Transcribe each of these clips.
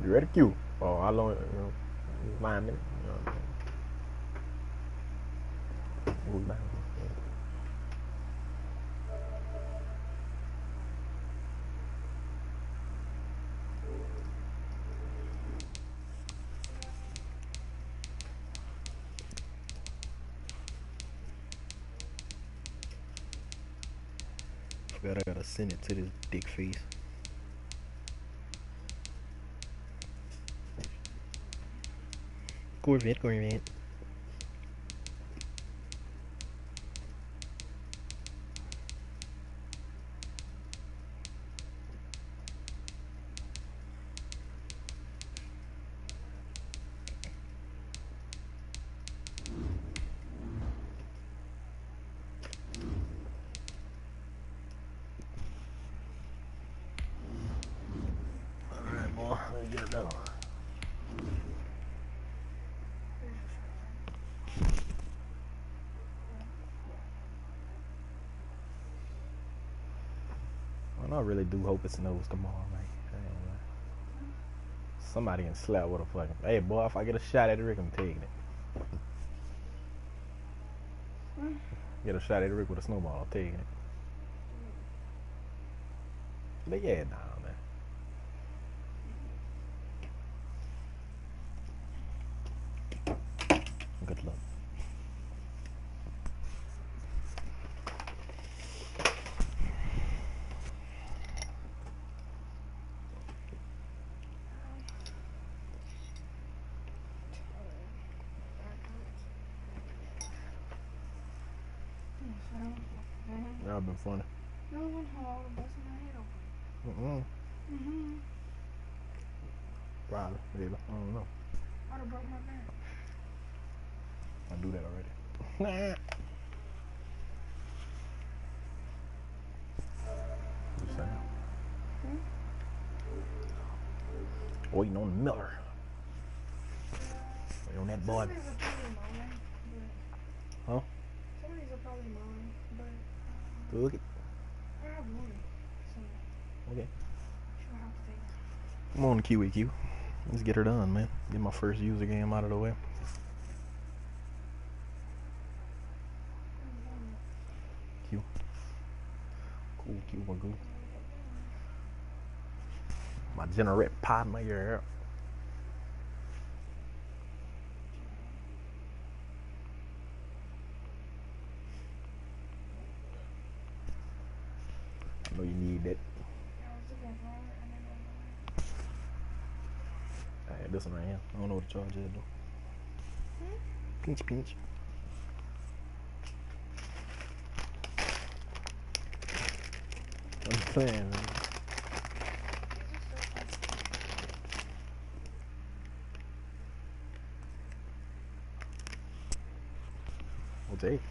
You ready? Q. Oh, how long? 9 minutes. You know what I'm saying? I gotta send it to this dick face. Corvette. Alright, boy, let's get it done. I really do hope it snows tomorrow, man. Somebody can slap with a fucking. Hey, boy, if I get a shot at Rick, I'm taking it. Get a shot at Rick with a snowball, I'm taking it. But yeah, nah, man. Good luck. Y'all been funny. No one home busting my head open. Probably, maybe. I don't know. I'd have broke my back. I do that already. What you saying? Waiting on Miller. Waiting on that boy. Huh? Somebody's are probably mine, but Look it. I have one. So Okay. she'll have to take it. Come on, QEQ. Let's get her done, man. Get my first user game out of the way. Q. Cool, Q, my good. My generate pod, my ear. I know you need that. Alright, this one right here. I don't know what the charge is though. Pinch. I'm playing, man. We'll take.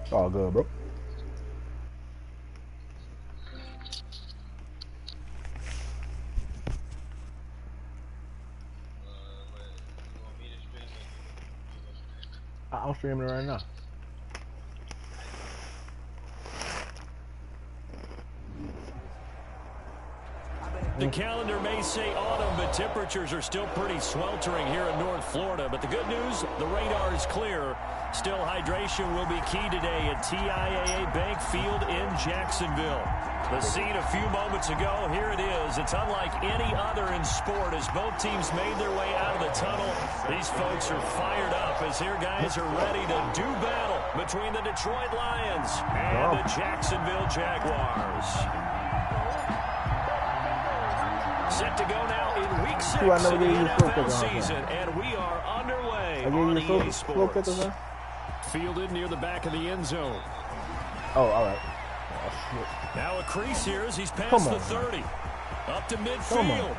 It's all good, bro. I'm streaming it right now. The calendar may say autumn, but temperatures are still pretty sweltering here in North Florida. But the good news, the radar is clear. Still, hydration will be key today at TIAA Bank Field in Jacksonville. The scene a few moments ago, here it is. It's unlike any other in sport as both teams made their way out of the tunnel. These folks are fired up as their guys are ready to do battle between the Detroit Lions and the Jacksonville Jaguars. Set to go now in Week 6 of the NFL season, and we are underway on EA Sports. Fielded near the back of the end zone. Oh, all right. Oh, shit. Now a crease here as he's past the 30. Up to midfield.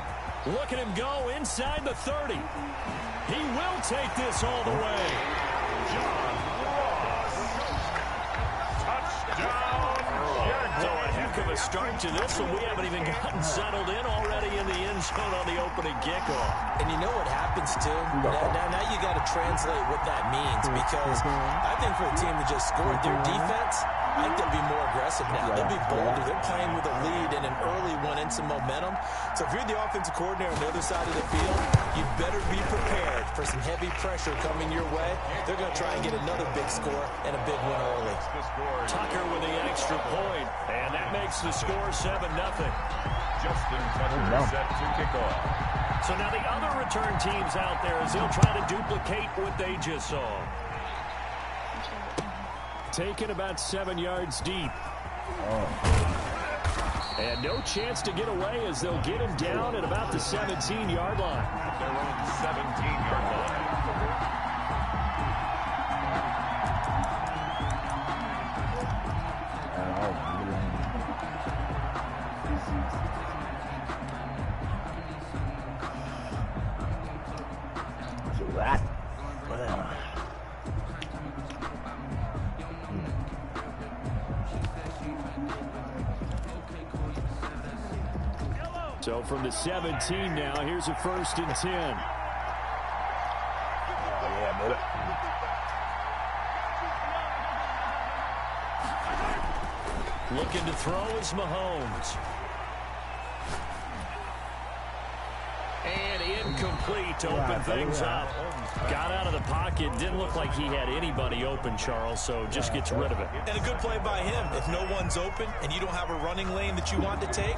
Look at him go inside the 30. He will take this all the way. John Ross. Touchdown, Jaguars. So a heck of a the start to this one. We haven't even gotten settled in already in the end zone on the opening kickoff. And you know what happens, too? Now you got to translate what that means, because I think for a team to just score their defense, I think they'll be more aggressive now. They'll be bolder. They're playing with a lead and an early one and some momentum. So if you're the offensive coordinator on the other side of the field, you better be prepared for some heavy pressure coming your way. They're going to try and get another big score and a big one early. Tucker with the extra point, and that makes the score 7-0. Justin Tucker set to kick off. So now the other return teams out there as they'll try to duplicate what they just saw. Taken about 7 yards deep. And no chance to get away as they'll get him down at about the 17-yard line. Their own 17-yard line. So from the 17 now, here's a 1st and 10. Yeah, brother. Looking to throw is Mahomes. And incomplete to open things up. Got out of the pocket. Didn't look like he had anybody open, Charles, so just gets rid of it. And a good play by him. If no one's open and you don't have a running lane that you want to take,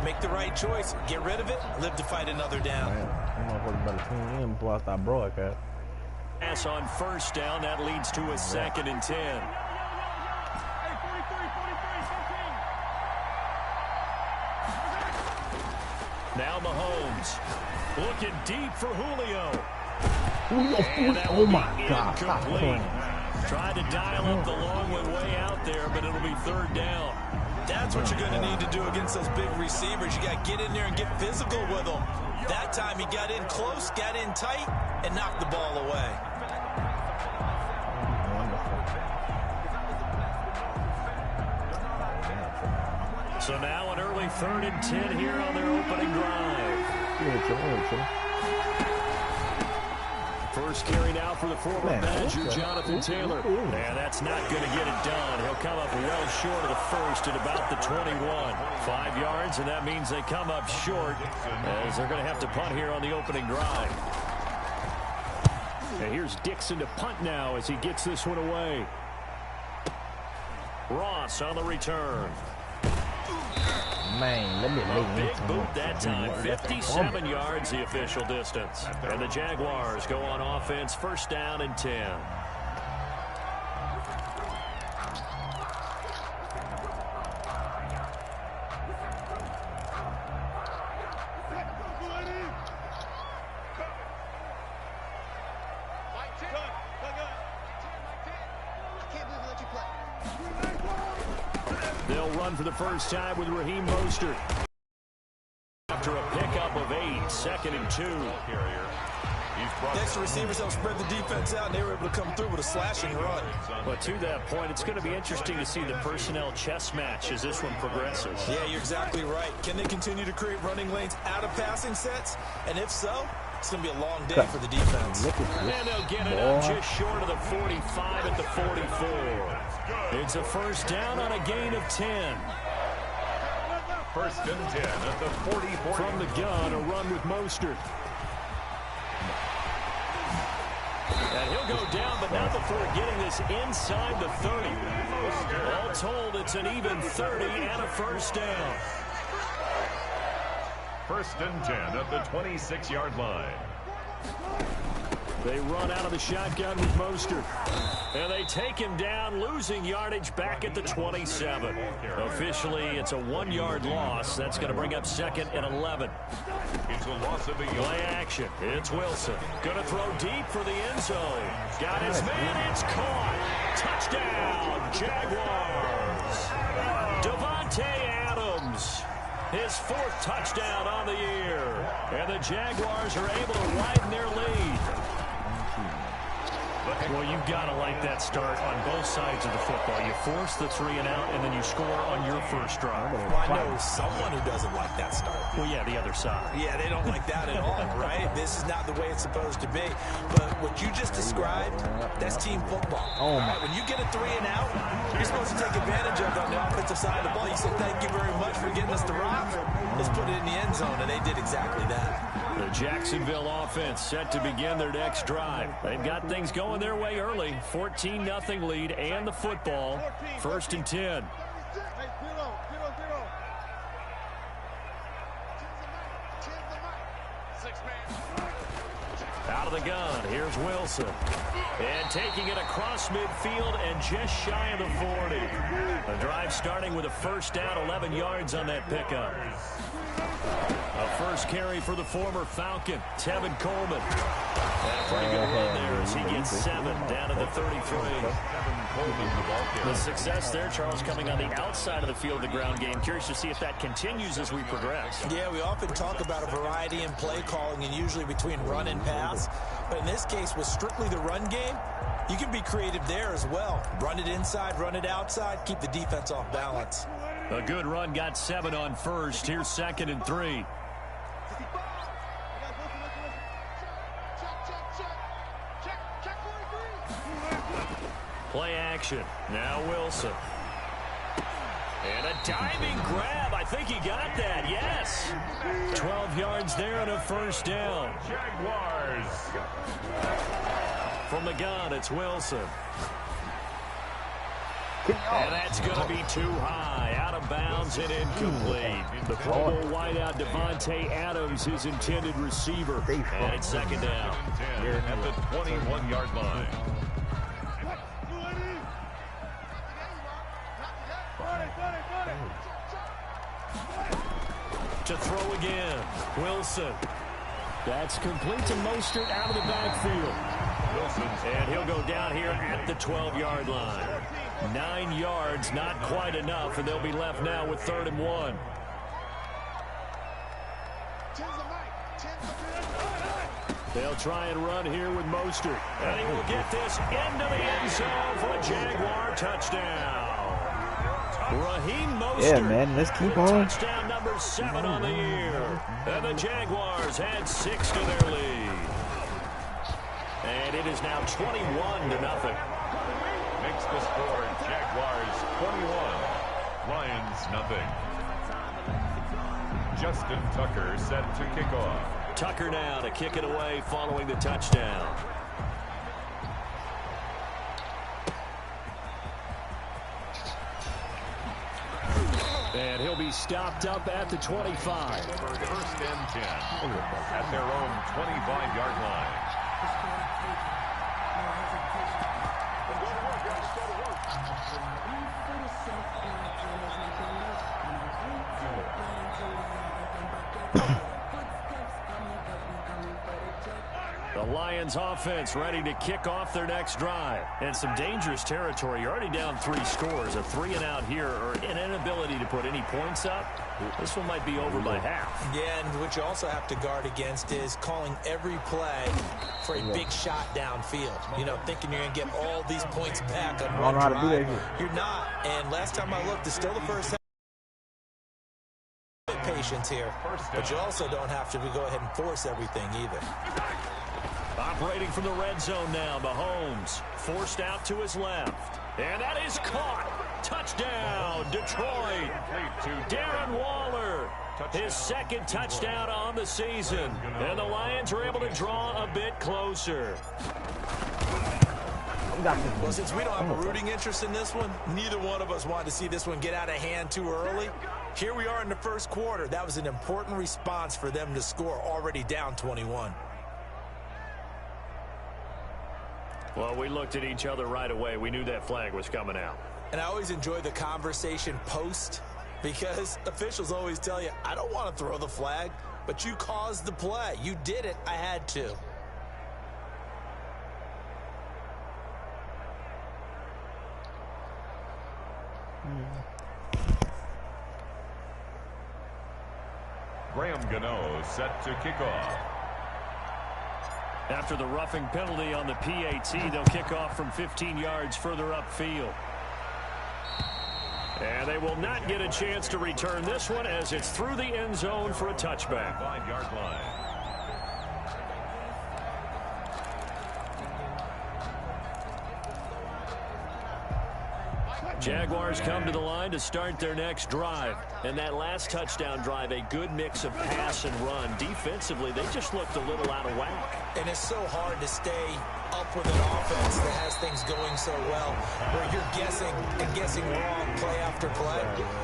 make the right choice. Get rid of it. Live to fight another down. I'm better tune in before I start broadcast. Pass on 1st down. That leads to a 2nd and 10. Now Mahomes looking deep for Julio. Oh my God. Stop playing. Tried to dial up the long way out there, but it'll be 3rd down. That's what you're going to need to do against those big receivers. You got to get in there and get physical with them. That time he got in close, got in tight, and knocked the ball away. So now an early 3rd and 10 here on their opening drive. First carry now for the former Badger, Jonathan Taylor. And that's not going to get it done. He'll come up well short of the 1st at about the 21. 5 yards, and that means they come up short as they're going to have to punt here on the opening drive. And here's Dixon to punt now as he gets this one away. Ross on the return. Man, let me A big boot that time. 57 yards the official distance. And the Jaguars go on offense, 1st down and 10. They'll run for the first time with Raheem Mostert. After a pickup of 8, 2nd and 2. Next, the receivers help spread the defense out, and they were able to come through with a slashing run. But to that point, it's going to be interesting to see the personnel chess match as this one progresses. Yeah, you're exactly right. Can they continue to create running lanes out of passing sets? And if so, it's going to be a long day for the defense. And they'll get it up just short of the 45 at the 44. It's a 1st down on a gain of 10. 1st and 10 at the 44. From the gun, a run with Mostert. And he'll go down, but not before getting this inside the 30. All told, it's an even 30 and a 1st down. 1st and 10 at the 26-yard line. They run out of the shotgun with Mostert. And they take him down, losing yardage back at the 27. Officially, it's a 1-yard loss. That's going to bring up 2nd and 11. It's a loss of a yard. Play action. It's Wilson. Going to throw deep for the end zone. Got his man. It's caught. Touchdown, Jaguars. Devontae Adams. His 4th touchdown on the year. And the Jaguars are able to widen their lead. The play. Well, you've got to like that start on both sides of the football. You force the 3 and out, and then you score on your first drive. Well, I know someone who doesn't like that start. Well, yeah, the other side. Yeah, they don't like that at all, right? This is not the way it's supposed to be. But what you just described, that's team football. Oh, right? When you get a 3 and out, you're supposed to take advantage of it on the offensive side of the ball. You say, thank you very much for getting us the rock. Let's put it in the end zone, and they did exactly that. The Jacksonville offense set to begin their next drive. They've got things going their way early. 14-0 lead and the football. 1st and 10. Out of the gun, here's Wilson. And taking it across midfield and just shy of the 40. The drive starting with a first down, 11 yards on that pickup. A first carry for the former Falcon, Tevin Coleman. And a pretty good run there as he gets 7 down to the 33. The success there, Charles, coming on the outside of the field, the ground game. Curious to see if that continues as we progress. Yeah, we often talk about a variety in play calling and usually between run and pass. But in this case, with strictly the run game, you can be creative there as well. Run it inside, run it outside, keep the defense off balance. A good run, got 7 on first. Here's 2nd and 3. Play action. Now Wilson. And a diving grab. I think he got that. Yes. 12 yards there and a first down. Jaguars. From the gun, it's Wilson. And that's going to be too high. Out of bounds and incomplete. The Pro Bowl wideout Devontae Adams, his intended receiver. And it's 2nd down. 10 at the 21-yard line. To throw again. Wilson. That's complete to Mostert out of the backfield. And he'll go down here at the 12-yard line. 9 yards, not quite enough, and they'll be left now with 3rd and 1. They'll try and run here with Mostert. And he will get this into the end zone for a Jaguar touchdown. Raheem Mostert. Yeah, man, let's keep on. Touchdown number 7 on the year. And the Jaguars add 6 to their lead. And it is now 21-0. Makes the score Jaguars 21, Lions nothing. Justin Tucker set to kick off. Tucker now to kick it away following the touchdown. And he'll be stopped up at the 25. 1st and 10 at their own 25-yard line. The Lions offense ready to kick off their next drive. And some dangerous territory. You're already down 3 scores. A 3 and out here or an inability to put any points up. This one might be over by half. Yeah, and what you also have to guard against is calling every play for a big shot downfield. You know, thinking you're going to get all these points back on one drive. You're not. And last time I looked, it's still the first half. Patience here. But you also don't have to go ahead and force everything either. Operating from the red zone now, Mahomes forced out to his left. And that is caught. Touchdown, Detroit. Darren Waller, his 2nd touchdown on the season. And the Lions are able to draw a bit closer. Well, since we don't have a rooting interest in this one, neither one of us wanted to see this one get out of hand too early. Here we are in the 1st quarter. That was an important response for them to score already down 21. Well, we looked at each other right away. We knew that flag was coming out. And I always enjoy the conversation post because officials always tell you, I don't want to throw the flag, but you caused the play. You did it. I had to. Graham Gano set to kick off. After the roughing penalty on the PAT, they'll kick off from 15 yards further upfield. And they will not get a chance to return this one as it's through the end zone for a touchback. 5-yard line. Jaguars come to the line to start their next drive. And that last touchdown drive, a good mix of pass and run. Defensively, they just looked a little out of whack. And it's so hard to stay up with an offense that has things going so well, where you're guessing and guessing wrong play after play.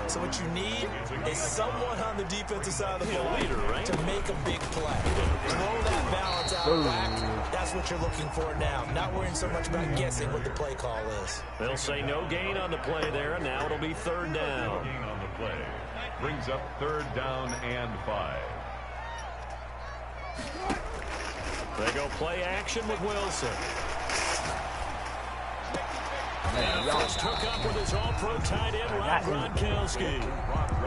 So what you need is someone on the defensive side of the ball to make a big play. Throw that balance out of whack. That's what you're looking for now. Not worrying so much about guessing what the play call is. They'll say no gain on the play there, and now it'll be third down. No gain on the play. Brings up third down and 5. They go play action with Wilson. First hook up with his all-pro tight end, Rob Gronkowski.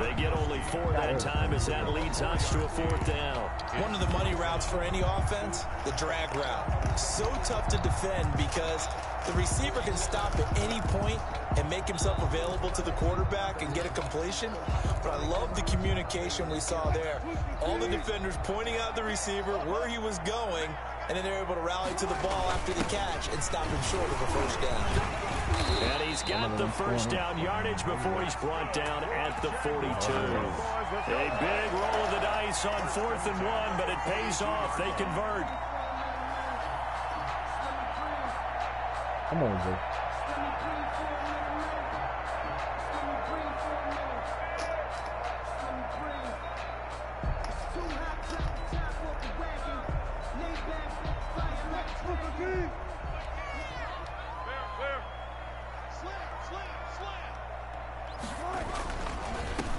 They get only 4 that time as that leads us to a fourth down. One of the money routes for any offense, the drag route. So tough to defend because the receiver can stop at any point and make himself available to the quarterback and get a completion. But I love the communication we saw there. All the defenders pointing out the receiver, where he was going, and then they're able to rally to the ball after the catch and stop him short of a first down. And he's got the first down yardage before he's brought down at the 42. A big roll of the dice on 4th and 1, but it pays off. They convert. Come on, Zay.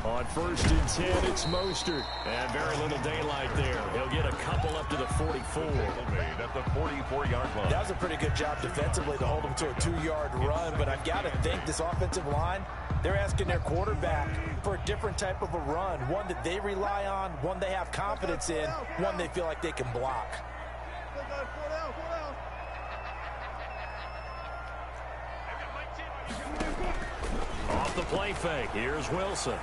On 1st and 10, it's Mostert. And very little daylight there. He'll get a couple up to the 44. Made at the 44-yard line. That was a pretty good job defensively to hold him to a 2-yard run, but I've got to think this offensive line, they're asking their quarterback for a different type of a run, one that they rely on, one they have confidence in, one they feel like they can block. Off the play fake, here's Wilson.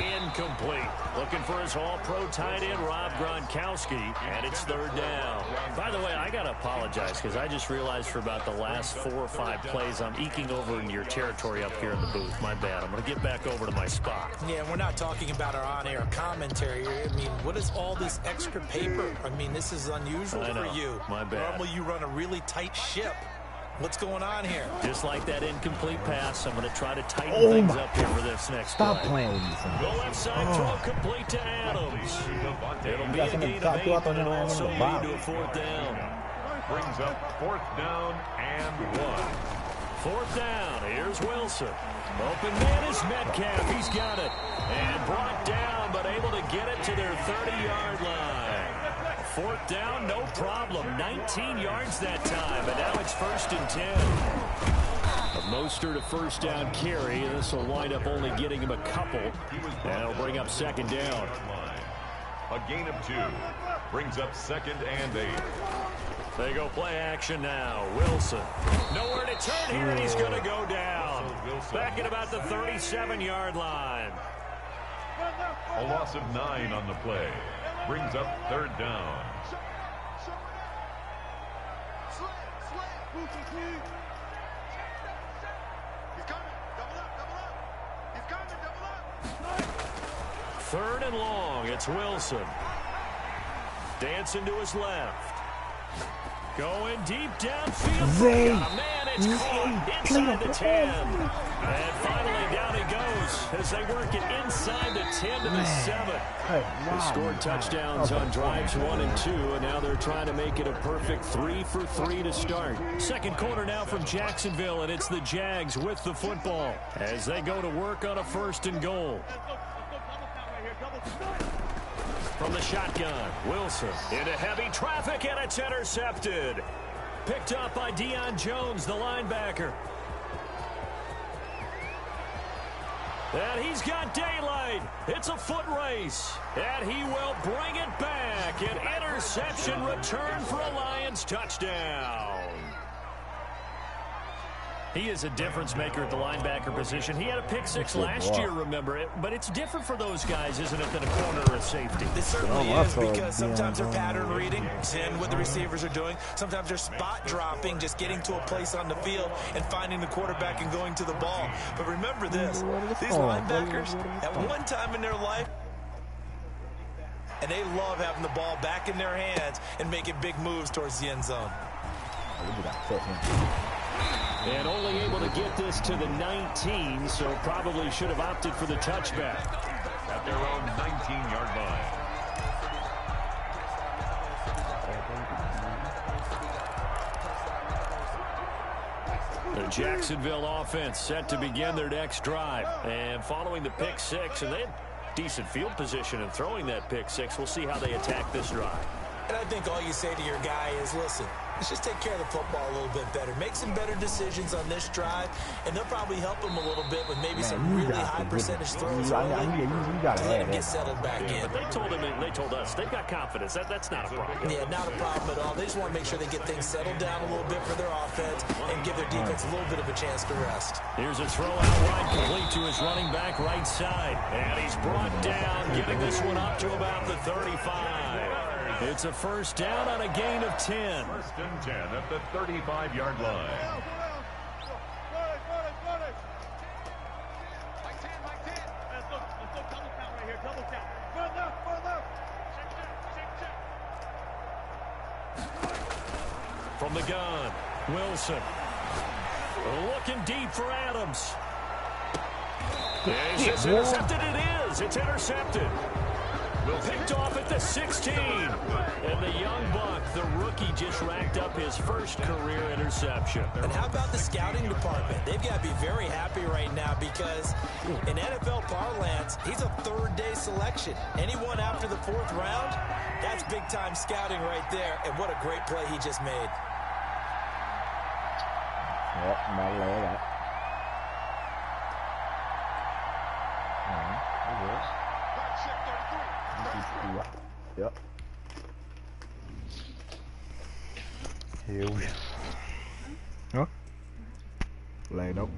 Incomplete. Looking for his all-pro tight end, Rob Gronkowski, and it's third down. By the way, I got to apologize because I just realized for about the last 4 or 5 plays, I'm eking over into your territory up here in the booth. My bad. I'm going to get back over to my spot. Yeah, we're not talking about our on-air commentary. I mean, what is all this extra paper? I mean, this is unusual for you. My bad. Normally you run a really tight ship. What's going on here? Just like that incomplete pass, I'm going to try to tighten things up here for this next play. Stop playing with me, son. The left side throw complete to Adams. It'll be a gain of 8, but it'll also lead to a fourth down. Brings up 4th down and 1. 4th down, here's Wilson. Open man is Metcalf, he's got it. And brought down, but able to get it to their 30-yard line. 4th down, no problem. 19 yards that time, and now it's 1st and 10. A Mostert a first down carry, and this will wind up only getting him a couple. And it'll bring up 2nd down. A gain of 2. Brings up 2nd and 8. They go play action now. Wilson. Nowhere to turn here, and he's going to go down. Back at about the 37-yard line. A loss of 9 on the play. Brings up 3rd down. Third and long, it's Wilson. Dancing to his left. Going deep downfield. Zay. Man, it's caught inside the 10. And finally down he goes as they work it inside the 10 to the 7. They scored touchdowns on drives 1 and 2, and now they're trying to make it a perfect 3 for 3 to start. Second quarter now from Jacksonville, and it's the Jags with the football as they go to work on a 1st and goal. From the shotgun, Wilson into heavy traffic, and it's intercepted. Picked up by Deion. Jones, the linebacker. And he's got daylight. It's a foot race. And he will bring it back. An interception return for a Lions touchdown. He is a difference maker at the linebacker position. He had a pick six last year, remember it. But it's different for those guys, isn't it, than a corner or a safety? It certainly is, because sometimes they're pattern reading, seeing what the receivers are doing. Sometimes they're spot dropping, just getting to a place on the field and finding the quarterback and going to the ball. But remember this, these linebackers, at one time in their life, and they love having the ball back in their hands and making big moves towards the end zone. And only able to get this to the 19, so probably should have opted for the touchback. At their own 19-yard line. The Jacksonville offense set to begin their next drive. And following the pick six, and they had decent field position in throwing that pick six. We'll see how they attack this drive. And I think all you say to your guy is, listen, let's just take care of the football a little bit better. Make some better decisions on this drive, and they'll probably help him a little bit with maybe some really high percentage throws early to let him get settled back in. But they told him, and they told us, they've got confidence. That's not a problem. Yeah, not a problem at all. They just want to make sure they get things settled down a little bit for their offense and give their defense a little bit of a chance to rest. Here's a throw out wide, complete to his running back right side. And he's brought down, getting this one up to about the 35. It's a first down on a gain of 10. First and 10 at the 35-yard line. From the gun, Wilson. Looking deep for Adams. Is this intercepted? It is. It's intercepted. Picked off at the 16. And the young buck, the rookie, just racked up his first career interception. And how about the scouting department? They've got to be very happy right now because in NFL parlance, he's a third-day selection. Anyone after the fourth round, that's big-time scouting right there. And what a great play he just made. Yep, about that. Yep. Here we go. Huh? Laid up.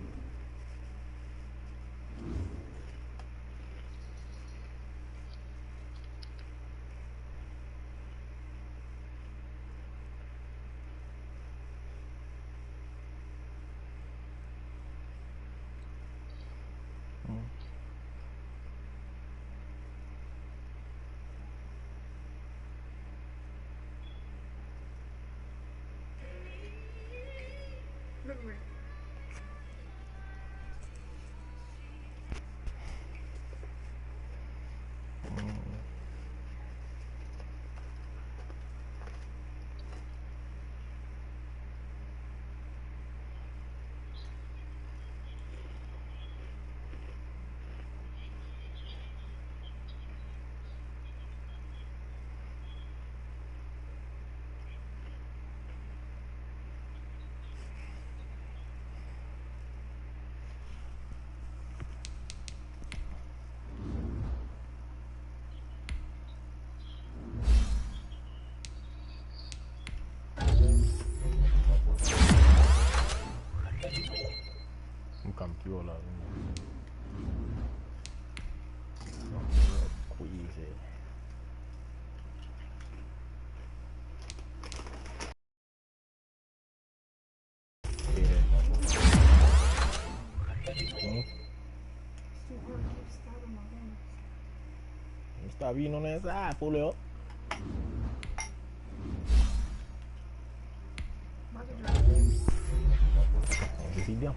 Campió la Está vino nessa, pulou. Decidiam.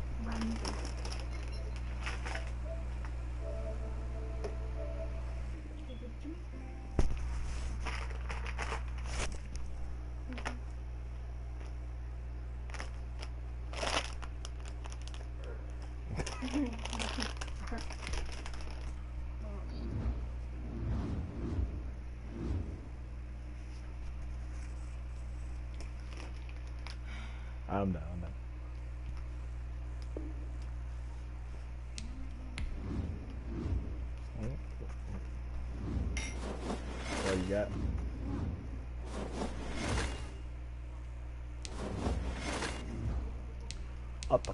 I'm done. got. Up.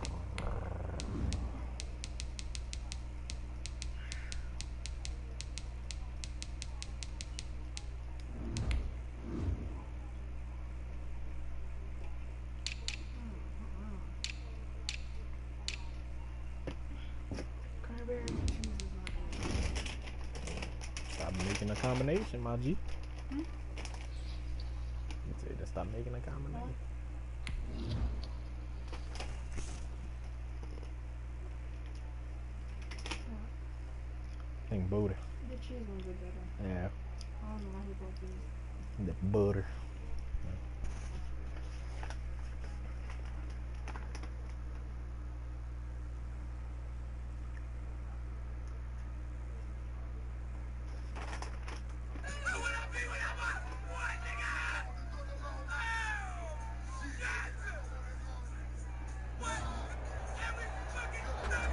Cranberry and cheese is not good. Stop making a combination, my G. Hmm? You say to stop making a combination. I think butter. The cheese ones are better. Yeah, I don't know why he bought these. the butter.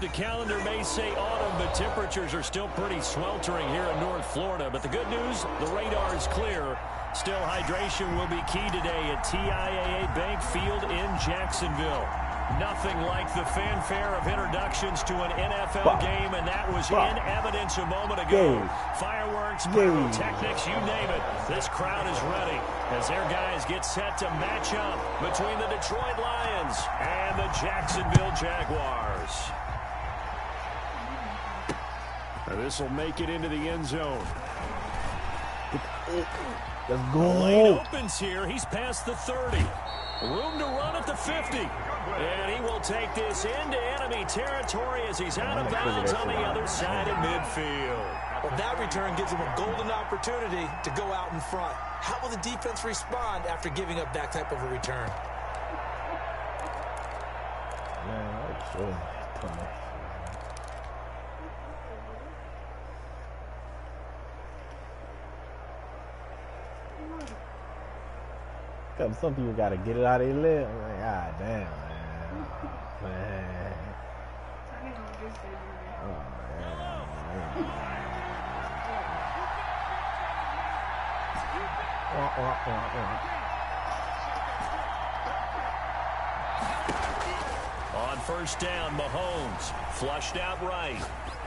The calendar may say autumn, but temperatures are still pretty sweltering here in North Florida. But the good news, the radar is clear. Still, hydration will be key today at TIAA Bank Field in Jacksonville. Nothing like the fanfare of introductions to an NFL game, and that was in evidence a moment ago. Fireworks, pyrotechnics, you name it. This crowd is ready as their guys get set to match up between the Detroit Lions and the Jacksonville Jaguars. This will make it into the end zone. Let's go. Lane opens here. He's past the 30. Room to run at the 50. And he will take this into enemy territory as he's out of bounds on the other side of midfield. Well, that return gives him a golden opportunity to go out in front. How will the defense respond after giving up that type of a return? Man, that's so funny. Some people gotta get it out of their lip. I'm like, God damn, man. Man. I need to do this thing. Oh, On first down, Mahomes flushed out right.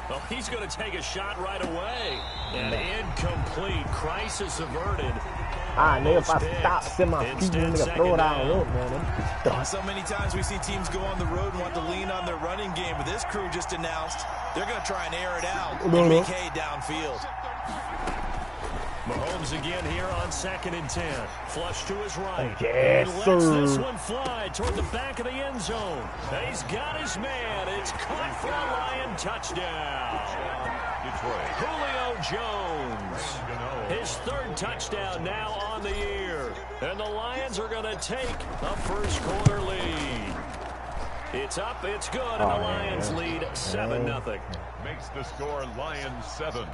Well, he's going to take a shot right away. And incomplete. Crisis averted. if I stop, send my people to throw it out. Look, man. So many times we see teams go on the road and want to lean on their running game, but this crew just announced they're going to try and air it out and make hay downfield. Mahomes again here on 2nd and 10. Flush to his right. Yes, and sir. lets this one fly toward the back of the end zone. He's got his man. It's caught for a Lion touchdown. Detroit. Julio Jones. His 3rd touchdown now on the year. And the Lions are going to take a first quarter lead. It's up, it's good, and the Lions lead 7-0. Makes the score Lions 7,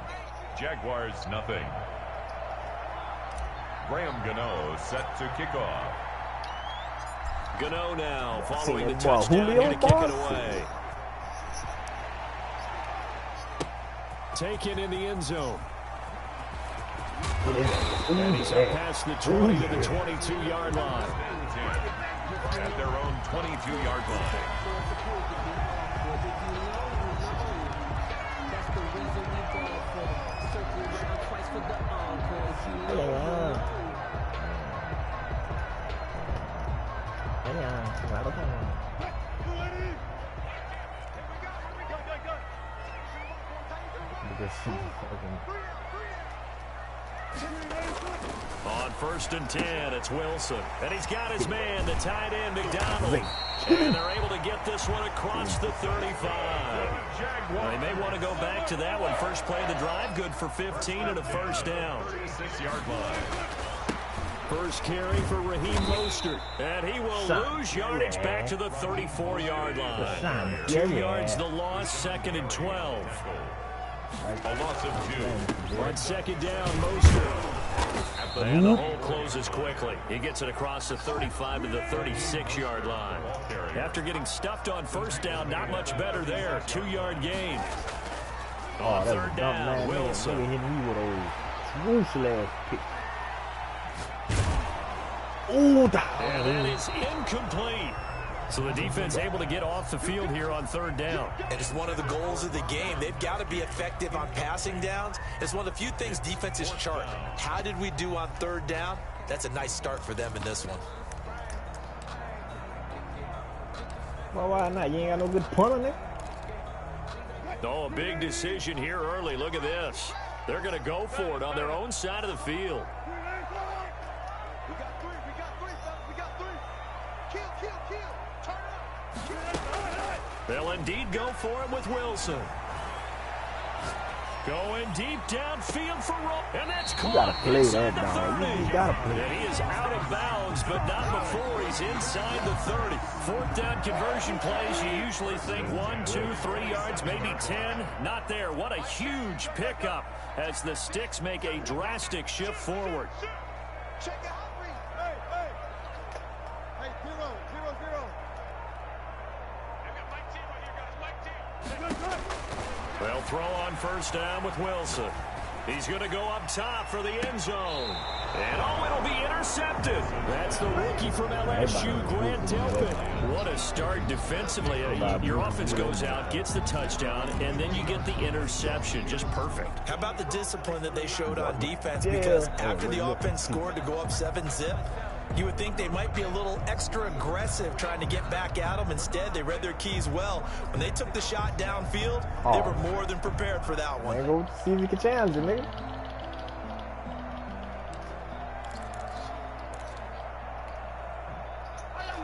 Jaguars nothing. Graham Gano set to kick off. Gano now following the touchdown here to kick it away. Taken in the end zone. And he's up past the 20 to the 22-yard line. At their own 22-yard line. On 1st and 10, it's Wilson. And he's got his man, the tight end, McDonald. And they're able to get this one across the 35. Well, they may want to go back to that one. First play of the drive, good for 15 and a first down. 36-yard line. First carry for Raheem Mostert. And he will lose yardage back to the 34-yard line. 2 yards the loss, 2nd and 12. A loss of 2. On 2nd down, Mostert. And the hole closes quickly. He gets it across the 35 to the 36-yard line. After getting stuffed on first down, not much better there. 2-yard gain. On 3rd down, Wilson. swoosh last pick. Ooh, and that is incomplete. So the defense able to get off the field here on third down. And it's one of the goals of the game. They've got to be effective on passing downs. It's one of the few things defenses chart. How did we do on third down? That's a nice start for them in this one. Well, why not? You ain't got no good punt on it. Oh, a big decision here early. Look at this. They're going to go for it on their own side of the field. They'll indeed go for it with Wilson. Going deep downfield for Roll. And that's caught. You gotta play inside that, the dog. 30. You gotta play. And he is out of bounds, but not before he's inside the 30. Fourth down conversion plays, you usually think 1, 2, 3 yards, maybe 10. Not there. What a huge pickup as the Sticks make a drastic shift forward. They'll throw on first down with Wilson. He's going to go up top for the end zone. And, oh, it'll be intercepted. That's the rookie from LSU, Grant Delpit. What a start defensively. Your offense goes out, gets the touchdown, and then you get the interception. Just perfect. How about the discipline that they showed on defense? Because after the offense scored to go up 7-zip, you would think they might be a little extra aggressive trying to get back at them. Instead, they read their keys well. When they took the shot downfield, they were more than prepared for that one. Man, go see if you can challenge it, nigga.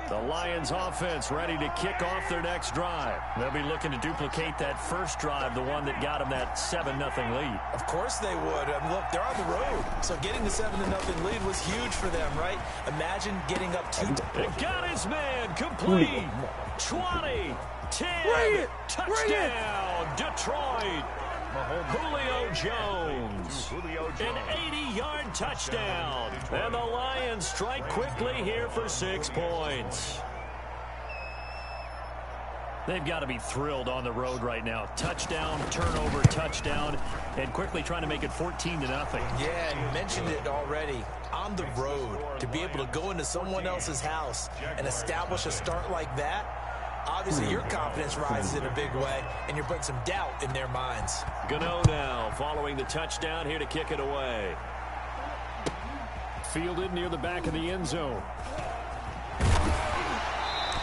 The Lions offense ready to kick off their next drive. They'll be looking to duplicate that first drive, the one that got them that 7-0 lead. Of course they would. I mean, look, they're on the road. So getting the 7-0 lead was huge for them, right? Imagine getting up 2. It got his man complete. 20, 10, touchdown, Detroit. Julio Jones, an 80-yard touchdown, and the Lions strike quickly here for 6 points. They've got to be thrilled on the road right now. Touchdown, turnover, touchdown, and quickly trying to make it 14-0. Yeah, you mentioned it already. On the road, to be able to go into someone else's house and establish a start like that, obviously your confidence rises in a big way, and you're putting some doubt in their minds. Gano now following the touchdown here to kick it away. Fielded near the back of the end zone.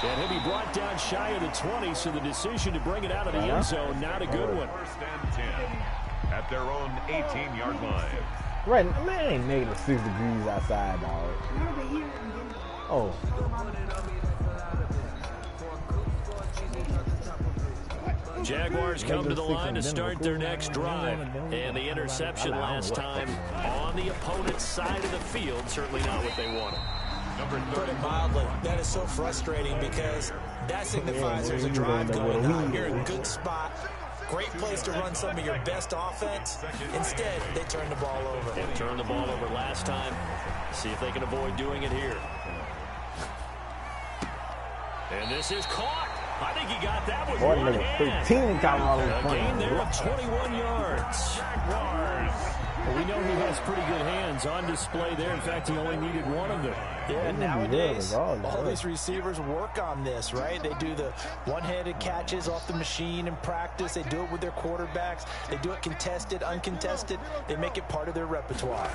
And he'll be brought down shy of the 20, so the decision to bring it out of the end zone, not a good one. First and 10 at their own 18-yard line. Right, man, it ain't negative 6 degrees outside, dog. Oh. Jaguars come to the line to start their next drive. And the interception last time on the opponent's side of the field, certainly not what they wanted. Put it mildly, that is so frustrating because that signifies there's a drive going on. You're in a good spot. Great place to run some of your best offense. Instead, they turn the ball over. They turned the ball over last time. See if they can avoid doing it here. And this is caught. I think he got that with one hand. 13 A gain there of 21 yards. Well, we know he has pretty good hands on display there. In fact, he only needed one of them. Yeah, nowadays, all these receivers work on this, right? They do the one-handed catches off the machine in practice. They do it with their quarterbacks. They do it contested, uncontested. They make it part of their repertoire.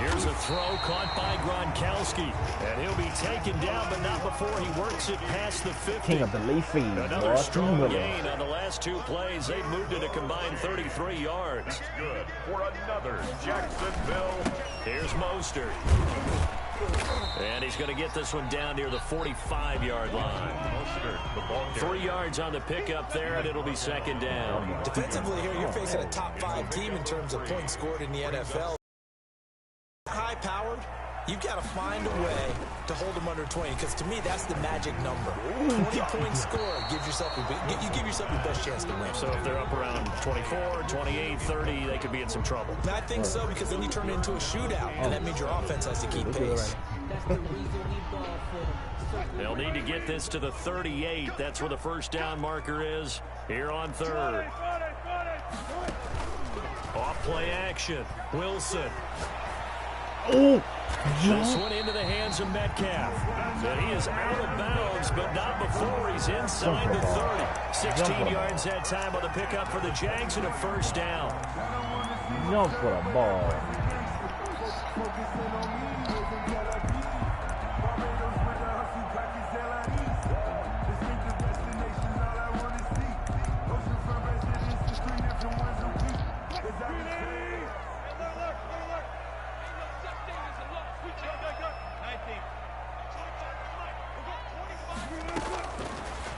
Here's a throw caught by Gronkowski. And he'll be taken down, but not before he works it past the 50. King of the leaf feed. Another strong gain on the last 2 plays. They've moved it a combined 33 yards. That's good for another Jacksonville. Here's Mostert. And he's going to get this one down near the 45-yard line. 3 yards on the pickup there, and it'll be second down. Defensively here, you're facing a top 5 team in terms of points scored in the NFL. High-powered, you've got to find a way to hold them under 20, because to me, that's the magic number. 20-point score gives yourself you give yourself your best chance to win. So if they're up around 24, 28, 30, they could be in some trouble. And I think so, because then you turn it into a shootout, and that means your offense has to keep pace. They'll need to get this to the 38. That's where the first down marker is here on third. Off play action. Wilson. Oh, This one into the hands of Metcalf. And he is out of bounds, but not before he's inside the 30. 16 yards that time on the pickup for the Jags and a first down. jump for the ball.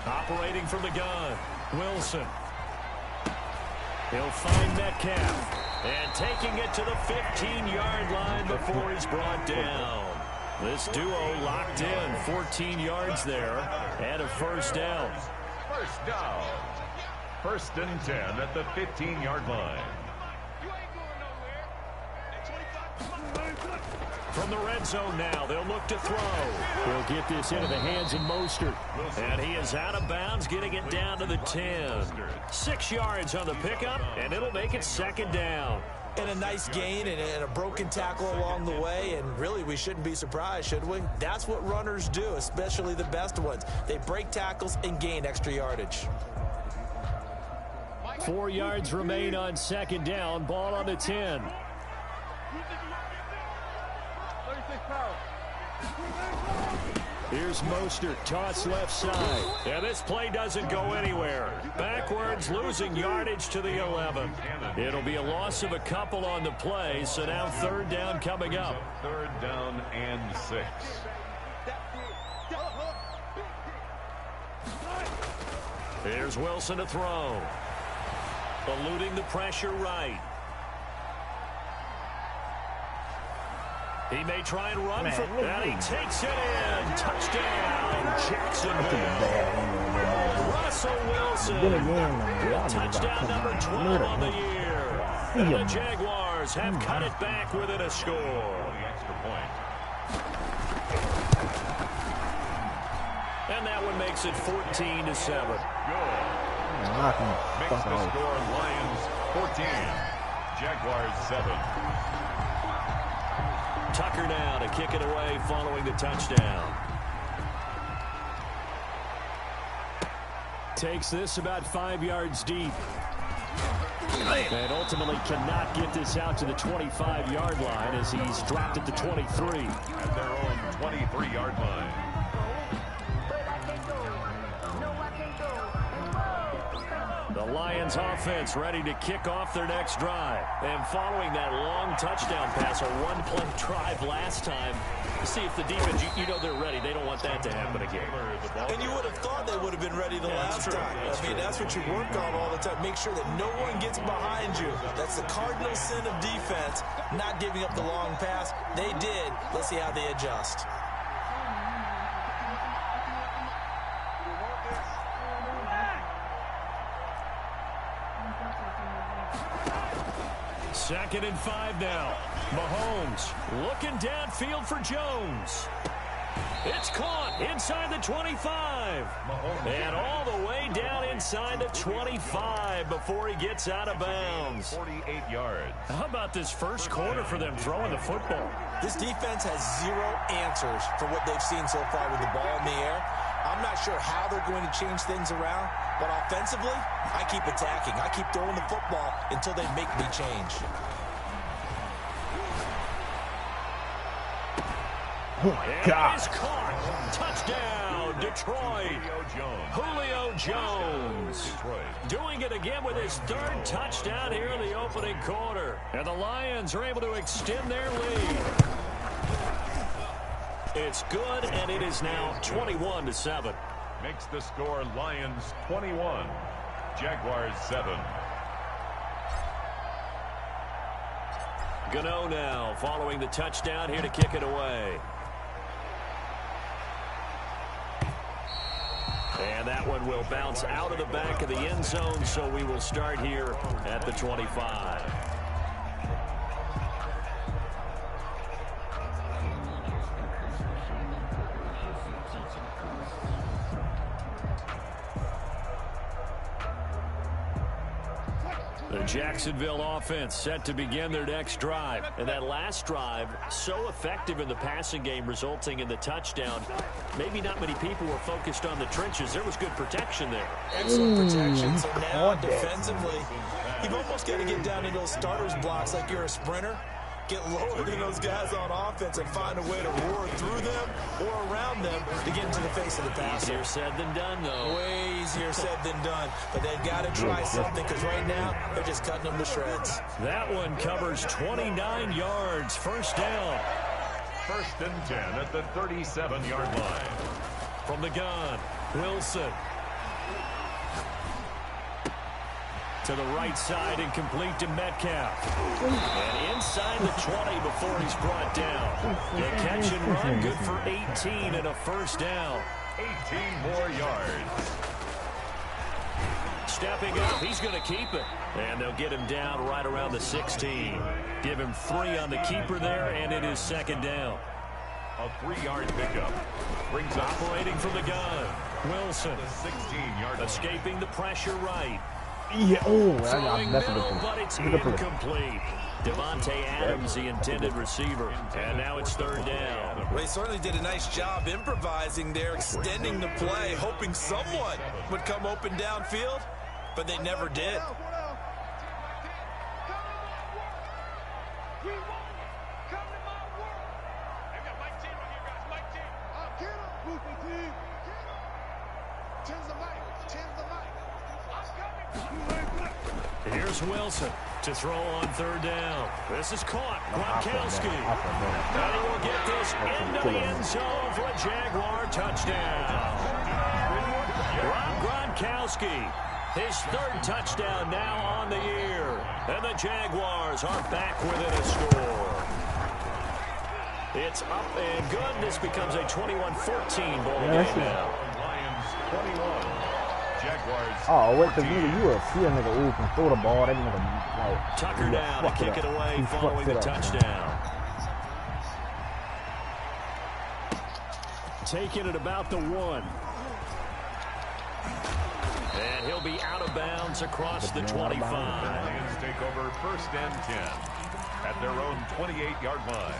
Operating from the gun, Wilson. He'll find Metcalf. And taking it to the 15-yard line before he's brought down. This duo locked in, 14 yards there, and a first down. First down. First and 10 at the 15-yard line. From the red zone now, they'll look to throw. He'll get this into the hands of Mostert. And he is out of bounds, getting it down to the 10. 6 yards on the pickup, and it'll make it second down. And a nice gain and a broken tackle along the way, and really we shouldn't be surprised, should we? That's what runners do, especially the best ones. They break tackles and gain extra yardage. 4 yards remain on second down, ball on the 10. Here's Mostert, toss left side. And this play doesn't go anywhere. Backwards, losing yardage to the 11. It'll be a loss of a couple on the play, so now third down coming up. Third down and 6. Here's Wilson to throw. Eluding the pressure right. He may try and run for it, and he takes it in. Touchdown, Jacksonville. Russell Wilson. Touchdown number 12 on the year. And the Jaguars have cut it back within a score. The extra point. And that one makes it 14-7. Good. Makes the score Lions 14. Jaguars 7. Tucker now to kick it away following the touchdown. Takes this about 5 yards deep. And ultimately cannot get this out to the 25-yard line as he's dropped at the 23. At their own 23-yard line. The Lions offense ready to kick off their next drive. And following that long touchdown pass, a one-play drive last time, see if the defense, you know they're ready. They don't want that to happen again. And you would have thought they would have been ready the last time. I mean, that's what you work on all the time. Make sure that no one gets behind you. That's the cardinal sin of defense, not giving up the long pass. They did. Let's see how they adjust. Second and 5 now. Mahomes looking downfield for Jones. It's caught inside the 25. And all the way down inside the 25 before he gets out of bounds. 48 yards. How about this first quarter for them throwing the football? This defense has zero answers for what they've seen so far with the ball in the air. I'm not sure how they're going to change things around, but offensively, I keep attacking. I keep throwing the football until they make me change. Oh my God. It's caught. Touchdown, Detroit. Julio Jones. Doing it again with his third touchdown here in the opening quarter. And the Lions are able to extend their lead. It's good, and it is now 21-7. Makes the score Lions 21. Jaguars 7. Gano now following the touchdown here to kick it away. And that one will bounce out of the back of the end zone, so we will start here at the 25. The Jacksonville offense set to begin their next drive. And that last drive, so effective in the passing game, resulting in the touchdown. Maybe not many people were focused on the trenches. There was good protection there. Excellent protection. So now defensively, you've almost got to get down into those starters blocks like you're a sprinter. Get lower than those guys on offense and find a way to roar through them or around them to get into the face of the passer. Easier said than done, though. Way easier said than done. But they've got to try something because right now they're just cutting them to shreds. That one covers 29 yards. First down. 1st and 10 at the 37-yard line. From the gun, Wilson. To the right side and complete to Metcalf. And inside the 20 before he's brought down. The catch and run good for 18 and a first down. 18 more yards. Stepping up, he's going to keep it. And they'll get him down right around the 16. Give him 3 on the keeper there, and it is 2nd down. A 3-yard pickup. Brings up Operating from the gun. Wilson. the 16-yard line. Escaping the pressure right. Yeah, oh, Throwing that's a middle, good but it's play. Good play. incomplete. Devontae Adams, the intended receiver. And now it's 3rd down. Well, he certainly did a nice job improvising there, extending the play, hoping someone would come open downfield, but they never did. Here's Wilson to throw on 3rd down. This is caught. Gronkowski. And he will get this into the end zone for a Jaguar touchdown. Gronkowski, his 3rd touchdown now on the year. And the Jaguars are back within a score. It's up and good. This becomes a 21-14 ball game now. Lions 21. Jaguars. Oh, wait, because nigga, you a fear nigga who can throw the ball. That nigga, like, Tucker down to kick it away following the touchdown. Taking it about the 1. And he'll be out of bounds across the 25. Lions take over 1st and 10 at their own 28-yard line.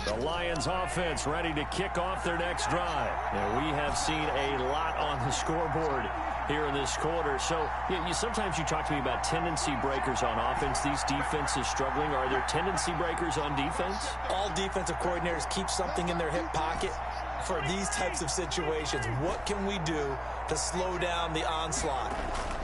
The Lions offense ready to kick off their next drive. And we have seen a lot on the scoreboard here in this quarter. So sometimes you talk to me about tendency breakers on offense. These defenses struggling. Are there tendency breakers on defense? All defensive coordinators keep something in their hip pocket for these types of situations. What can we do to slow down the onslaught?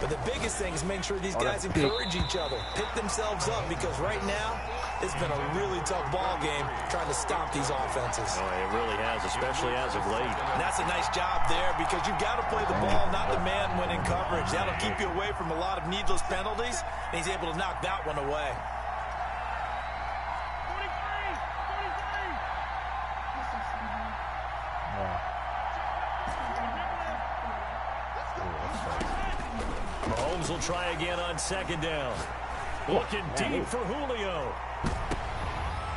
But the biggest thing is make sure these guys encourage each other, pick themselves up, because right now it's been a really tough ball game trying to stop these offenses. Oh, it really has, especially as of late. And that's a nice job there, because you've got to play the ball, not the man when in coverage. That'll keep you away from a lot of needless penalties, and he's able to knock that one away. Mahomes will try again on 2nd down. Looking deep for Julio.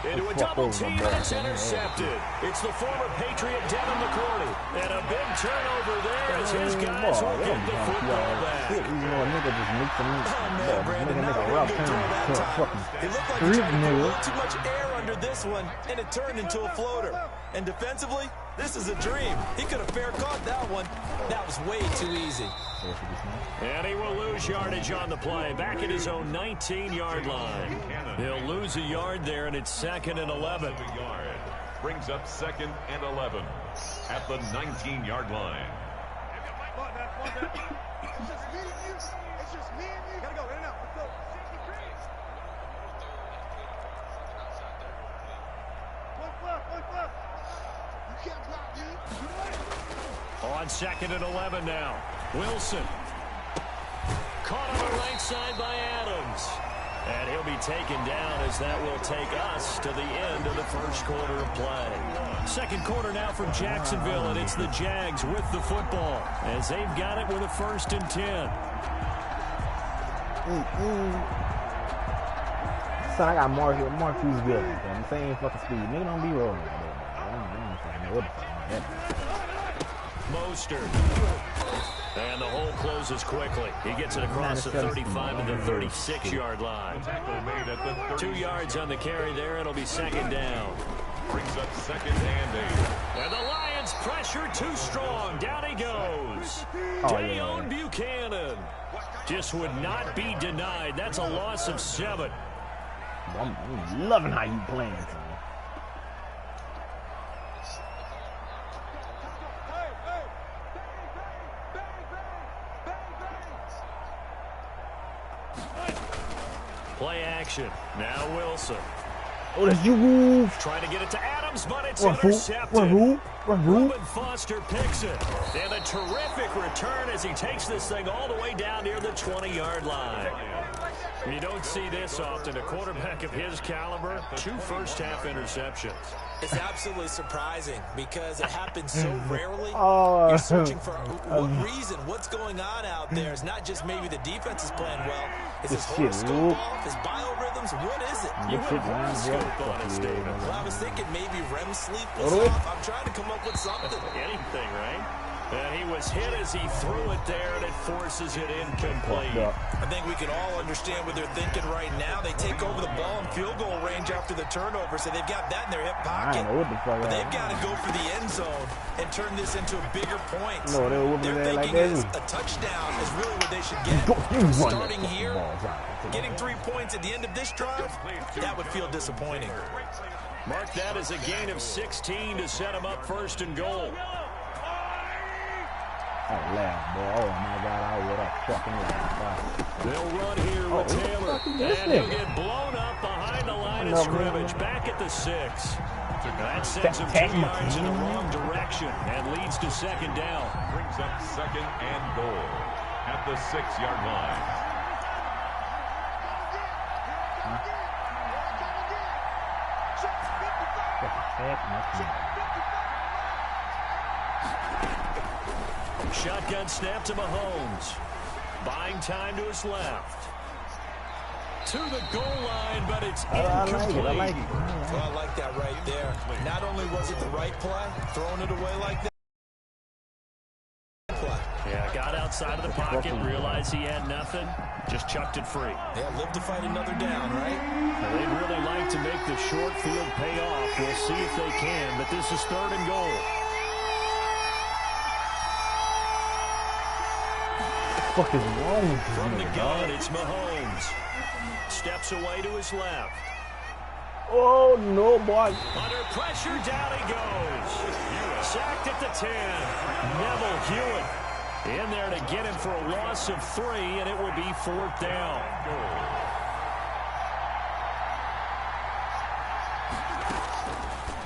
Into a double team, and it's intercepted. It's the former Patriot Devin McCourty. And a big turnover there as his guys will get the football back. You know, a nigga just makes a Man, Brandon, not only did throw that time, it looked like he tried to put a little too much air under this one, and it turned into a floater. And defensively, this is a dream. He could have fair caught that one. That was way too easy. And he will lose yardage on the play. Back at his own 19-yard line. He'll lose a yard there, and it's 2nd and 11. Brings up 2nd and 11 at the 19-yard line. On 2nd and 11 now. Wilson. Caught on the right side by Adams. And he'll be taken down as that will take us to the end of the first quarter of play. 2nd quarter now from Jacksonville, and it's the Jags with the football as they've got it with a 1st and 10. Son, I got Marquise Williams. I'm saying fucking speed. Nigga don't be rolling like that. Mostert. And the hole closes quickly. He gets it across the 35 and the 36-yard line. 2 yards on the carry there. It'll be second down. Brings up second and 8. And the Lions pressure too strong. Down he goes. Dayon Buchanan just would not be denied. That's a loss of 7. I'm loving how you playing, son. Play action. Now Wilson. Oh, that's you move. Trying to get it to Adams, but it's intercepted. Reuben Foster picks it. And a terrific return as he takes this thing all the way down near the 20-yard line. You don't see this often. A quarterback of his caliber, 2 first-half interceptions. It's absolutely surprising because it happens so rarely. Oh, you're searching for what reason, what's going on out there. It's not just maybe the defense is playing well. Is his horoscope off? His biorhythms? What is it? You have horoscope on it, David. Well, I was thinking maybe REM sleep was off. I'm trying to come up with something. Anything, right? And he was hit as he threw it there, and it forces it incomplete. I think we can all understand what they're thinking right now. They take over the ball in field goal range after the turnover, so they've got that in their hip pocket. But they've got to go for the end zone and turn this into a bigger point. They're thinking is a touchdown is really what they should get. Starting here, getting 3 points at the end of this drive, that would feel disappointing. Mark that as a gain of 16 to set him up first and goal. I laughed, boy. Oh my God, I would have fucking laughed. They'll run here with Taylor, and he'll get blown up behind the line of scrimmage, back at the 6. That sends him 2 yards in the wrong direction and leads to second down. Brings up second and goal at the 6-yard line. Shotgun snap to Mahomes. Buying time to his left. To the goal line, but it's incomplete. I like it. Well, I like that right there. Not only was it the right play, throwing it away like that. Yeah, got outside of the pocket, realized he had nothing, just chucked it free. Yeah, live to fight another down, right? Well, they'd really like to make the short field pay off. We'll see if they can, but this is third and goal. What the fuck is wrong with you? From the gun, it's Mahomes. Steps away to his left. Oh, no, boy. Under pressure, down he goes. Sacked at the 10. Neville Hewitt in there to get him for a loss of 3, and it will be 4th down.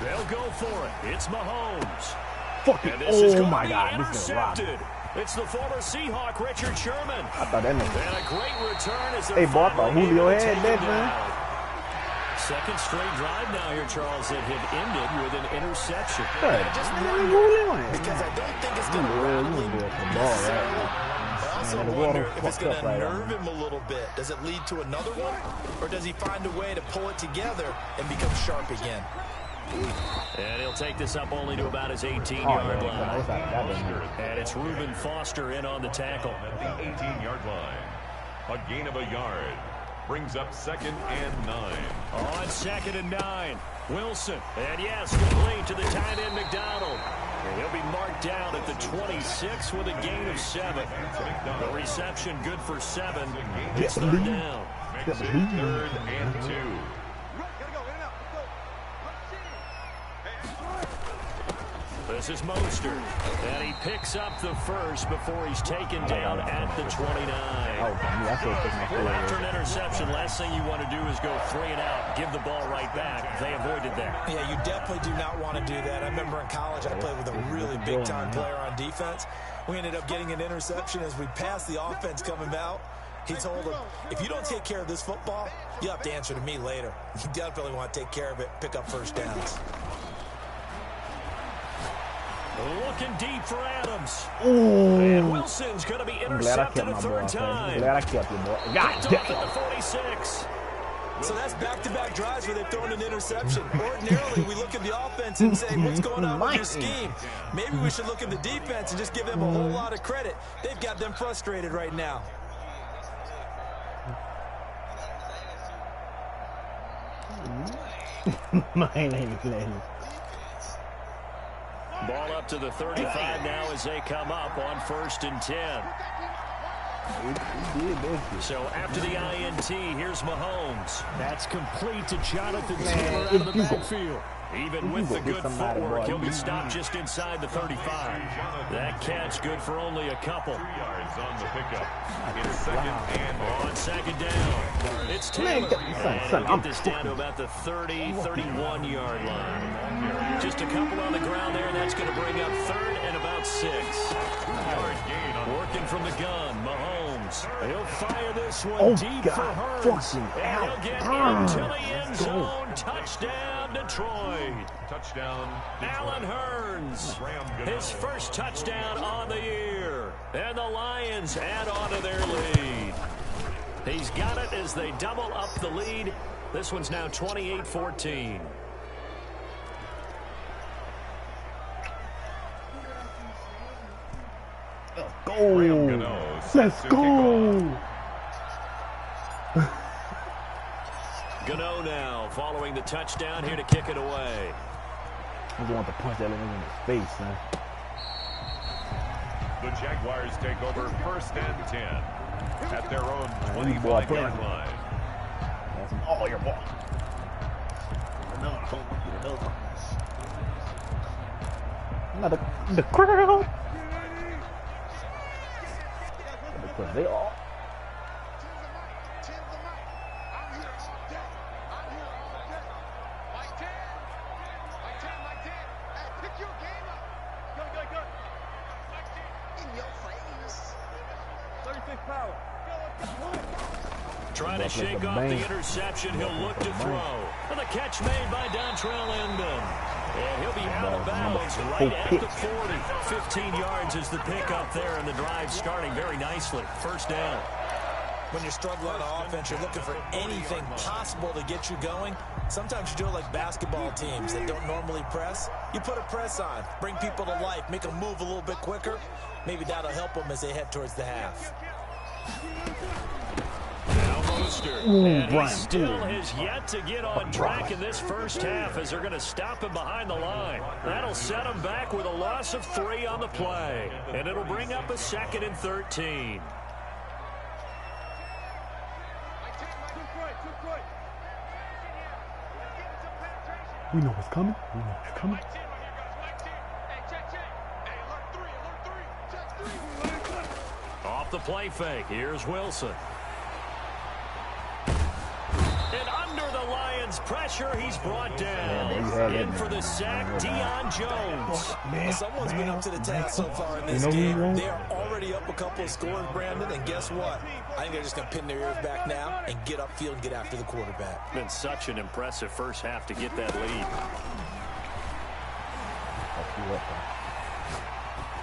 They'll go for it. It's Mahomes. Fucking, oh, my God. This is intercepted. It's the former Seahawk, Richard Sherman. I thought that nigga. And a great return as Hey, boy, I thought Julio had that, man. Second straight drive now here, Charles, that had ended with an interception. Hey, Just because I don't think it's going to I also wonder if it's going to unnerve him a little bit. Does it lead to another one? Or does he find a way to pull it together and become sharp again? And he'll take this up only to about his 18-yard line. And it's Reuben Foster in on the tackle. At the 18-yard line. A gain of a yard. Brings up second and 9. On second and 9. Wilson. And yes, complete to the tight end McDonald. And he'll be marked down at the 26 with a gain of 7. The reception good for 7. It's third down. Makes it third and 2. This is Mostert, and he picks up the first before he's taken down at the 29. After an interception, last thing you want to do is go 3 and out, give the ball right back. They avoided that. Yeah, you definitely do not want to do that. I remember in college I played with a really big-time player on defense. We ended up getting an interception as we passed the offense coming out. He told him, if you don't take care of this football, you'll have to answer to me later. You definitely want to take care of it, pick up first downs. Looking deep for Adams. Ooh. And Wilson's going to be intercepted a third time. I'm glad I kept you, boy. God damn. At the 46. So that's back-to-back drives where they've thrown an interception. Ordinarily, we look at the offense and say, what's going on with your scheme? Maybe we should look at the defense and just give them a whole lot of credit. They've got them frustrated right now. Ball up to the 35 now as they come up on 1st and 10. So after the INT, here's Mahomes. That's complete to Jonathan Taylor out of the backfield. Even with the good footwork, he'll be stopped just inside the 35. That catch good for only a couple. 3 yards on the pickup. It's 2nd and On 2nd down, it's Taylor. And get this down to about the 30, 31-yard line. Just a couple on the ground there. That's going to bring up 3rd and about 6. yard gain on Working from the gun, Mahomes. He'll fire this one deep for Hurts. And he'll get into the end zone. Touchdown, Detroit. touchdown. Alan Hearns, his first touchdown on the year. And the Lions add on to their lead. He's got it as they double up the lead. This one's now 28-14. Let's go. Gano now following the touchdown here to kick it away. I just want to punch that nigga in his face, man. The Jaguars take over 1st and 10 at their own 25-yard line. Oh, your ball. Another the crowd. Because they all. Trying to shake off the interception. He'll look to throw. And the catch made by Dontrell Inman. And he'll be out of bounds right at the 40. 15 yards is the pickup there, and the drive starting very nicely. First down. When you're struggling on offense, you're looking for anything possible to get you going. Sometimes you do it like basketball teams that don't normally press. You put a press on, bring people to life, make them move a little bit quicker. Maybe that'll help them as they head towards the half. Now Mostert, and he still has yet to get on track in this first half as they're going to stop him behind the line. That'll set him back with a loss of 3 on the play, and it'll bring up a 2nd and 13. We know what's coming. We know what's coming. Off the play fake, here's Wilson. And under the Lions' pressure, he's brought down. In for the sack, Deion Jones. Someone's been up to the task so far in this game. They are already up a couple of scores, Brandon, and guess what? I think they're just going to pin their ears back now and get upfield and get after the quarterback. Been such an impressive first half to get that lead.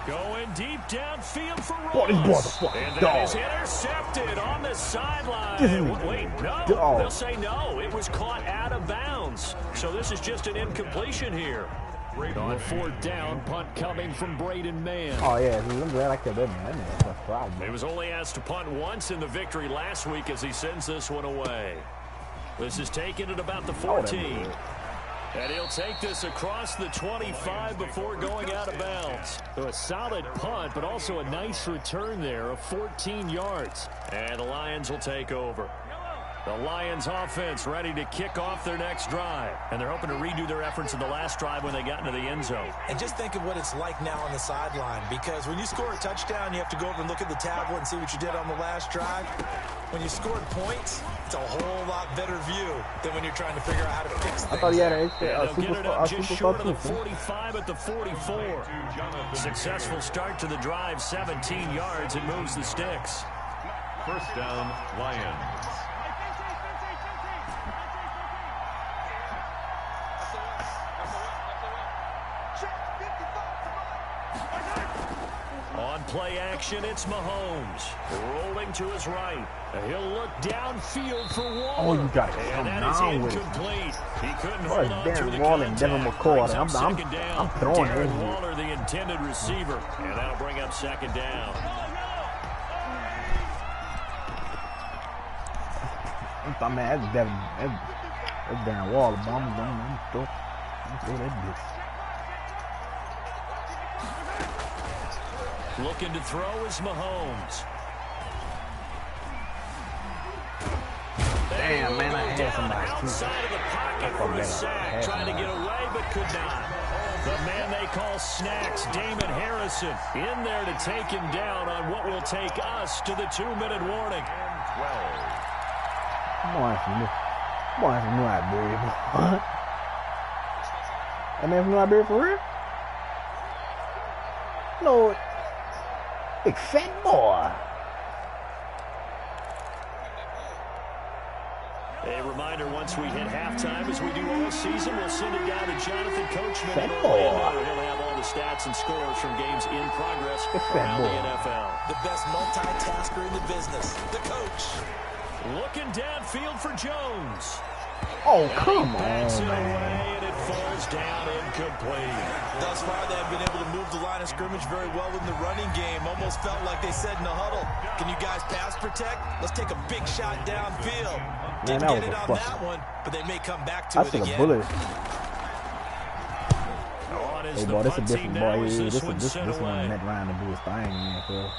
Going deep downfield for Ross. And that is intercepted on the sideline. Wait, no. They'll say no. It was caught out of bounds. So this is just an incompletion here. On 4th down, punt coming from Braden Mann. Oh, yeah. I'm glad I kept that, man. That's a problem. He was only asked to punt once in the victory last week as he sends this one away. This is taken at about the 14. And he'll take this across the 25 before going out of bounds. So a solid punt, but also a nice return there of 14 yards. And the Lions will take over. The Lions offense ready to kick off their next drive. And they're hoping to redo their efforts in the last drive when they got into the end zone. And just think of what it's like now on the sideline, because when you score a touchdown, you have to go over and look at the tablet and see what you did on the last drive. When you scored points, it's a whole lot better view than when you're trying to figure out how to fix things. I thought he had And they'll get it up just short of the 45 at the 44. Successful start to the drive, 17 yards. It moves the sticks. First down, Lions. play action. It's Mahomes rolling to his right. He'll look downfield for Waller. Oh, you got to come down with it. He couldn't Boy, hold on to Darren the Waller and Devin contact. McCord. Brings up second down. I'm throwing Darren him. Waller, the intended receiver, and that'll bring up second down. I mean, that's Darren Waller, but I'm throw that bitch. Looking to throw is Mahomes. Damn, man, I had somebody outside of the pocket for a sack, trying to get away but could not. The man they call Snacks, Damon Harrison, in there to take him down on what will take us to the 2-minute warning. Boy, some new Iberia. What? That man from New Iberia for real? No, big fat boy. A reminder, once we hit halftime, as we do all season, we'll send it down to Jonathan Coachman in boy. Orlando. He'll have all the stats and scores from games in progress around the NFL. The best multitasker in the business, the coach. Looking downfield for Jones. Oh, come on, Backs it man. away, and it falls down incomplete. Thus far, they have been able to move the line of scrimmage very well in the running game. Almost felt like they said in the huddle, can you guys pass protect? Let's take a big shot downfield. Man, Didn't that get was it a on fuck. that one, but they may come back to I it should again. have bullet. On is Hey, the boy, this a punt team different now boy. as This this one's sent one away. Matt Ryan to do his thing, man, cuz.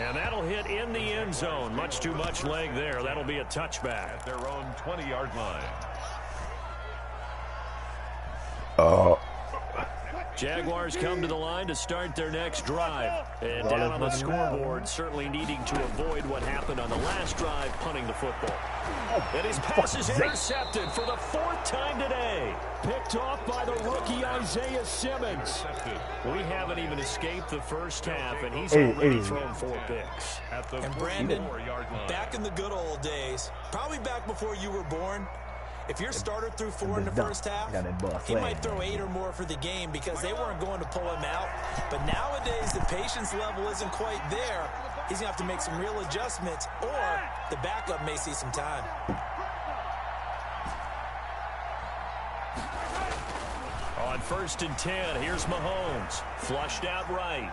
And that'll hit in the end zone. Much too much leg there. That'll be a touchback. At their own 20-yard line. Jaguars come to the line to start their next drive. And down on the scoreboard, certainly needing to avoid what happened on the last drive, punting the football. And his pass is intercepted for the 4th time today. Picked off by the rookie Isaiah Simmons. We haven't even escaped the first half, and he's already thrown 4 picks. At the And Brandon, 44-yard line. back in the good old days, probably back before you were born, if your starter threw 4 in the first half, he might throw 8 or more for the game because they weren't going to pull him out. But nowadays, the patience level isn't quite there. He's going to have to make some real adjustments, or the backup may see some time. On 1st and 10, here's Mahomes. Flushed out right.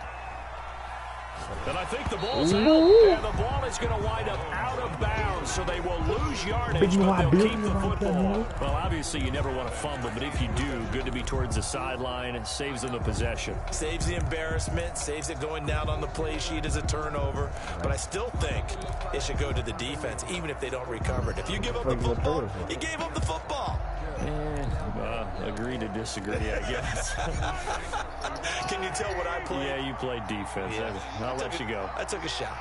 And I think the ball's out, and the ball is going to wind up out of bounds, so they will lose yardage, but they'll keep the football. Well, obviously, you never want to fumble, but if you do, good to be towards the sideline. It saves them the possession. Saves the embarrassment, saves it going down on the play sheet as a turnover. But I still think it should go to the defense, even if they don't recover it. If you give up the football, you gave up the football. Agree to disagree, I guess. Can you tell what I played? Yeah, you played defense. Yeah. I'll let you go. I took a shot.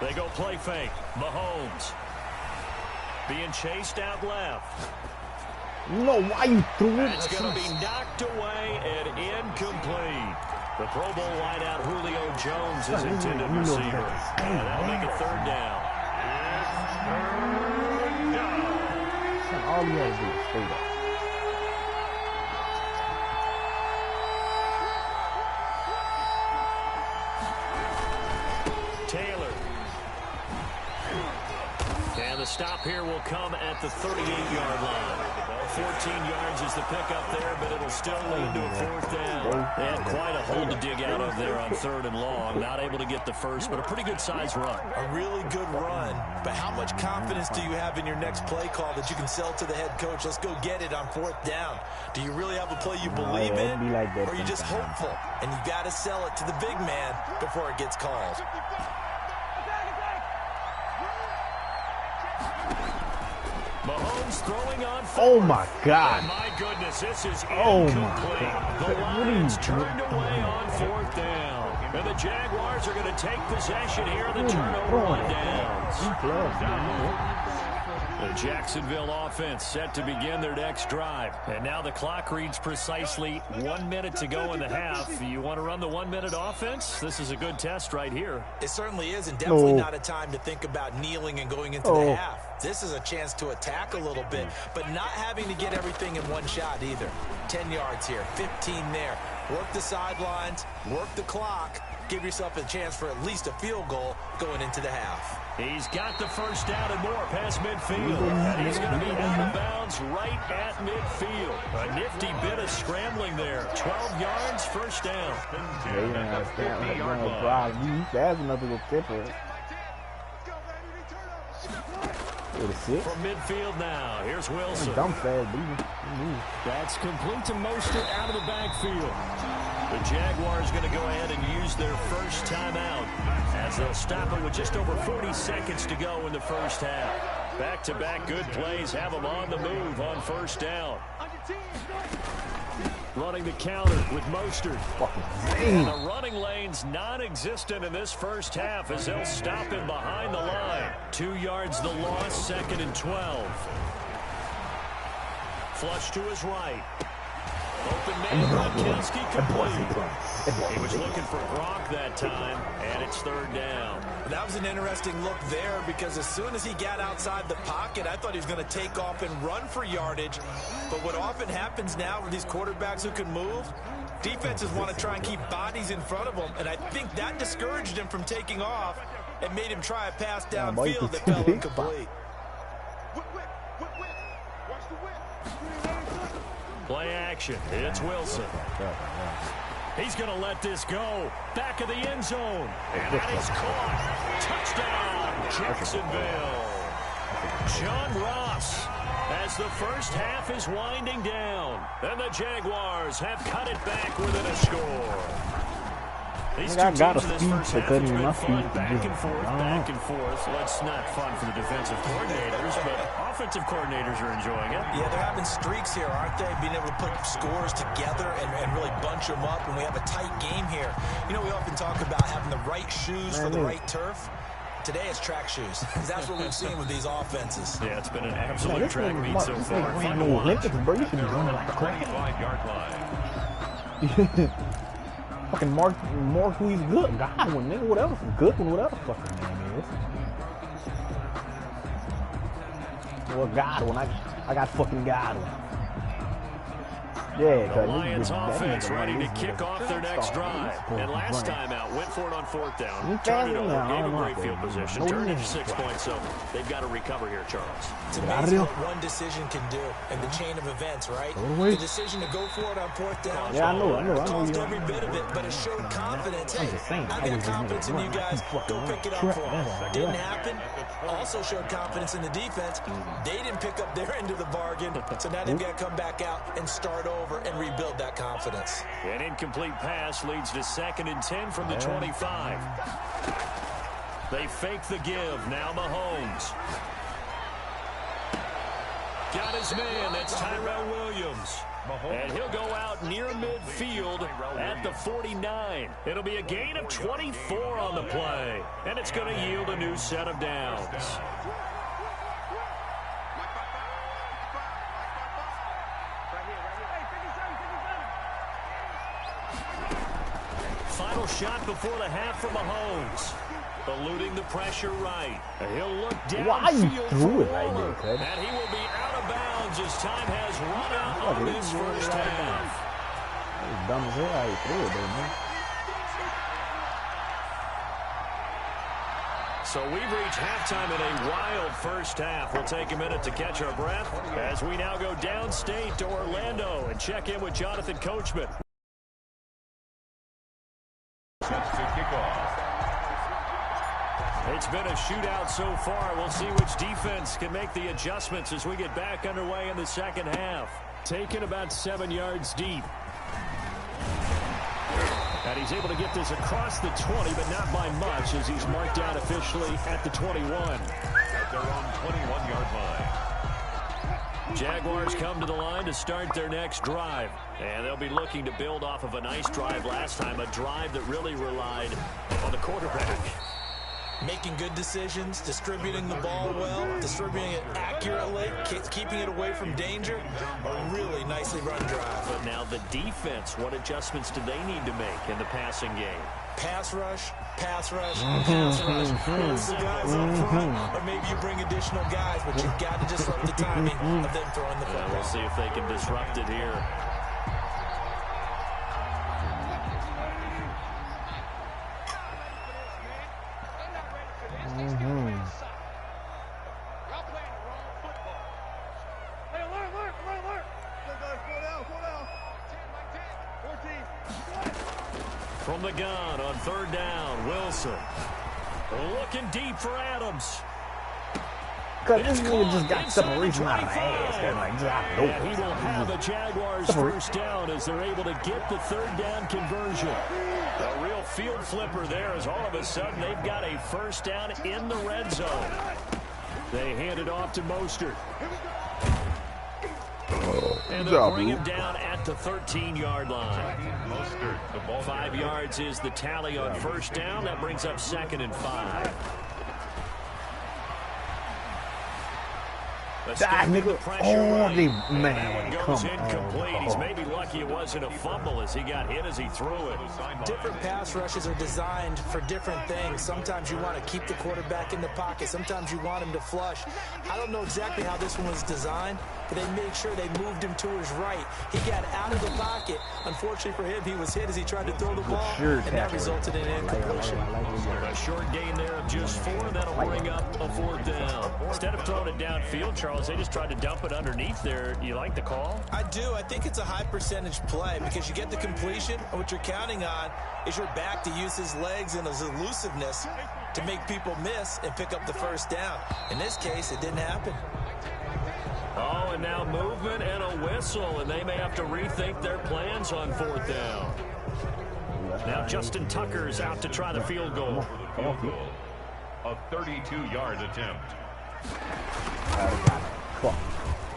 They go play fake. Mahomes being chased out left. No, why you threw it? It's going to be knocked away and incomplete. The Pro Bowl wideout Julio Jones is intended receiver. And that'll make it 3rd down. All you gotta do is stay there. Taylor. And the stop here will come at the 38-yard line. 14 yards is the pickup there, but it'll still lead to a 4th down. They had quite a hole to dig out of there on 3rd and long. Not able to get the first, but a pretty good size run. A really good run. But how much confidence do you have in your next play call that you can sell to the head coach? Let's go get it on 4th down. Do you really have a play you believe in? Or are you just hopeful? And you got to sell it to the big man before it gets called. Mahomes throwing on forward. Oh my God. And my goodness, this is Oh incomplete. my God. The Lions turned away on 4th down. And the Jaguars are going to take possession here. The turnover on downs. The Jacksonville offense set to begin their next drive. And now the clock reads precisely 1 minute to go in the half. You want to run the 1 minute offense? This is a good test right here. It certainly is, and definitely not a time to think about kneeling and going into the half. This is a chance to attack a little bit, but not having to get everything in one shot either. 10 yards here, 15 there. Work the sidelines, work the clock. Give yourself a chance for at least a field goal going into the half. He's got the first down and more past midfield. And he's going to be out of bounds right at midfield. A nifty bit of scrambling there. 12 yards, first down. From midfield now, here's Wilson. That's complete to Mostert out of the backfield. The Jaguars going to go ahead and use their first timeout as they'll stop it with just over 40 seconds to go in the first half. Back-to-back good plays have them on the move on first down. Running the counter with Mostert. And the running lane's non-existent in this first half as they'll stop him behind the line. 2 yards the loss, 2nd and 12. Flush to his right. Open man, Gronkowski complete. He was looking for Gronk that time, and it's 3rd down. That was an interesting look there because as soon as he got outside the pocket, I thought he was going to take off and run for yardage. But what often happens now with these quarterbacks who can move, defenses want to try and keep bodies in front of them, and I think that discouraged him from taking off and made him try a pass downfield that fell incomplete. Play action. It's Wilson. He's going to let this go. Back of the end zone. And that is caught. Touchdown, Jacksonville. John Ross as the first half is winding down. And the Jaguars have cut it back within a score. These two teams in this first half, it's been fun. Back and forth. Well, it's not fun for the defensive coordinators, but offensive coordinators are enjoying it. Yeah, they're having streaks here, aren't they? Being able to put scores together and really bunch them up, and we have a tight game here. You know, we often talk about having the right shoes for the right turf. Today it's track shoes. That's what we've seen with these offenses. Yeah, it's been an absolute track meet so far. Fun to watch. 25-yard line. Fucking Mark who he's good. Godwin, nigga, whatever. Good one, whatever fucking name is. Well, Godwin, I got fucking Godwin. Yeah, the Lions offense ready to kick off their next drive. And last time out, went for it on 4th down. Turned it over, gave him great field position. Turned it to 6 points, so they've got to recover here, Charles. It's amazing what one decision can do in the chain of events, right? The decision to go for it on 4th down. Yeah, I know. Caused every bit of it, but it showed confidence. Hey, I got confidence in you guys. Go pick it up for them. Didn't happen. Also showed confidence in the defense. They didn't pick up their end of the bargain, so now they've got to come back out and start over and rebuild that confidence. An incomplete pass leads to 2nd and 10 from the 25. They fake the give. Now Mahomes. Got his man. That's Tyrell Williams. And he'll go out near midfield at the 49. It'll be a gain of 24 on the play. And it's going to yield a new set of downs. Final shot before the half for Mahomes. Eluding the pressure right. He'll look downfield for Waller. And he will be out of bounds as time has run out on this first half. Dumb as hell how he threw it there, man. So we've reached halftime in a wild first half. We'll take a minute to catch our breath as we now go downstate to Orlando and check in with Jonathan Coachman. It's been a shootout so far. We'll see which defense can make the adjustments as we get back underway in the second half. Taken about 7 yards deep. And he's able to get this across the 20, but not by much as he's marked down officially at the 21. At their own 21-yard line. Jaguars come to the line to start their next drive. And they'll be looking to build off of a nice drive last time, a drive that really relied on the quarterback. making good decisions, distributing the ball well, distributing it accurately, keeping it away from danger. A really nicely run drive. But now the defense, what adjustments do they need to make in the passing game? Pass rush, pass rush, pass rush. It's the guys up front, or maybe you bring additional guys, but you've got to disrupt the timing of them throwing the football. We'll see if they can disrupt it here. From the gun on 3rd down, Wilson. Looking deep for Adams. Because this nigga just got separation out of the ass. And he will have a Jaguars first down as they're able to get the 3rd down conversion. A real field flipper there as all of a sudden they've got a first down in the red zone. They hand it off to Mostert. And they'll bring him down at the 13-yard line. 5 yards is the tally on first down. That brings up 2nd and 5. Nigga, man, goes incomplete. He's maybe lucky it wasn't a fumble as he got hit as he threw it. Different pass rushes are designed for different things. Sometimes you want to keep the quarterback in the pocket. Sometimes you want him to flush. I don't know exactly how this one was designed, but they made sure they moved him to his right. He got out of the pocket. Unfortunately for him, he was hit as he tried to throw the ball, and that resulted in an incompletion. A short gain there of just 4. That'll bring up a 4th down. Instead of throwing it downfield, Charles, they just tried to dump it underneath there. You like the call? I do. I think it's a high percentage play because you get the completion, and what you're counting on is your back to use his legs and his elusiveness to make people miss and pick up the first down. In this case, it didn't happen. Oh, and now movement and a whistle, and they may have to rethink their plans on 4th down. Now Justin Tucker's out to try the field goal. A 32-yard attempt.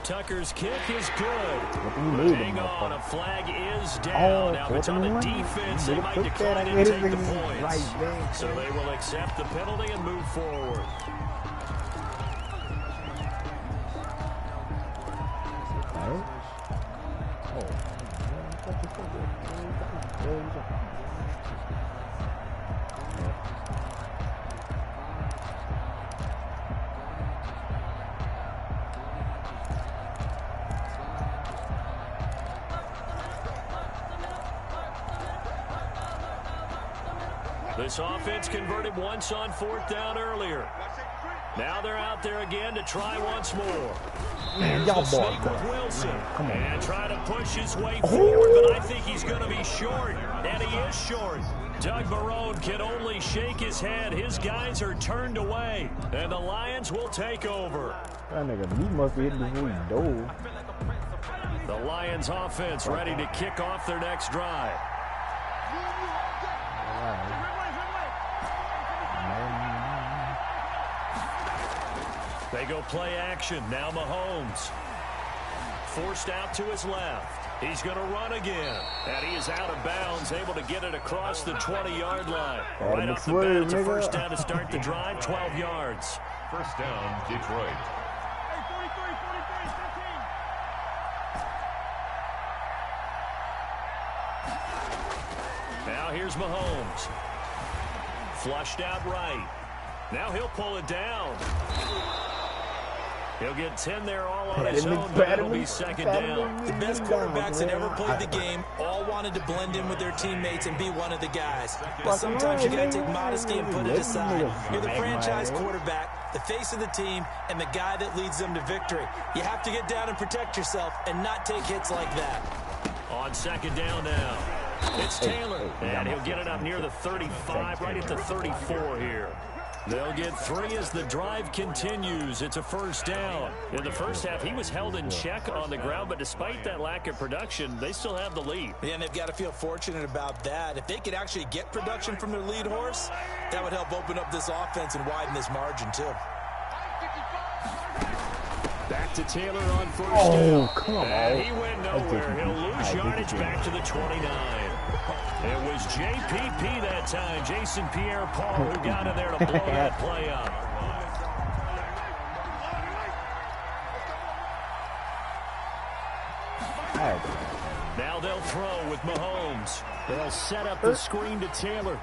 Tucker's kick is good. Hang on, a flag is down. Now, if it's on the defense, they might decline and take the points. So they will accept the penalty and move forward. This offense converted once on 4th down earlier. Now they're out there again to try once more. Man, y'all Sneak with Wilson. And try to push his way forward, but I think he's going to be short. And he is short. Doug Marrone can only shake his head. His guys are turned away. And the Lions will take over. That nigga, he must be hitting the door. The Lions offense ready to kick off their next drive. They go play action. Now Mahomes. Forced out to his left. He's going to run again. And he is out of bounds, able to get it across the 20-yard line. Right off the bat, it's a first down to start the drive, 12 yards. First down, Detroit. Now here's Mahomes. Flushed out right. Now he'll pull it down. He'll get 10 there all on his own, but it'll be 2nd down. The best quarterbacks that ever played the game all wanted to blend in with their teammates and be one of the guys. But sometimes you got to take modesty and put it aside. You're the franchise quarterback, the face of the team, and the guy that leads them to victory. You have to get down and protect yourself and not take hits like that. On 2nd down now. It's Taylor, and he'll get it up near the 35, right at the 34 here. They'll get 3 as the drive continues. It's a first down. In the first half, he was held in check on the ground, but despite that lack of production, they still have the lead. Yeah, and they've got to feel fortunate about that. If they could actually get production from their lead horse, that would help open up this offense and widen this margin, too. Back to Taylor on first down. Come on. And he went nowhere. He'll lose yardage back to the 29. It was JPP that time, Jason Pierre-Paul, who got in there to blow that play up. Now they'll throw with Mahomes. They'll set up the screen to Taylor.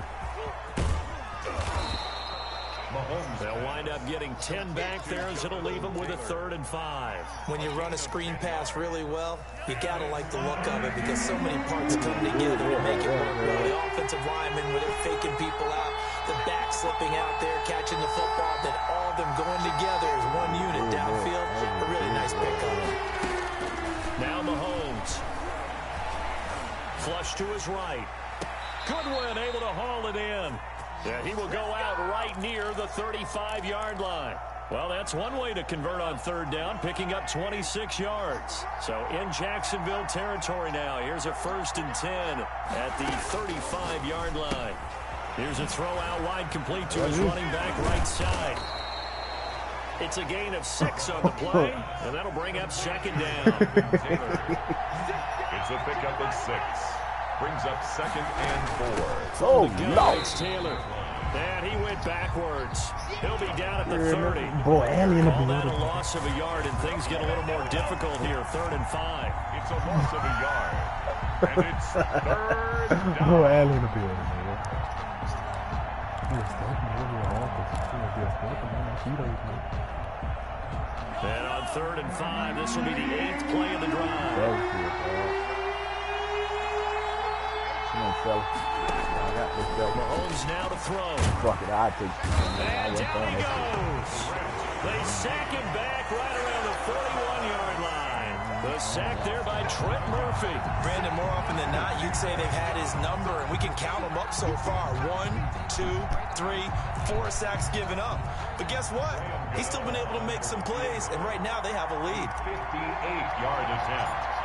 They'll wind up getting 10 back there as it'll leave them with a 3rd and 5. When you run a screen pass really well, you got to like the look of it because so many parts come together to make it work well. The offensive linemen, where they're faking people out, the back slipping out there, catching the football, then all of them going together as one unit downfield. A really nice pickup. Now Mahomes. Flush to his right. Goodwin able to haul it in. Yeah, he will go out right near the 35-yard line. Well, that's one way to convert on 3rd down, picking up 26 yards. So in Jacksonville territory now. Here's a 1st and 10 at the 35-yard line. Here's a throw out wide, complete to his running back right side. It's a gain of 6 on the play, and that'll bring up 2nd down. It's a pickup of 6. Brings up 2nd and 4. Oh, no. It's Taylor. And he went backwards. He'll be down at the 30. Boy, alien Call that a loss of a yard, and things get a little more difficult here. 3rd and 5. It's a loss of a yard. And it's 3rd down. Boy, alien a building, man. And on 3rd and 5, this will be the 8th play of the drive. Mahomes now to throw. Fuck it, I'll take it. And down he goes. They sack him back right around the 41-yard line. The sack there by Trent Murphy. Brandon, more often than not, you'd say they've had his number, and we can count them up so far. 1, 2, 3, 4 sacks given up. But guess what? He's still been able to make some plays, and right now they have a lead. 58-yard attempt.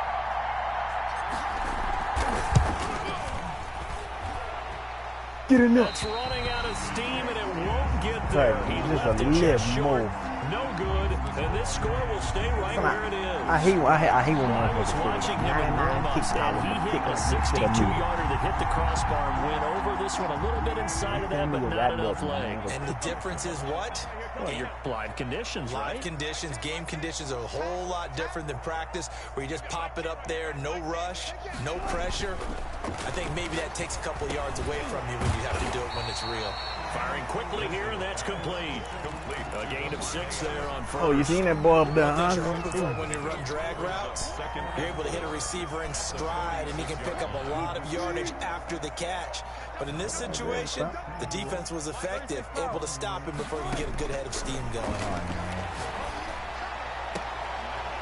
Get in there. It's running out of steam, and it won't get there. Sorry, He just left a it just little short. more. No good, and this score will stay right where it is. I hate when I was watching him in warm-ups, and he hit a 62-yarder that hit the crossbar and went over this one a little bit inside of that, but not enough legs. And the difference is what? Well, your live conditions, right? Live conditions, game conditions are a whole lot different than practice, where you just pop it up there, no rush, no pressure. I think maybe that takes a couple of yards away from you when you have to do it when it's real. Firing quickly here, and that's complete. A gain of 6 there on 1st. Oh, you seen that boy up there, huh? When you run drag routes, you're able to hit a receiver in stride, and he can pick up a lot of yardage after the catch. But in this situation, the defense was effective, able to stop him before he could get a good head of steam going.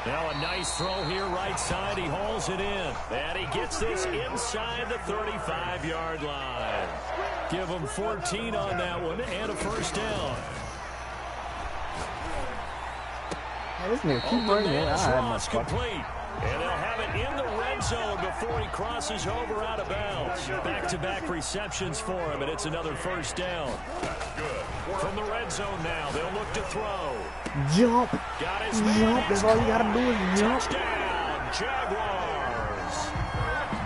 Now a nice throw here right side. He hauls it in. And he gets this inside the 35-yard line. Give him 14 on that one and a 1st down. This nigga keep bringing it. Ross complete. And they'll have it in the red zone before he crosses over out of bounds. Back-to-back receptions for him, and it's another 1st down. From the red zone now, they'll look to throw. Jump. Got his Jump. That's all you got to do is jump. Touchdown, Jaguars.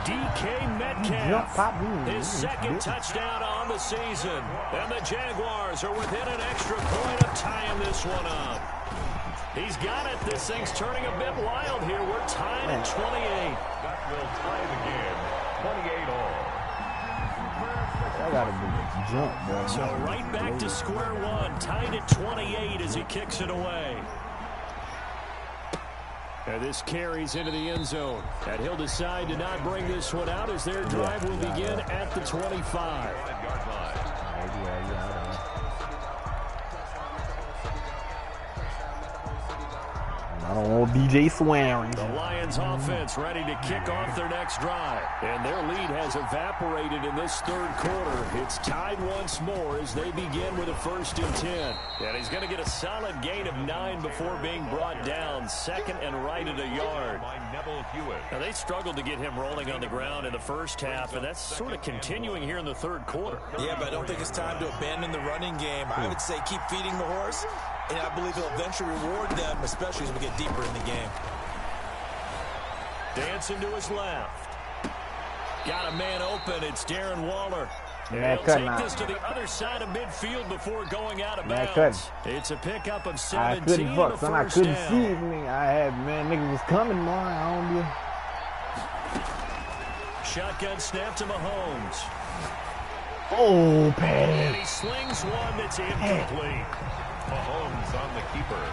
DK Metcalf. Jump, pop. His 2nd touchdown on the season. And the Jaguars are within an extra point of tying this one up. He's got it. This thing's turning a bit wild here. We're tied at 28. That will tie the game. 28 all. I got to do is jump, bro. So right back to square one. Tied at 28 as he kicks it away. And this carries into the end zone. And he'll decide to not bring this one out as their drive will begin at the 25. I don't want DJ swearing. The Lions offense ready to kick off their next drive. And their lead has evaporated in this 3rd quarter. It's tied once more as they begin with a 1st and 10. And he's going to get a solid gain of 9 before being brought down. 2nd and right at a yard. Now, they struggled to get him rolling on the ground in the 1st half, and that's sort of continuing here in the 3rd quarter. Yeah, but I don't think it's time to abandon the running game. I would say keep feeding the horse. And I believe he'll eventually reward them, especially as we get deeper in the game. Dancing to his left. Got a man open. It's Darren Waller. Man, He'll cut take now. this to the other side of midfield before going out of Man, bounds. cut. It's a pickup of I 17 couldn't and fuck, a son. I first couldn't down. see it, nigga. I had, man, niggas was coming, man. I don't be. Shotgun snap to Mahomes. Oh, And Patty. he slings one that's incomplete. Mahomes on the keeper.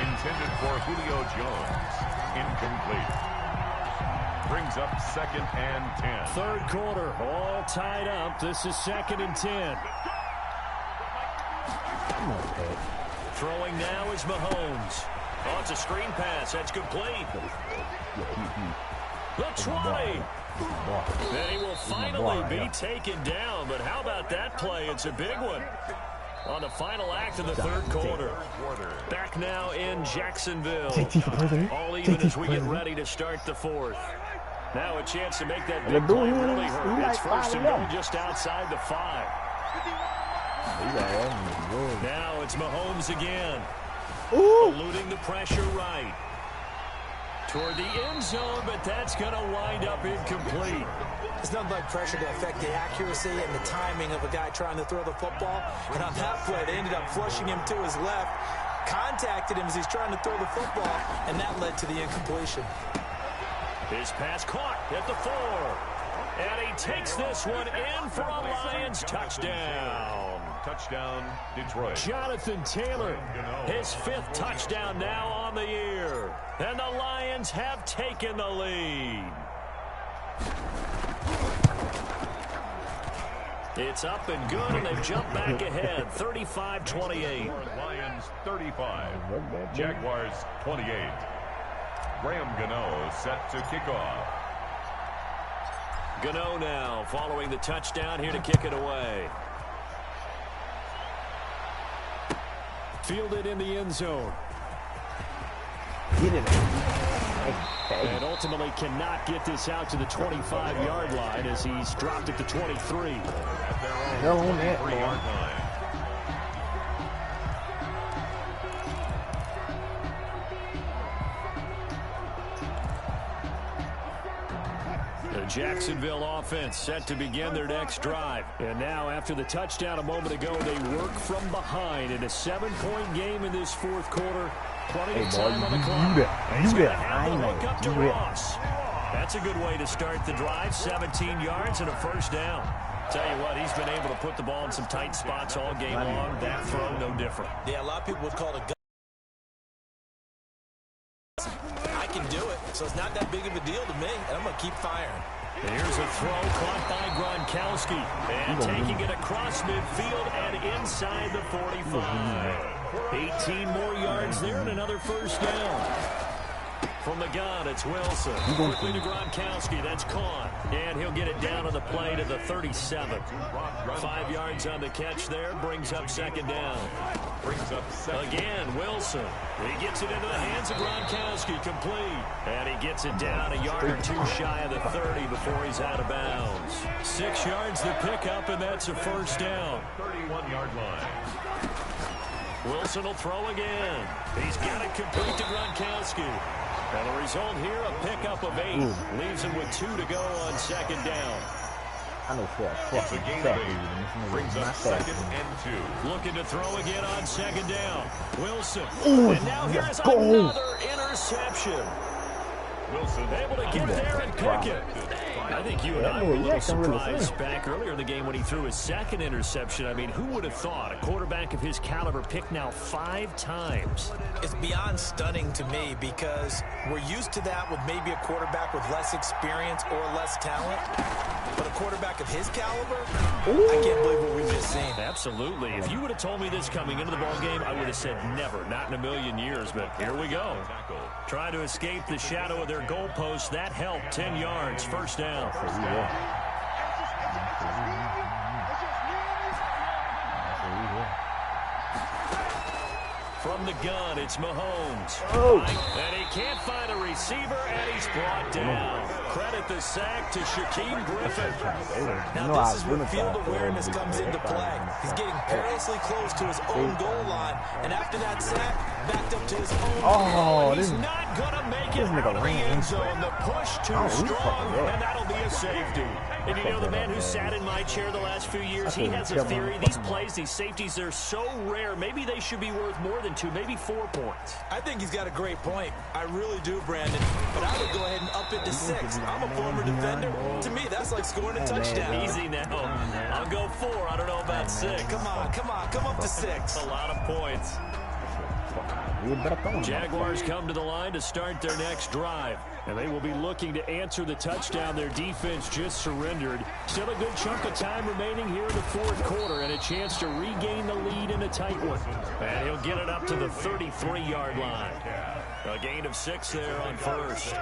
Intended for Julio Jones. Incomplete. Brings up 2nd and 10. Third quarter, all tied up. This is 2nd and 10. Come on, Patty. Throwing now is Mahomes. Oh, it's a screen pass. That's complete. The 20. Then he will finally be taken down. But how about that play? It's a big one. On the final act of the third quarter. Back now in Jacksonville. All even as we get ready to start the fourth. Now a chance to make that big play really hurt. It's 1st and goal just outside the 5. Now it's Mahomes again. Eluding the pressure right. Toward the end zone, but that's going to wind up incomplete. It's nothing like pressure to affect the accuracy and the timing of a guy trying to throw the football. And on that play, they ended up flushing him to his left, contacted him as he's trying to throw the football, and that led to the incompletion. His pass caught at the 4. And he takes this one in for a Lions touchdown. Touchdown, Detroit. Jonathan Taylor, his 5th touchdown now on the year. And the Lions have taken the lead. It's up and good, and they've jumped back ahead, 35-28. Lions 35, Jaguars 28. Graham Gano set to kick off. Gano now following the touchdown here to kick it away. Fielded in the end zone. Get it. And ultimately cannot get this out to the 25-yard line as he's dropped at the 23. At their They're own on that, 23-yard line. The Jacksonville offense set to begin their next drive. And now, after the touchdown a moment ago, they work from behind in a 7-point game in this 4th quarter. Plenty of time on the clock. He's going to have the hook up to Ross. That's a good way to start the drive. 17 yards and a first down. Tell you what, he's been able to put the ball in some tight spots all game long. That throw, no different. Yeah, a lot of people would call it a gun. I can do it, so it's not that big of a deal to me, and I'm going to keep firing. Here's a throw caught by Gronkowski. And taking it across midfield and inside the 45. 18 more yards there and another first down. From the gun, it's Wilson. Quickly to Gronkowski. That's caught. And he'll get it down on the play to the 37. 5 yards on the catch there. Brings up 2nd down. Again, Wilson. He gets it into the hands of Gronkowski. Complete. And he gets it down a yard or 2 shy of the 30 before he's out of bounds. 6 yards to pick up, and that's a first down. 31-yard line. Wilson will throw again. He's got it complete to Gronkowski. And the result here, a pickup of 8. Leaves him with 2 to go on 2nd down. I know for a It's a fucking gain of fact. 8. Brings up 2nd and 2. Looking to throw again on 2nd down. Wilson. Ooh, And now here's let's go. another interception. Wilson Able to get there and pick it. I think you and I were a little surprised back earlier in the game when he threw his 2nd interception. I mean, who would have thought a quarterback of his caliber picked now 5 times? It's beyond stunning to me because we're used to that with maybe a quarterback with less experience or less talent. But a quarterback of his caliber, I can't believe what we've just seen. Absolutely. If you would have told me this coming into the ballgame, I would have said never, not in a million years. But here we go. Trying to escape the shadow of their goalpost. That helped. 10 yards. First down. From the gun, it's Mahomes. And he can't find a receiver, and he's brought down. Credit the sack to Shaquem Griffin. Now this is where field awareness comes into play. He's getting perilously close to his own goal line, and after that sack, backed up to his own goal line. He's not gonna make it out of the end zone. The push too strong, and that'll be a safety. And you know, the man who sat in my chair the last few years, he has a theory. These plays, these safeties, they're so rare. Maybe they should be worth more than 2, maybe 4 points. I think he's got a great point. I really do, Brandon. But I would go ahead and up it to 6. I'm a former defender. To me, that's like scoring a touchdown. Easy now. I'll go 4. I don't know about 6. Come on. Come up to 6. A lot of points. Jaguars come to the line to start their next drive. And they will be looking to answer the touchdown their defense just surrendered. Still a good chunk of time remaining here in the fourth quarter and a chance to regain the lead in a tight one. And he'll get it up to the 33-yard line. A gain of 6 there on first.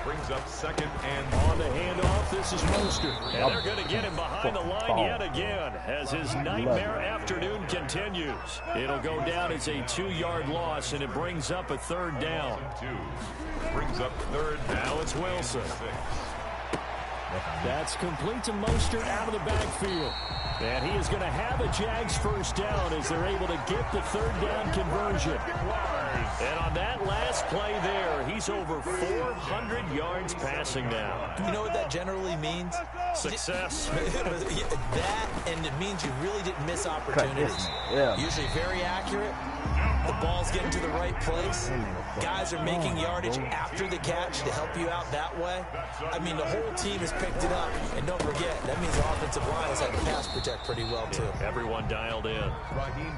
Brings up second and on the handoff, this is Mostert. And they're going to get him behind the line yet again as his nightmare afternoon continues. It'll go down as a 2-yard loss, and it brings up a 3rd down. Brings up 3rd. Now it's Wilson. That's complete to Mostert out of the backfield. And he is going to have a Jags first down as they're able to get the 3rd down conversion. And on that last play there, he's over 400 yards passing now. You know what that generally means? Success. That, and it means you really didn't miss opportunities. Usually very accurate. The ball's getting to the right place. Guys are making yardage after the catch to help you out that way. I mean, the whole team has picked it up. And don't forget, that means the offensive line has had to pass protect pretty well, too. Everyone dialed in.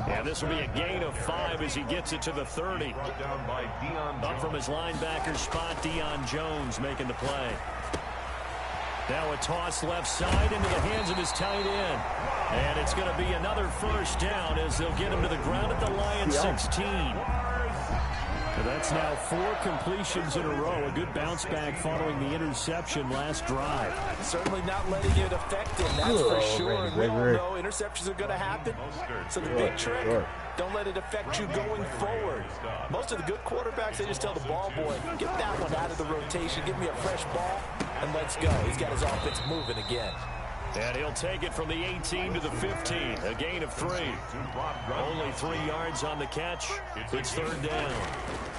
And this will be a gain of 5 as he gets it to the 30. Up from his linebacker spot, Deion Jones making the play. Now a toss left side into the hands of his tight end. And it's going to be another first down as they'll get him to the ground at the Lions 16. So that's now 4 completions in a row. A good bounce back following the interception last drive. Certainly not letting it affect him, that's for sure. We all know interceptions are going to happen. So the big trick, don't let it affect you going forward. Most of the good quarterbacks, they just tell the ball boy, get that one out of the rotation, give me a fresh ball, and let's go. He's got his offense moving again. And he'll take it from the 18 to the 15. A gain of 3. Only 3 yards on the catch. It's 3rd down.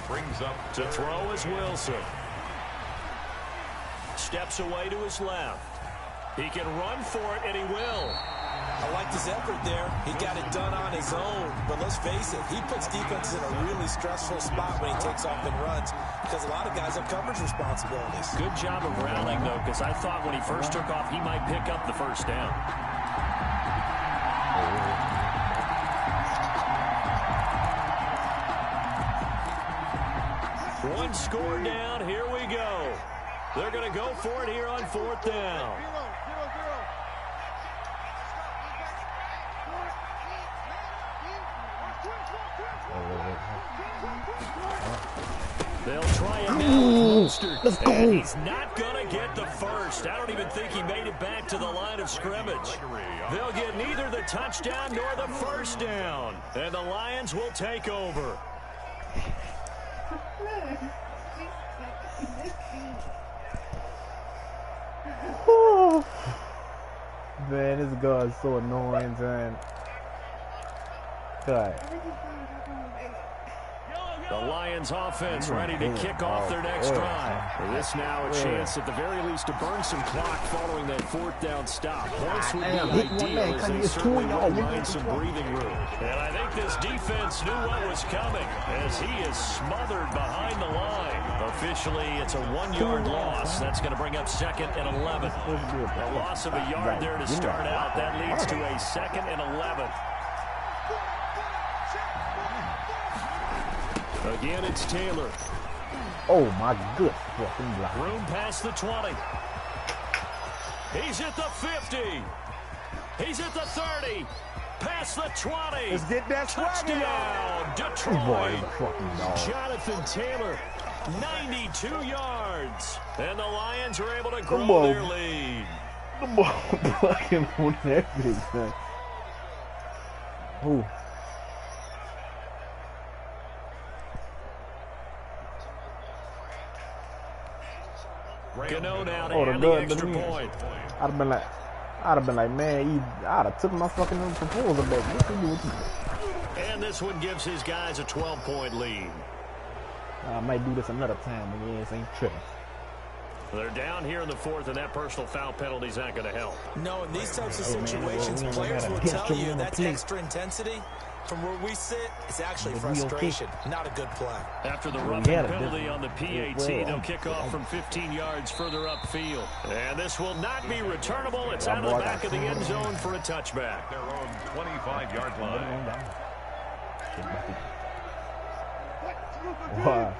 Brings up to throw is Wilson. Steps away to his left. He can run for it, and he will. I liked his effort there. He got it done on his own. But let's face it, he puts defenses in a really stressful spot when he takes off and runs because a lot of guys have coverage responsibilities. Good job of rallying, though, because I thought when he first took off, he might pick up the first down. One score down. Here we go. They're going to go for it here on 4th down. They'll try it now with Mostert. Let's go. And he's not going to get the first. I don't even think he made it back to the line of scrimmage. They'll get neither the touchdown nor the first down. And the Lions will take over. Man, this guy is so annoying, man. God. The Lions offense ready to kick off their next drive. This now a chance at the very least to burn some clock following that 4th down stop. Points would be ideal as they certainly won't mind some breathing room. And I think this defense knew what was coming as he is smothered behind the line. Officially, it's a 1-yard loss. That's going to bring up 2nd and 11. A loss of a yard there to start out. That leads to a 2nd and 11. Again, it's Taylor. Oh, my good fucking block. Room past the 20. He's at the 50. He's at the 30. Past the 20. Let's get that touchdown, Detroit. Boy, Jonathan Taylor, 92 yards. And the Lions are able to grow their lead. Come on, fucking on that bitch, man. Ooh. Gano now to add the extra point. I'd have been like, man, I'd have took my fucking proposal back. What you do with you? And this one gives his guys a 12-point lead. I might do this another time, but yeah, this ain't tripping. They're down here in the fourth, and that personal foul penalty's not going to help. No, in these types of situations, players will tell you that's extra intensity. From where we sit, it's actually frustration, not a good play. After the roughing penalty on the PAT, they'll kick off from 15 yards further upfield. And this will not be returnable. It's out of the back of the end zone for a touchback. Their own 25-yard line. Wow.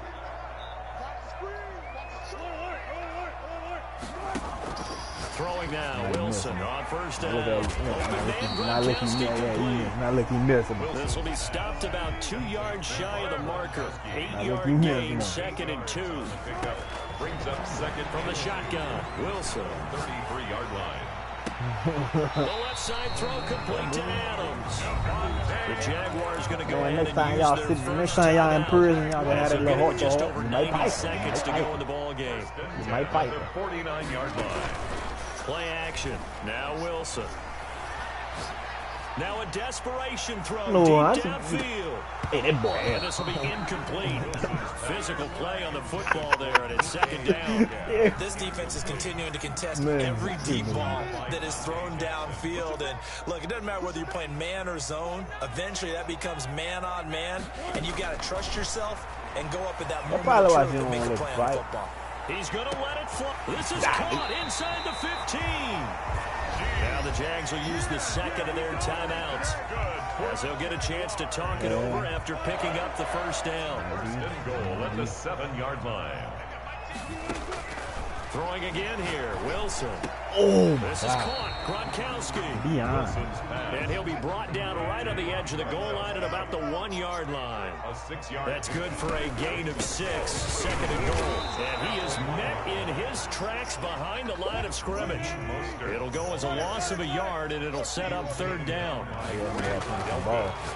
Throwing now, Wilson on first down. Not looking missing. This will be stopped about 2 yards shy of the marker. 8-yard gain, 2nd and 2. Brings up second from the shotgun. Wilson, 33-yard line. The left side throw complete to Adams. The Jaguars going to go ahead and use their first next time y'all in prison, y'all gonna have that little hot just over 90 seconds to go in the ball game. You might fight. The 49-yard line. Play action. Now Wilson. Now a desperation throw deep downfield. Hey, that boy. And this will be incomplete. Physical play on the football there, and it's 2nd down. This defense is continuing to contest every deep ball that is thrown downfield. And look, it doesn't matter whether you're playing man or zone. Eventually, that becomes man on man, and you've got to trust yourself and go up at that moment of truth and make a play on the football. He's going to let it fly. This is caught inside the 15. Now the Jags will use the second of their timeouts, as they'll get a chance to talk it over after picking up the first down. First and goal at the 7-yard line. Throwing again here, Wilson. Oh, this is caught. Gronkowski. And he'll be brought down right on the edge of the goal line at about the 1-yard line. That's good for a gain of 6. 2nd and goal. And he is met in his tracks behind the line of scrimmage. It'll go as a loss of a yard, and it'll set up 3rd down.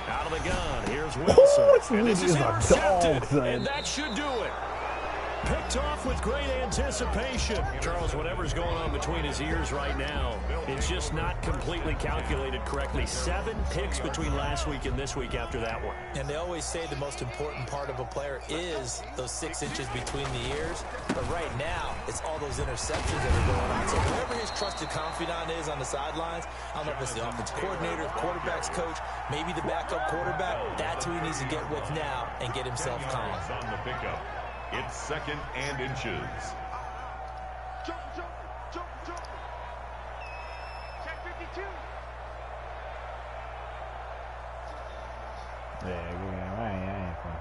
Out of the gun, here's Wilson. And this is intercepted, and that should do it. Picked off with great anticipation. Charles, whatever's going on between his ears right now, it's just not completely calculated correctly. 7 picks between last week and this week after that one. And they always say the most important part of a player is those 6 inches between the ears. But right now, it's all those interceptions that are going on. So whoever his trusted confidant is on the sidelines, I don't know if it's the offensive coordinator, the quarterback's coach, maybe the backup quarterback, that's who he needs to get with now and get himself calm. On the pickup. It's 2nd and inches. Jump. Check 52. Yeah, I ain't fun.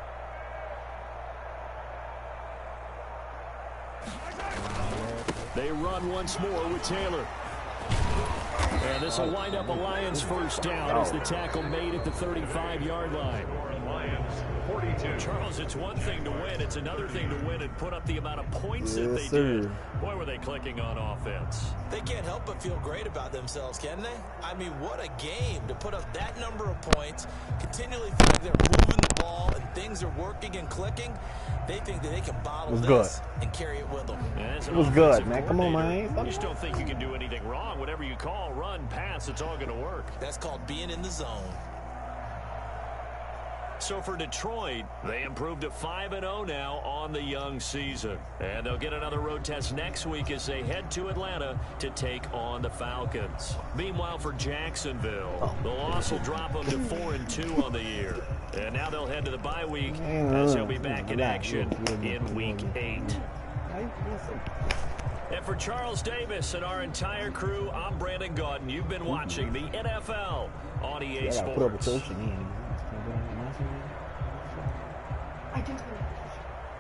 They run once more with Taylor. And this will wind up a Lions first down as the tackle made at the 35-yard line. Lions, 42. Charles, it's one thing to win. It's another thing to win and put up the amount of points that they did. Boy, were they clicking on offense. They can't help but feel great about themselves, can they? I mean, what a game to put up that number of points, continually feel like they're moving the ball and things are working and clicking. They think that they can bottle this and carry it with them. It was good, man. Come on, man. You just don't think you can do anything wrong. Whatever you call, run, pass, it's all going to work. That's called being in the zone. So for Detroit, they improved to 5-0 now on the young season. And they'll get another road test next week as they head to Atlanta to take on the Falcons. Meanwhile, for Jacksonville, the loss will drop them to 4-2 on the year. And now they'll head to the bye week as they'll be back in action in Week 8. And for Charles Davis and our entire crew, I'm Brandon Gaudin. You've been watching the NFL on EA Sports.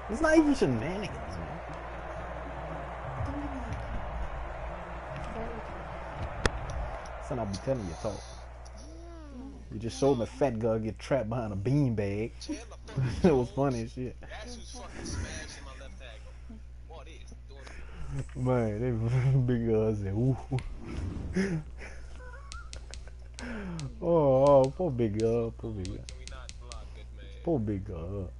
It's not even shenanigans, man. Son, I'll be telling you, talk. You just showed me fat girl get trapped behind a beanbag. It was funny as shit. Man, they big girls say, ooh. Oh, poor big girl, poor big girl. Poor big girl.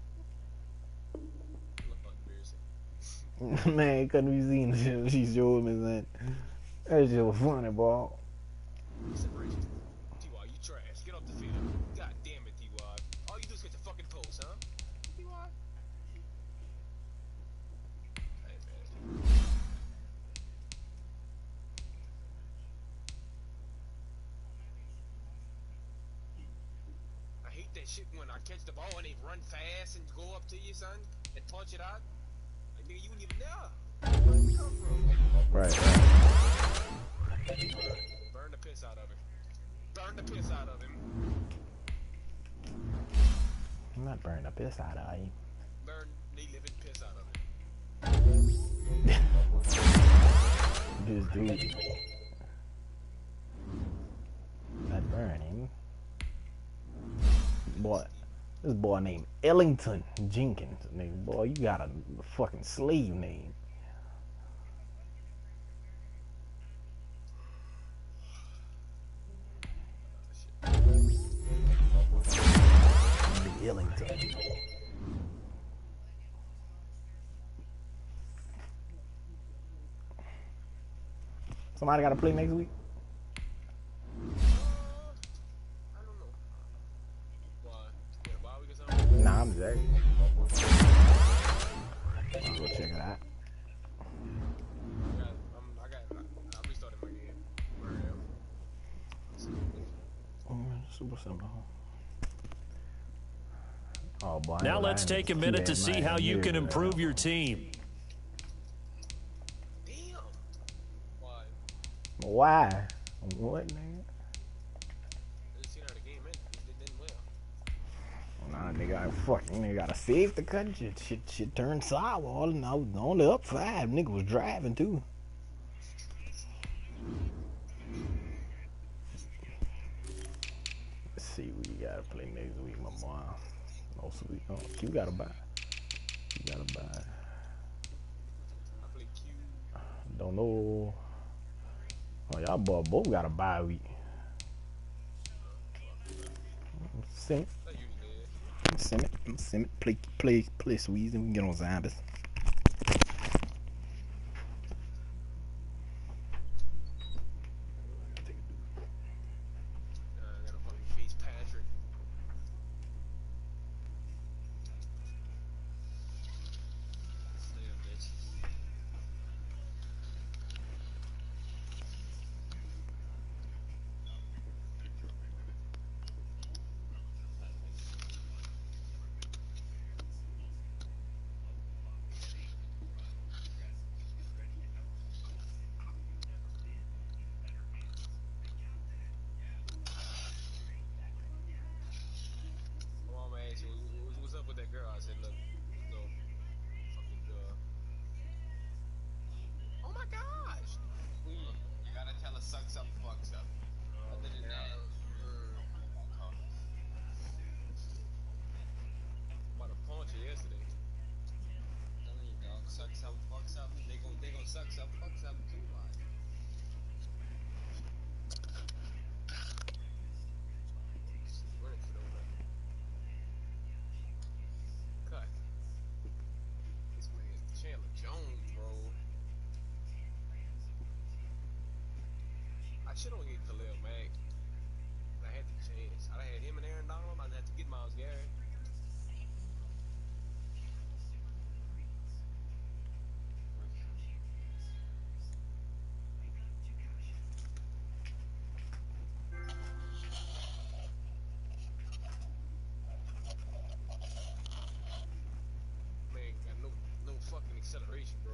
Man, couldn't we seen the shit she showed me, man? That shit was funny, boy. T.Y., you trash. Get off the field. God damn it, T.Y. All you do is hit the fucking post, huh? T.Y. hate that shit when I catch the ball and they run fast and go up to you, son, and punch it out. Like, nigga, you wouldn't even know. Where did you come from? Right. Burn the piss out of him. Burn the piss out of him. I'm not burning the piss out of him. Burn the living piss out of him. This dude. Not burn him. Boy, this boy named Ellington Jenkins. Nigga, boy, you got a fucking slave name. Ellington. Somebody got to play next week? I don't know. Why? Get a bye week or something? Nah, I'm Zach. I'll go check it out. I restarted my game. Where I am. Super simple. Oh, boy, Now let's take a minute to see how you can improve your team. Damn. Why? Why? What, nigga? I just seen how the game ended. It didn't well. Nah, nigga, I fucking nigga got a safe to cut. Shit turned sour. All and I was on the up 5. Nigga was driving too. Let's see what you gotta play next week, my boy. Most week. Oh, you gotta buy. You gotta buy. I play Q. Don't know. Oh, y'all both got a bye week. Send it. Play Sweeze, and we can get on Zambis. I gotta fucking face Patrick. Damn, bitch. What's up with that girl? I said, look, no, fucking girl. Oh my gosh! You gotta tell her sucks up, fucks up. Other than that, About to punch her yesterday. telling you, dog, sucks up, fucks up. They gon' sucks up, fucks up too, man. Where did it over? Cut. This man Chandler Jones, bro. I should have get Khalil Mack. I had the chance. I had him and Aaron Donald. I'd have to get Myles Garrett. Man, got no fucking acceleration, bro.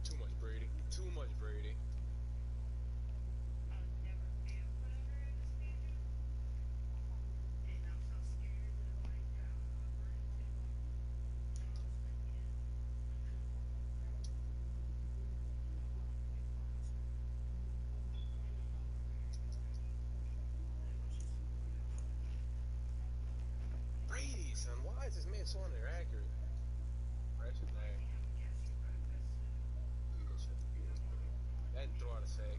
Too much Brady. Too much Brady. Brady, son, why is this man so inaccurate? Ratchet bag. That didn't throw out a sack.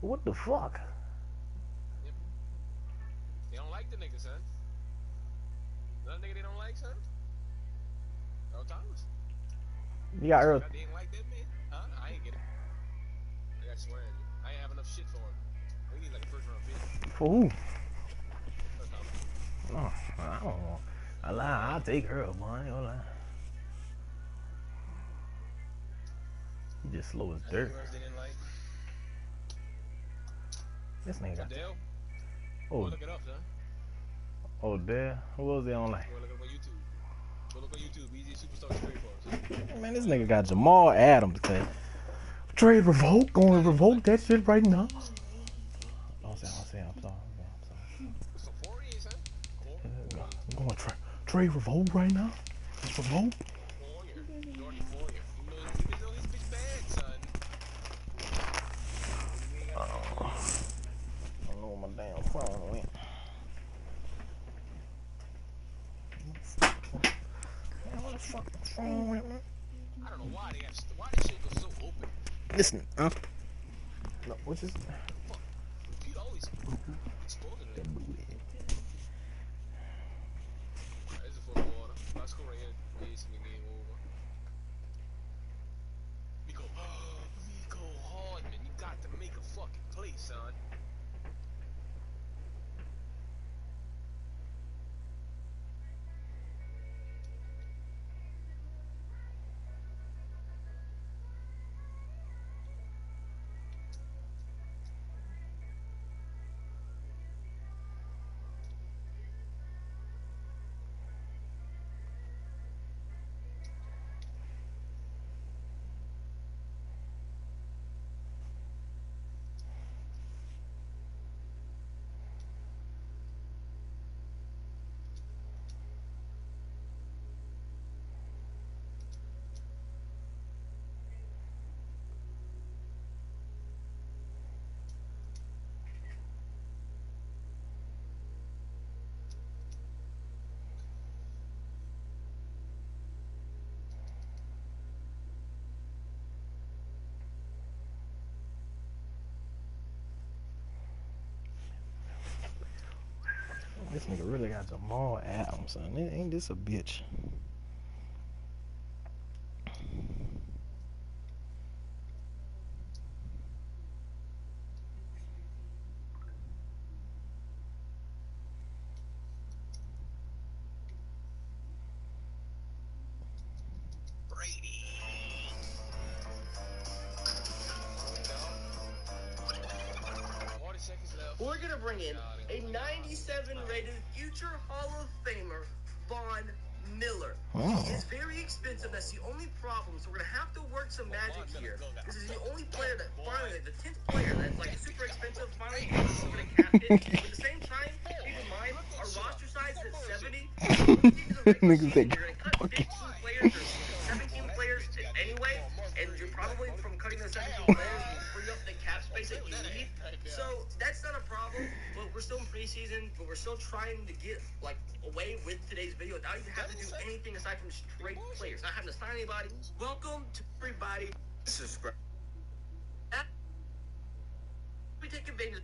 What the fuck? Yep. They don't like the nigga, son. Another nigga they don't like, son? Earl Thomas. You got Earl. They ain't like that man? Huh? I ain't get it. I got swearing. I ain't have enough shit for him. We need like a first round pick. For who? Earl Thomas. Oh, I don't know. I lie. I'll take Earl, boy. I ain't gonna lie. He just slow as dirt. Who else they didn't like? This nigga got. Odell? Oh, Look it up, son. oh, there. Who else they on like? Go look up on YouTube. Go look on YouTube. Easy Superstar straight for us. Man, this nigga got Jamal Adams. Okay. Trade revoke. Going to revoke that shit right now. I'm sorry. So 40, son? I'm going to trade revoke right now. Revoke. Jordan Foyer. Even though he's big bad, son. I don't know where my damn phone went. Man, what the fuck phone went, man? I don't know why this shit goes so open. Listen, huh? No, what's this? Fuck. Pete always exposing it. This is a fourth quarter. Let's go right here. Basically game over. Nico Hardman, you got to make a fucking play, son. This nigga really got Jamal Adams, son. Ain't this a bitch? Brady. We're going to bring in a 97 rated future Hall of Famer, Von Miller. Oh. He is very expensive. That's the only problem. So we're going to have to work some magic here. This is the only player that finally, the 10th player that's like super expensive, finally we're going to cap it. But at the same time, keep in mind, our roster size is at 70. Niggas say, You're going to cut 15 players or 17 players anyway. And you're probably, from cutting those 17 players, you free up the cap space that you need. So that's not a problem, but we're still in preseason, but we're still trying to get like away with today's video without even having to do anything aside from straight players, not having to sign anybody. Welcome to everybody. Subscribe. We take advantage.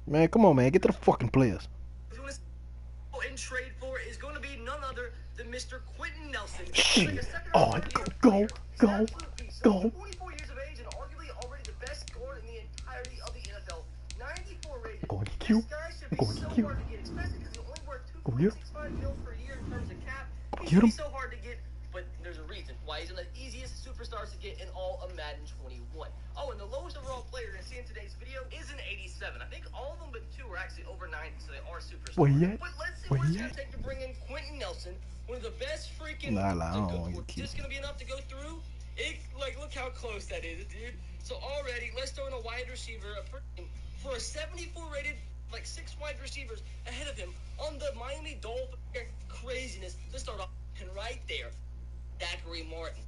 Man, come on, man. Get to the fucking players. And trade for is going to be none other than Mr. Quentin Nelson. Shit. Oh, go. 24 years of age and arguably already the best scorer in the entirety of the NFL. 94 rated. Go get This you. guy should be Go so get you. hard to get, especially because he only worth Go get. $2.65 mil per year in terms of cap. He Get should him. be so hard to get, but there's a reason why he's one of the easiest superstars to get in all of Madden 21. Oh, and the lowest overall player you're going to see in today's video is an 87. I think all of them but two are actually over 90, so they are superstars. Where he at? But let's see Where what he it's going at? to take to bring in Quentin Nelson, one of the best freaking... Nah, I don't want to Is keep. this going to be enough to go through? Look how close that is, dude. So already, let's throw in a wide receiver for a 74 rated, like 6 wide receivers ahead of him on the Miami Dolphins. Craziness. Let's start off and right there, Zachary Martin.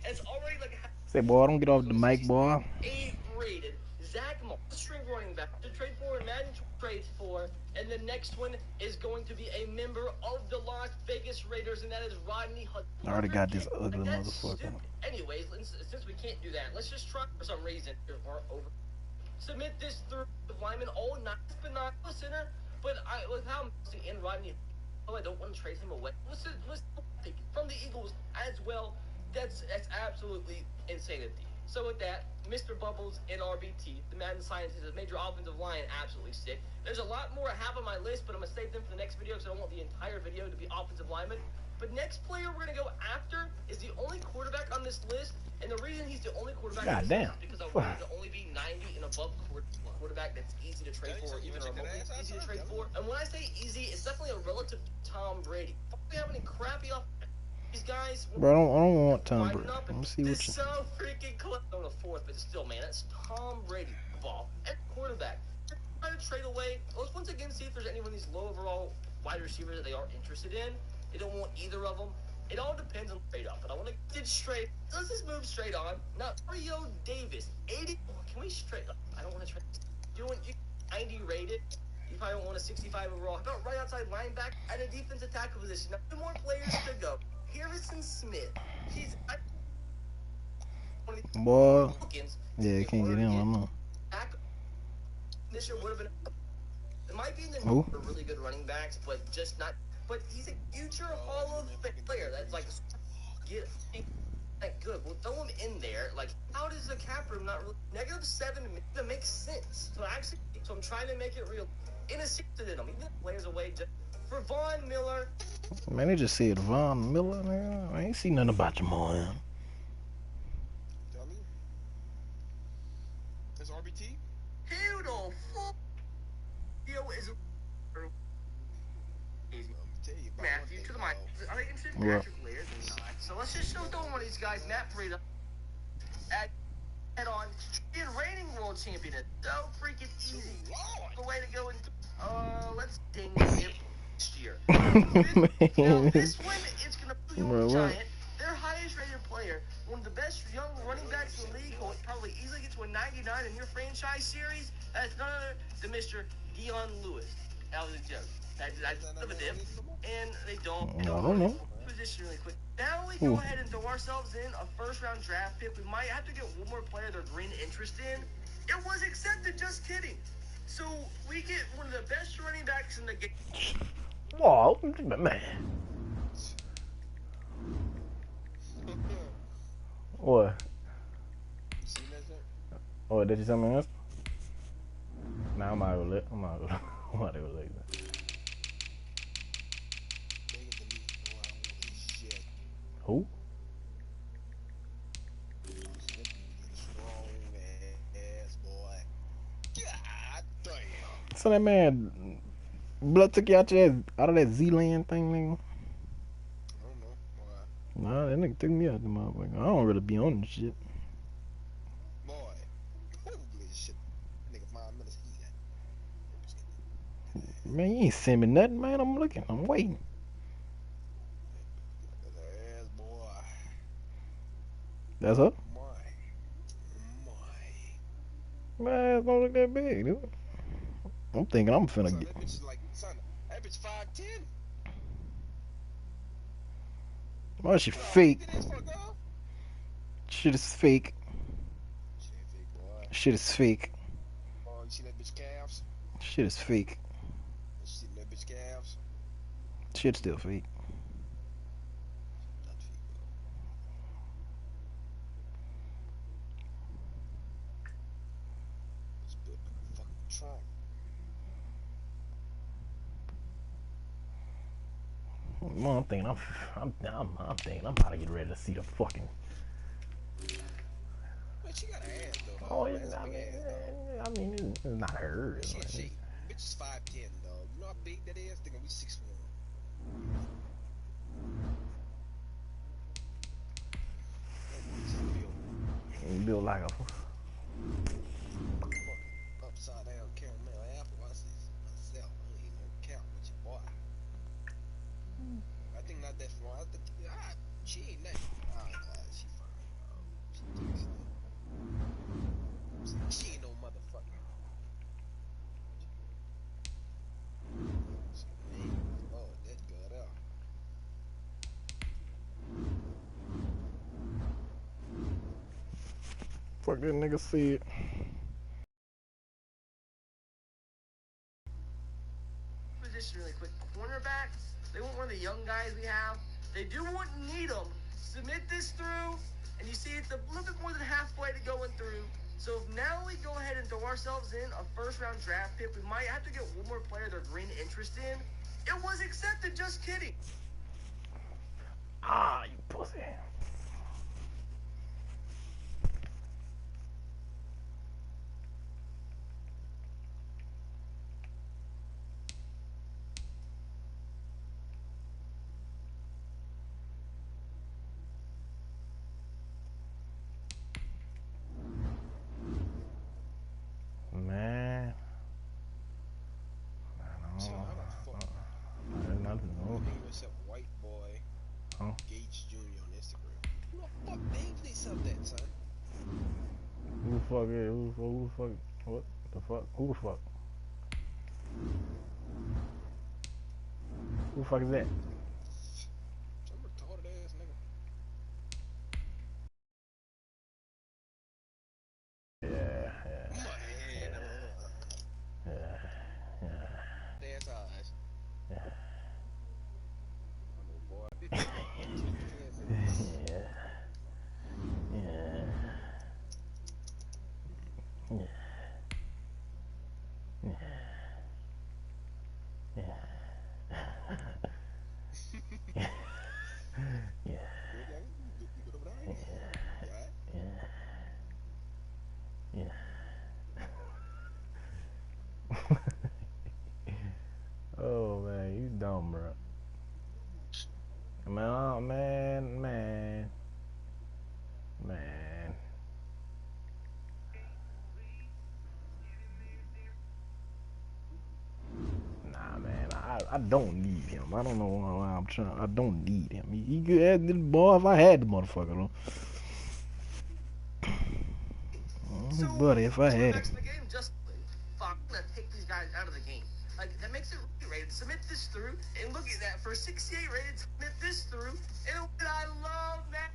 And it's already like Say, boy, don't get off the mic, boy. 8 rated Zach Martin, string running back to trade for and Madden trades for, and the next one is going to be a member of the Las Vegas Raiders, and that is Rodney Hudson. I already got this ugly Like, that's motherfucker. stupid. Anyways, since we can't do that, let's just try for some reason. Over. submit this through the lineman. Oh, nice, but not a center. But with how in Rodney, I don't want to trade him away. What's from the Eagles as well? That's absolutely insanity. So with that, Mr. Bubbles and RBT, the Madden Scientist, a major offensive line, absolutely sick. There's a lot more I have on my list, but I'm going to save them for the next video because I don't want the entire video to be offensive linemen. But next player we're going to go after is the only quarterback on this list, and the reason he's the only quarterback on this list is because I want him to only be 90 and above quarterback that's easy to trade for, or even remotely easy to trade for. And when I say easy, it's definitely a relative to Tom Brady. If we have any crappy off these guys, bro, I don't want Tom Brady. Let me see what you. So freaking close on the fourth, but still, man, that's Tom Brady ball and quarterback. Trying to trade away. Let's once again see if there's anyone of these low overall wide receivers that they are interested in. They don't want either of them. It all depends on the trade up, but I want to get straight. Let's just move straight on. Now, Mario Davis, 80. Can we straight up? I don't want to trade. You want 90 rated? You probably don't want a 65 overall. How about right outside linebacker at a defensive tackle position? Now, 2 more players to go. Harrison Smith. He's boy. Yeah, can't get in. I know. This year would have been. It might be in the new for really good running backs, but just not. But he's a future Hall of Fame player. That's like get that good. We'll throw him in there. Like, how does the cap room not really -7 that makes sense? So I'm trying to make it real. Intercepted in them. Even the players away for Von Miller. Man, they just said Von Miller, man. I ain't seen nothing about your man. That's RBT? Beautiful. Deal is Matthew to the mic. I think it's Patrick Laird than not. So let's just show one of these guys, Matt Breida, at head on reigning world champion. It's so freaking easy. The way to go and let's ding him next year. Now this one is gonna be a giant. Their highest rated player, one of the best young running backs in the league, who will probably easily get to a 99 in your franchise series. That's none other than Mr. Dion Lewis. That was a joke. That's a dip. And they don't. I don't know. Position really quick. Now we go ahead and throw ourselves in a first-round draft pick. We might have to get one more player they're green interest in. It was accepted. Just kidding. So we get one of the best running backs in the game. Whoa, man. What? Oh, did you tell me this? Nah, I'm out of it. I'm out of it. Who? So that man blood took you out of that Z-Land thing, nigga? I don't know. Why? Nah, that nigga took me out the motherfucker. I don't really be on this shit. Boy. Holy shit. Nigga, 5 minutes. Man, you ain't send me nothing, man. I'm looking. I'm waiting. Ass boy. That's her? My. Man, it's don't look that big, dude. I'm thinking I'm finna get. That bitch is like, son, that bitch 5'10". Oh, she fake. Shit is fake. Shit is fake. Oh, you see that bitch calves? Shit is fake. You see that bitch calves? Shit's still fake. Not fake, bro. It's built like a fucking trunk. Well, I'm thinking I'm about to get ready to see the fucking. Man, she got an ass though. Oh yeah, I mean, it's not her. She a shape. Bitch is 5'10", dog. You know how big that is? They're gonna be 6'1". Built like a. Upside down caramel apple. I see myself. I ain't no count with your boy. I think not that far. I think she ain't that. She fine. She ain't no motherfucker. Oh, that got out. Fuck that nigga see it. They want one of the young guys we have. They do want Needham. Submit this through, and you see it's a little bit more than halfway to going through. So if now we go ahead and throw ourselves in a first-round draft pick, we might have to get one more player they're green interest in. It was accepted, just kidding. Ah, you pussy. Man. Son, how the fuck? Nothing. Nigga except white boy. Huh? K.T.G on Instagram. Who the fuck names themselves that, son? Who the fuck is? Who the fuck? What the fuck? Who the fuck? Who the fuck is that? Some retarded ass nigga. Yeah. Ass eyes. Yeah. I know, boy. Oh man, you dumb, bro. Man, oh, man. Nah, man, I don't need him. I don't know why I'm trying. I don't need him. He could have this boy if I had the motherfucker though. So, Buddy, if I had next him. in the game, just fuck, gonna take these guys out of the game. Like, that makes it really rated. Submit this through, and look at that. For 68 rated, submit this through, and I love that.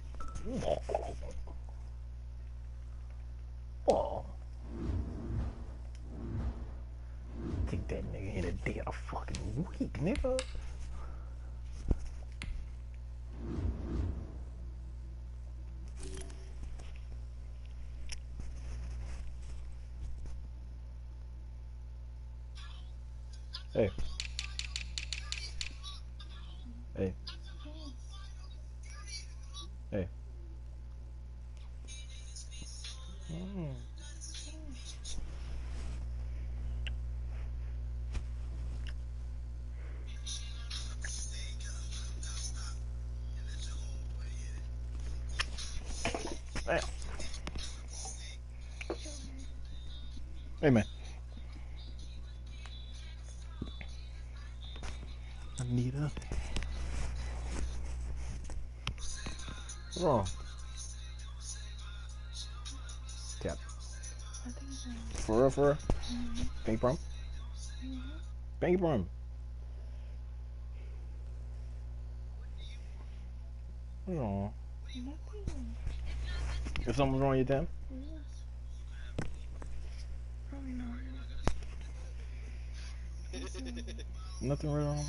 Oh. Take that nigga in a day of fucking week, nigga. Hey. Hey. Hey. Damn. Hey, man. Anita. What's wrong? Tap. For real, for real? Pink prom? Pink prom. What's wrong? If something's wrong, you tell me? Probably not. Nothing wrong.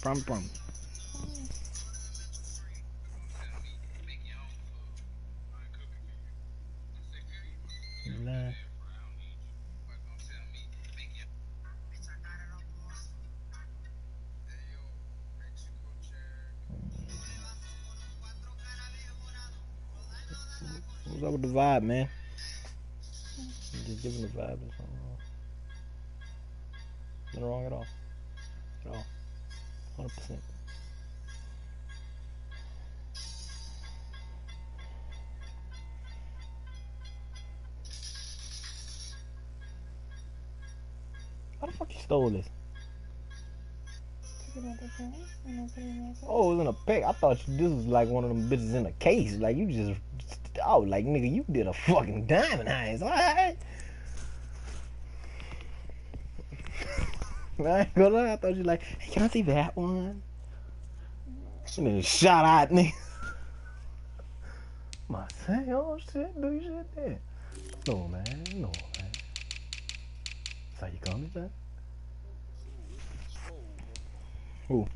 Prom. Nah. What's up with the vibe, man? Just giving the vibe or something wrong. Nothing wrong at all. At all. 100%. How the fuck you stole this? Took it out the phone and I put it in my phone. Oh, it was in a pack. I thought this was like one of them bitches in a case. Like you just, oh, like nigga, you did a fucking diamond hands. Alright. I ain't gonna lie. I thought you like, hey, can I see that one? And then shot out, nigga. My son, oh shit, do you shit there? No, man. That's how you call me, son? Who?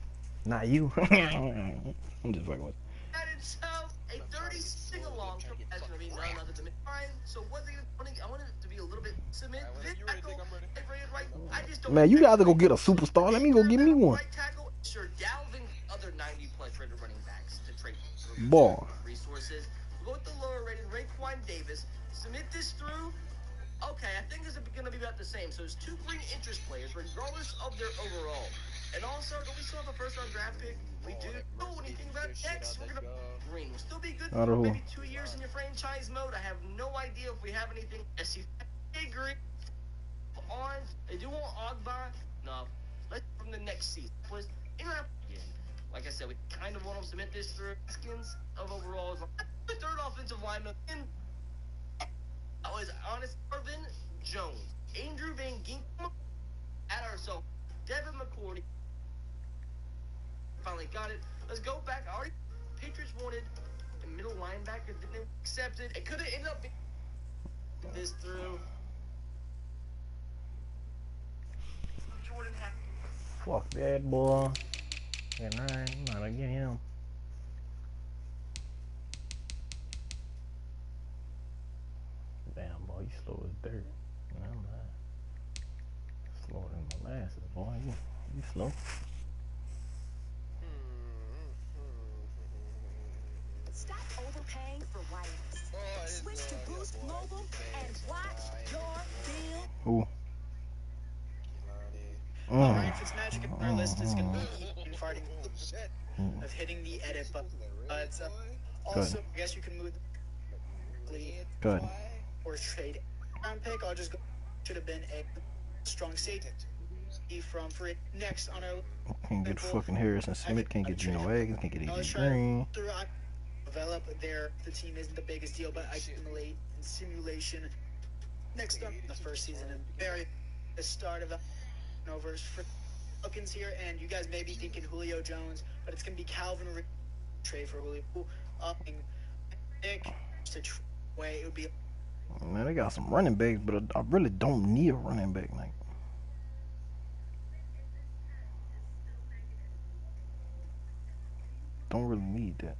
Not you. I'm just fucking with That itself, a 30 sing-along from as going to be none other than Brian. So what's it going to I want it to be a little bit submit this tackle. Right, I just don't Man, you think got to go like get a superstar. Let me go get me one. right tackle. Sure, Dalvin, other 90-plus rated running backs to trade Boy. resources. We'll go with the lower rated Raekwon Davis. Submit this through. Okay, I think it's going to be about the same. So it's 2 green interest players, regardless of their overall. And also, don't we still have a first-round draft pick? We do. When you think about next, we're going to green. We'll still be good for maybe 2 years in your franchise mode. I have no idea if we have anything. Green on. They do want Ogba. No. Let's from the next season. Like I said, we kind of want them to submit this through skins of overalls. The third offensive lineman in was honest Marvin Jones, Andrew Van Ginkel at ourselves, Devin McCourty. Finally got it. Let's go back. Already, Patriots wanted a middle linebacker, didn't accept it. It could have ended up being this through. Jordan had. Fuck that boy. And I'm not gonna get him. Damn, boy, you slow as dirt. I'm not slower than molasses, boy. You slow. Stop overpaying for wireless. Switch to Boost Mobile and watch your bill. Who? Ryan Fitzmagic and our list is going to be farting of hitting the edit button. Also, I guess you can move Good. Or trade round pick. I'll just go. Should have been a strong safety from free. Next on our Can't get fucking Harrison Smith. Can't get Geno Atkins. Can't get AJ Green. Develop the team isn't the biggest deal, but I simulate in simulation. Next up, the first season and the start of overs for Falcons here, and you guys may be thinking Julio Jones, but it's gonna be Calvin trade for Julio. Nick to way it would be. Man, they got some running backs, but I really don't need a running back. Like, don't really need that.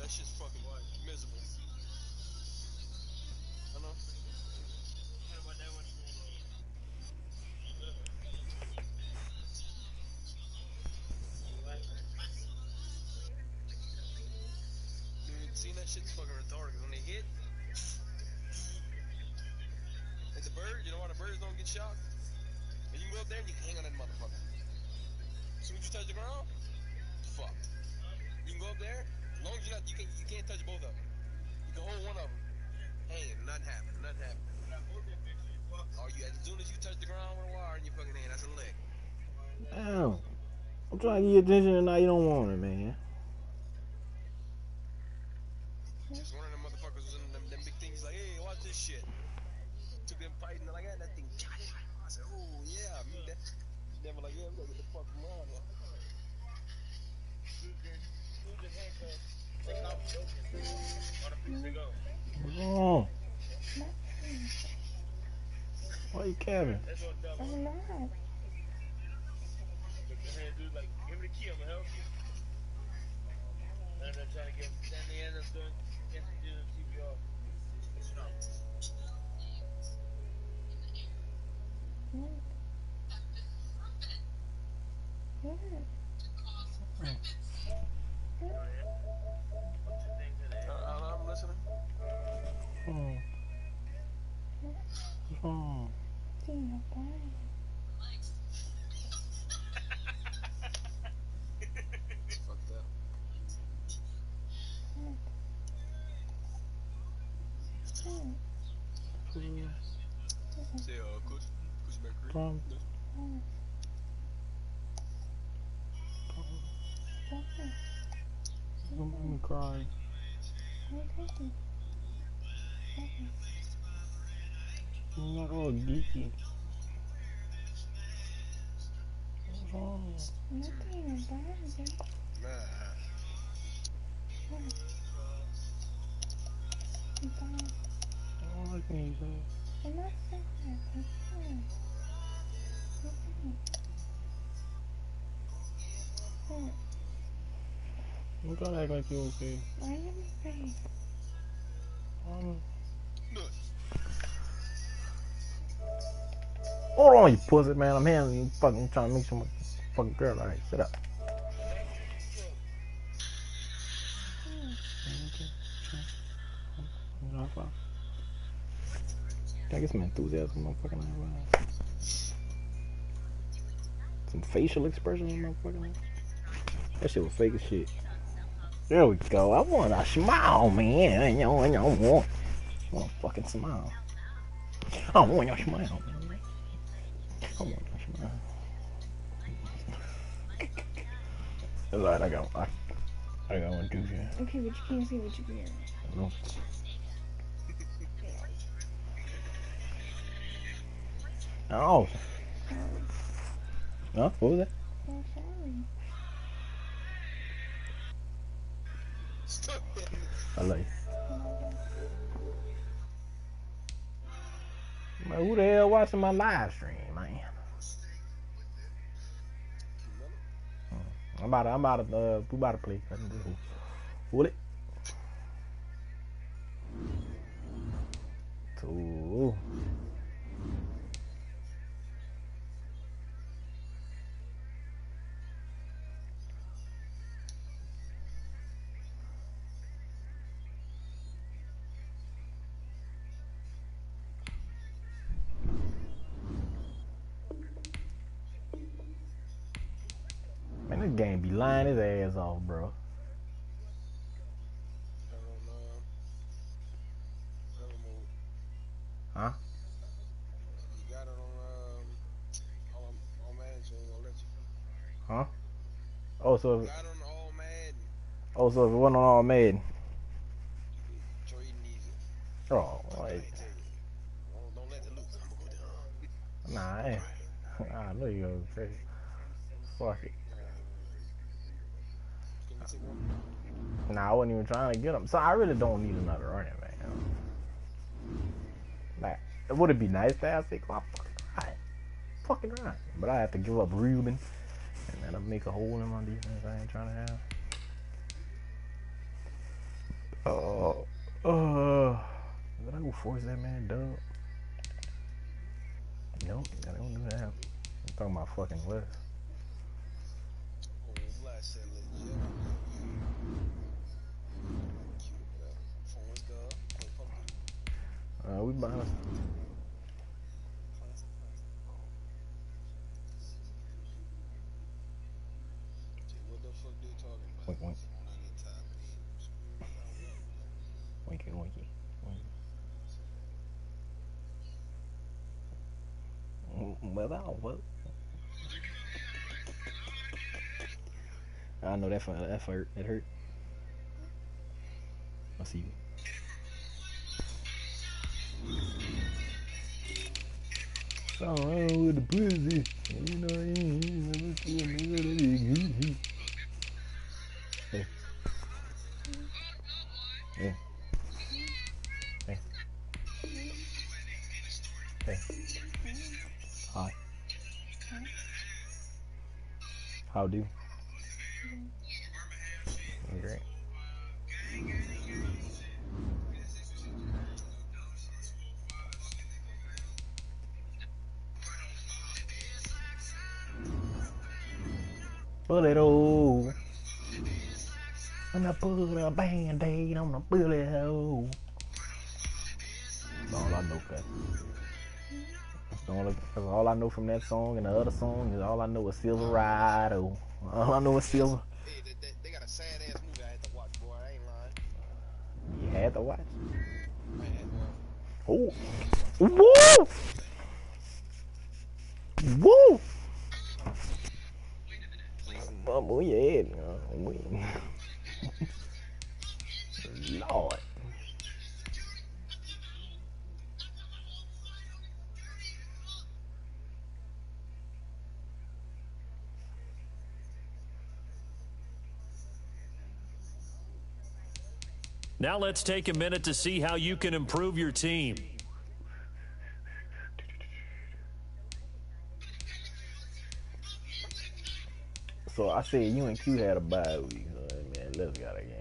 That shit's fucking miserable. I know. Dude, seeing that shit's fucking retarded. When they hit, like the bird, you know why the birds don't get shot? And you can go up there and you can hang on that motherfucker. As soon as you touch the ground, fucked. You can go up there, as long as you're not, you can't touch both of them. You can hold one of them. Hey, nothing happened. Oh, as soon as you touch the ground with a wire in your fucking hand, that's a lick. Damn. I'm trying to get your attention and now you don't want it, man. Just one of them motherfuckers was in them big things like, hey, watch this shit. Took them fighting, they're like, yeah, that thing. I said, oh, yeah. They were like, yeah, we gotta get the fuck from around here. Oh. Why you capping? I'm not. I'm listening. Oh. Oh. It's fucked up. Say, Coach McCree. I'm gonna cry. I'm not all geeky. What's wrong? I don't like when you say. You gotta act like you okay. Hold on, you pussy, man. I'm handling you fucking trying to make some fucking girl. Alright, shut up. Can I get some enthusiasm, motherfucking life? Some facial expression, motherfucking life? That shit was fake as shit. There we go. I want a smile, man. I want a fucking smile. I want your smile, man. I want your smile. It's alright, I got one too, yeah. Okay, but you can't see what you can hear. No. Oh. Huh? What was that? I'm sorry. I love you. Man, who the hell watching my live stream, man? We about to play. Hold it. 2. Man, this game be lying his ass off, bro. Huh? You got it on Madden, so ain't gonna let you. Huh? Oh, so if, Got it on all Madden. oh, so if it wasn't on all Madden. Trading easy. Oh, right. Don't let it loose. I'm gonna go down. Nah, I know you gonna say. Fuck it. Can you take one? Nah, I wasn't even trying to get him. So I really don't need another running back. Like, would it be nice to have 6? I fucking right. But I have to give up Reuben, and then I make a hole in my defense I ain't trying to have. Did I go force that man dub? Nope, I don't do that. I'm talking about fucking West. We behind us. What the fuck they talking about? Wink, wink. Winky, winky. Well, what? I know that hurt. It hurt. I see you. Something wrong with the pussy. You know what I mean? Hey. How do? Great. Bullet hole. I'm gonna put a band-aid on a bullet hole. That's all I know, cuz. That's all I know from that song, and the other song is all I know is Silverado. All I know is Silver. Hey, they got a sad ass movie I had to watch, boy. I ain't lying. You had to watch. I had Oh. Woo! Woo! Move your head, Lord. Now let's take a minute to see how you can improve your team. So I said you and Q had a bye week. Man, let's got a game.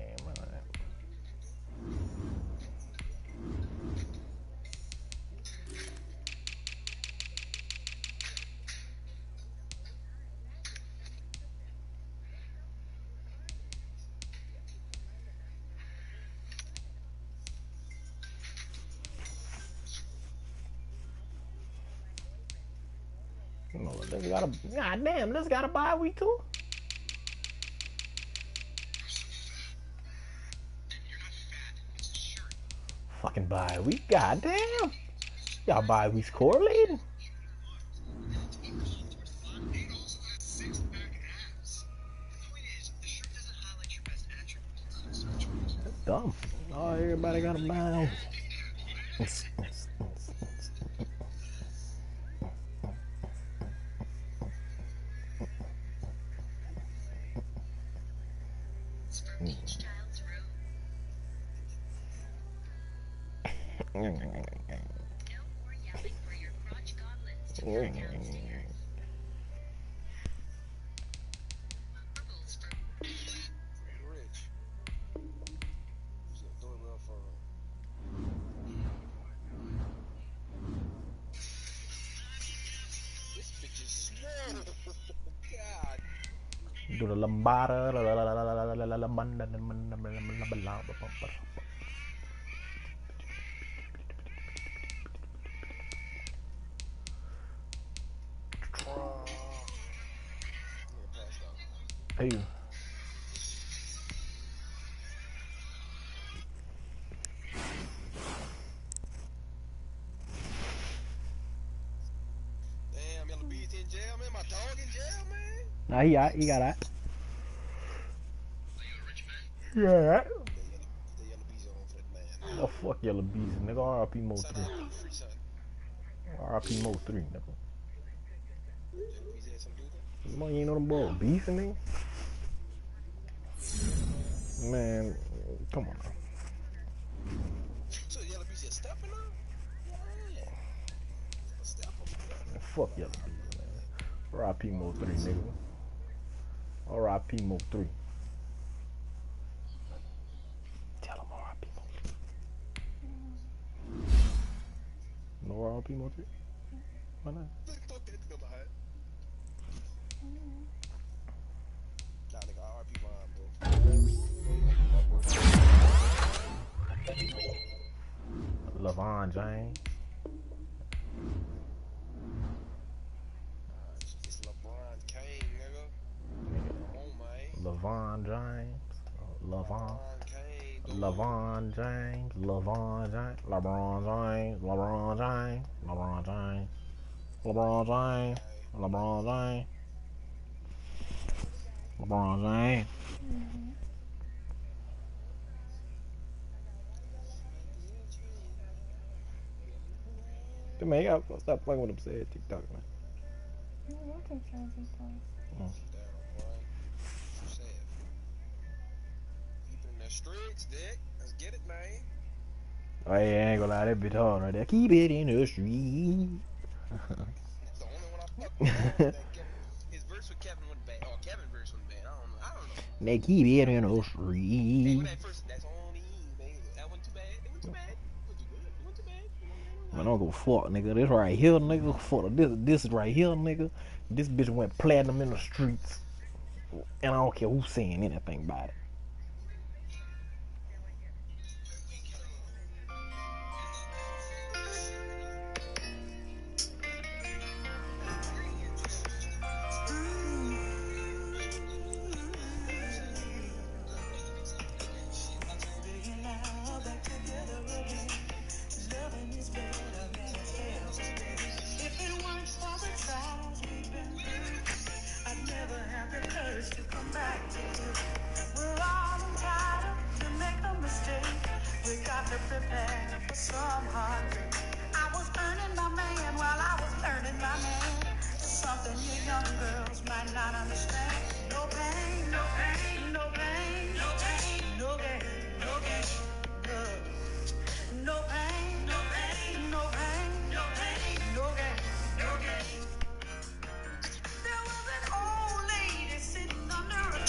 God damn, let's got a bye week too. Fucking bye week, god damn. Y'all bye weeks correlating. That's dumb. Oh, everybody got a bye. Do the lambada, hey. Damn, Yellow Bees in jail, man. My dog in jail, man. Nah, he got that. Yeah. Oh, fuck Yellow Bees, nigga. RIP Mo 3. RIP Mo 3, nigga. You ain't know them boys beefing, nigga? Man, come on now. So Yellow Bees just stepping up? Yeah. Fuck Yellow Bees, man. RIP Mo 3, nigga. RIP Mo 3. Tell him RIP Mo 3. No RIP Mo 3? Why not? Nah, nigga, RIP Vaughn, bro. LeVon James. It's LeBron Kane, nigga. Come on, man. LeVon James. LeVon James. LeBron James. LeBron James. LeBron James. LeBron James. LeBron James. LeBron James. LeBron James. LeBron James. Man, you gotta stop playing with them said TikTok, man. Keep in the streets, dick. Let's get it, man. Oh, yeah, I ain't gonna lie, that bitch hard right there. Keep it in the street. The only one I fuck with, his verse with Kevin went bad. Oh, Kevin They keep it in the Hey, street. when that first, that's on me, man. That wasn't too bad. It wasn't too bad. It wasn't too good. It wasn't too bad. You know, man, Man, I don't give a fuck, nigga. This right here, nigga. Fuck this right here, nigga. This bitch went platinum in the streets. And I don't care who's saying anything about it.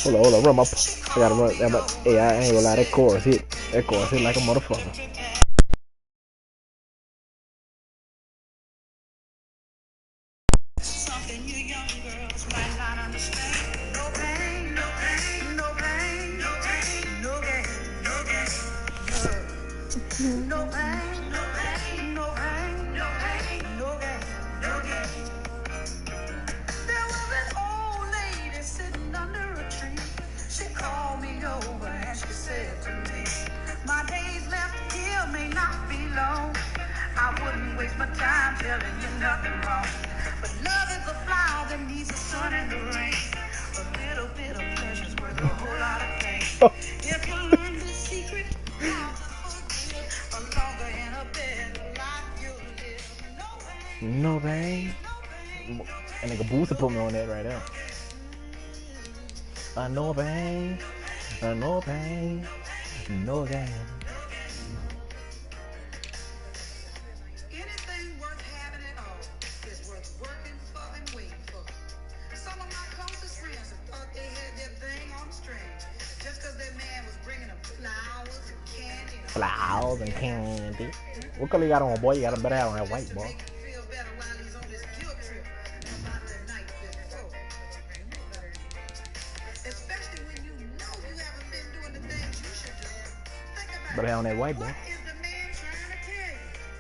Hold on, run my. I gotta run. Hey, I ain't gonna lie, that chorus hit like a motherfucker. No pain. And nigga Booster put me on that right now. I know pain. I know pain. No gain. Anything worth having at all is worth working for and waiting for. Some of my closest friends thought they had their thing on the string just because their man was bringing them flowers and candy. Flowers and candy. What color you got on, boy? You got a better hat on that white, boy. Feel better while he's on this guilt trip about the night before. Especially when you know you haven't been doing the things you should do. Think about Better hat on that white, boy. what is the man trying to tell you?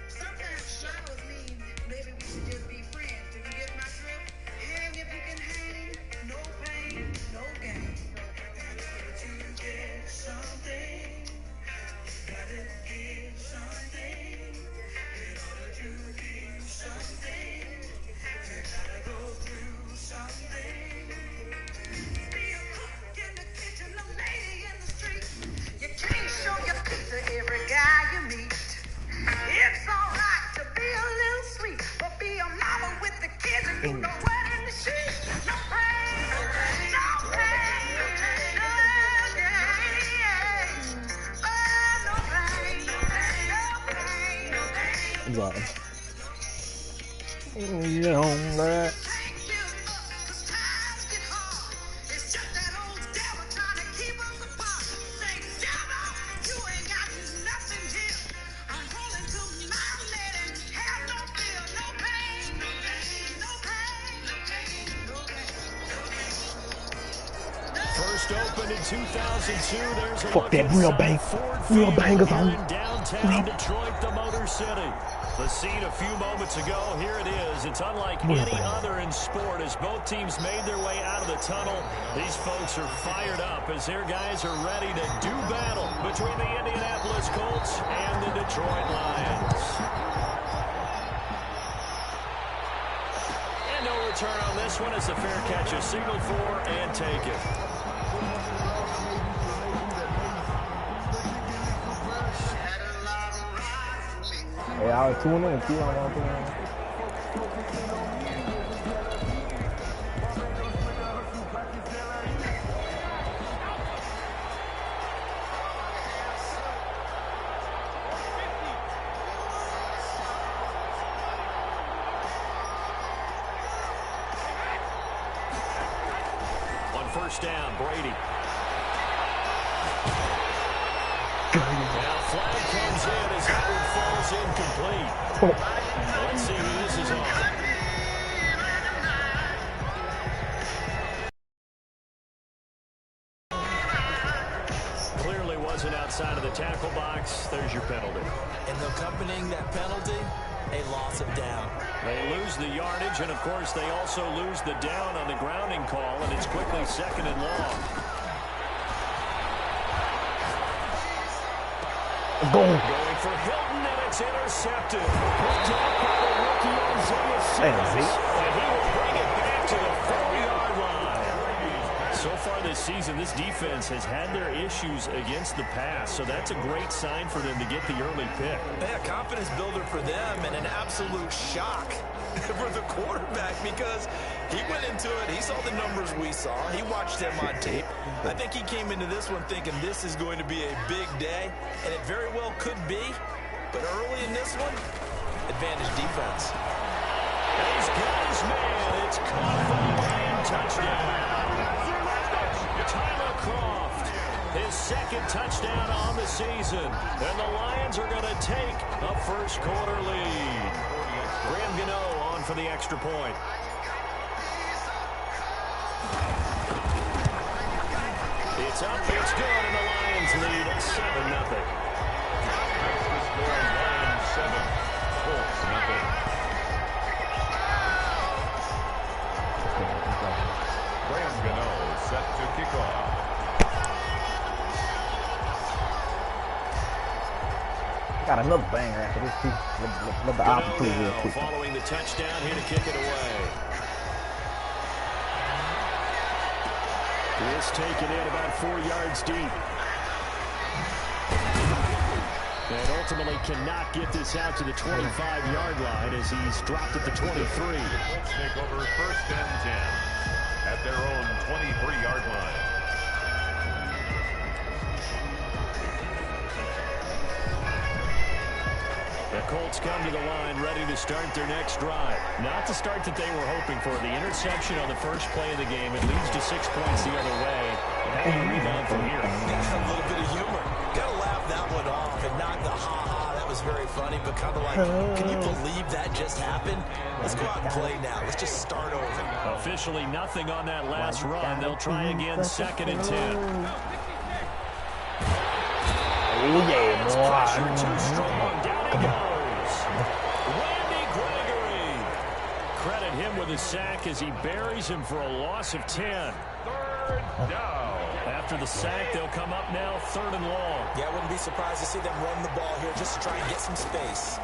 Sometimes flowers mean maybe we should just be friends. Do you get my drift? Hang if you can hang. No pain, no gain. But you get something. Gotta give something. In order to give something, you gotta go through something. Be a cook in the kitchen, a lady in the street. You can't show your feet to every guy you meet. It's alright to be a little sweet, but be a mama with the kids and you know what in the sheet. No pain, no pain, no pain, no pain, no gain. Oh, no pain, no pain, no pain, no pain. You know that. First opened in 2002. There's a Fuck that real bang. Real bangers on. Downtown Detroit, the Motor City. The scene a few moments ago, here it is. It's unlike any other in sport as both teams made their way out of the tunnel. These folks are fired up as their guys are ready to do battle between the Indianapolis Colts and the Detroit Lions. And no return on this one as the fair catch is signaled for and taken. Hey, I was tuning in and keep on one thing. On first down, Brady. Now flag comes in as Howard falls incomplete. Let's see who this is on. Clearly wasn't outside of the tackle box. There's your penalty. And accompanying that penalty, a loss of down. They lose the yardage, and of course they also lose the down on the grounding call, and it's quickly 2nd and long. Boom. Going for Hilton, and it's intercepted. Picked up by the rookie Isaiah Simmons, and he will bring it back to the 4-yard line. So far this season, this defense has had their issues against the pass, so that's a great sign for them to get the early pick. Yeah, confidence builder for them and an absolute shock for the quarterback because he went into it. He saw the numbers we saw. He watched them on tape. I think he came into this one thinking this is going to be a big day, and it very well could be. But early in this one, advantage defense. He's got his man. It's caught for the Lion touchdown. Tyler Croft, his 2nd touchdown on the season. And the Lions are going to take a first-quarter lead. Graham Gano on for the extra point. It's up, it's good, and the Lions lead 7-0. That's the score, Lions 7, Colts 0. Graham Gano set to kick off. Got another banger after this, too. Let the opportunity real quick. Following the touchdown, here to kick it away. This taken in about 4 yards deep. And ultimately cannot get this out to the 25-yard line as he's dropped at the 23. The Colts take over 1st and 10 at their own 23-yard line. The Colts come to the line ready to start their next drive. Not the start that they were hoping for. The interception on the first play of the game. It leads to 6 points the other way. And how do you rebound from here? A little bit of humor. Got to laugh that one off and not the ha-ha. That was very funny, but kind of like, can you believe that just happened? Let's go out and play now. Let's just start over. Officially nothing on that last run. They'll try again 2nd and 10. Oh, yeah, boy. Pressure too strong. Down he goes. Randy Gregory. Credit him with a sack as he buries him for a loss of 10. 3rd down. After the sack, they'll come up now 3rd and long. Yeah, I wouldn't be surprised to see them run the ball here just to try and get some space.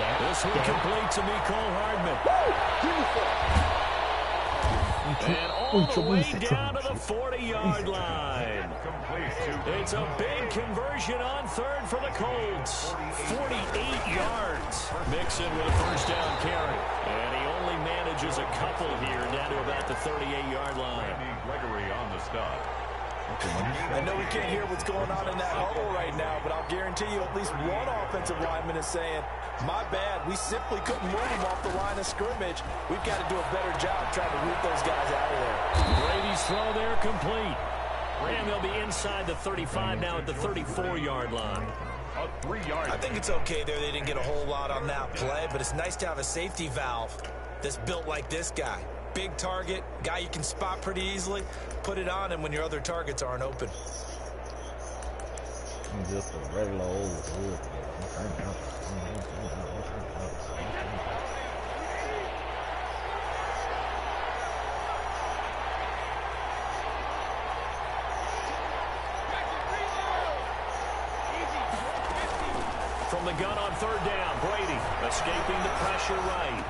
This one complete to Mecole Hardman. And all the way down to the 40-yard line. It's a big conversion on 3rd for the Colts. 48 yards. Mixon with a 1st down carry. And he only manages a couple here down to about the 38-yard line. Randy Gregory on the stop. I know we can't hear what's going on in that huddle right now, but I'll guarantee you at least one offensive lineman is saying, my bad, we simply couldn't move them off the line of scrimmage. We've got to do a better job trying to root those guys out of there. Brady's throw there complete. And they'll be inside the 35 now at the 34-yard line. A 3-yard. I think it's okay there. They didn't get a whole lot on that play, but it's nice to have a safety valve that's built like this guy. Big target, guy you can spot pretty easily. Put it on him when your other targets aren't open. Just a regular old hood. From the gun on 3rd down, Brady escaping the pressure right.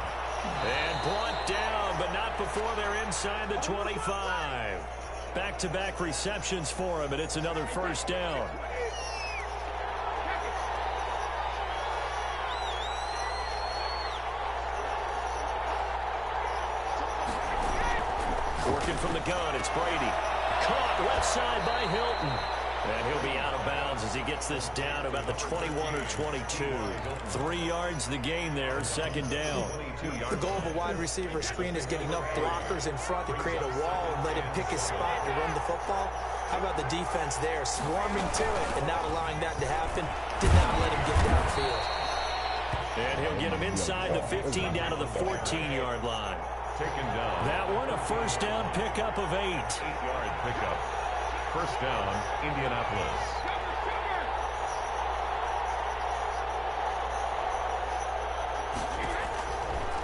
And brought down, but not before they're inside the 25. Back-to-back receptions for him, and it's another 1st down. Working from the gun, it's Brady. Caught left side by Hilton. And he'll be out of bounds as he gets this down about the 21 or 22. 3 yards the gain there, second down. The goal of a wide receiver screen is get enough blockers in front to create a wall and let him pick his spot to run the football. How about the defense there, swarming to it and not allowing that to happen? Did not let him get downfield. And he'll get him inside the 15 down to the 14-yard line. Taken down. That one a first down pickup of 8. 8-yard pickup. First down, Indianapolis.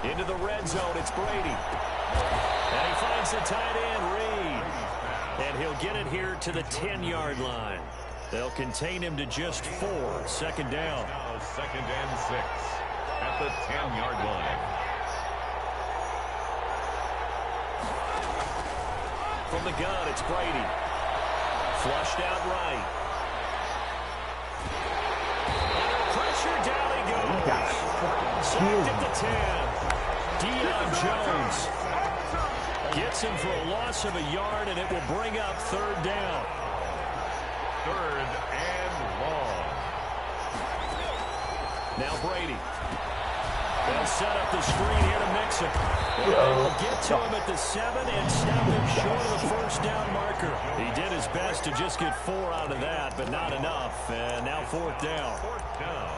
Into the red zone, it's Brady. And he finds the tight end, Reed. And he'll get it here to the 10-yard line. They'll contain him to just 4. Second down. Now 2nd and 6 at the 10-yard line. From the gun, it's Brady. Flushed out right. Under pressure, down he goes. Sacked at the 10. Deion Jones gets him for a loss of a yard, and it will bring up 3rd down. 3rd and long. Now Brady. They'll set up the screen here to Mixon. They'll get to him at the 7 and stop him short of the first down marker. He did his best to just get 4 out of that, but not enough. And now 4th down. 4th down.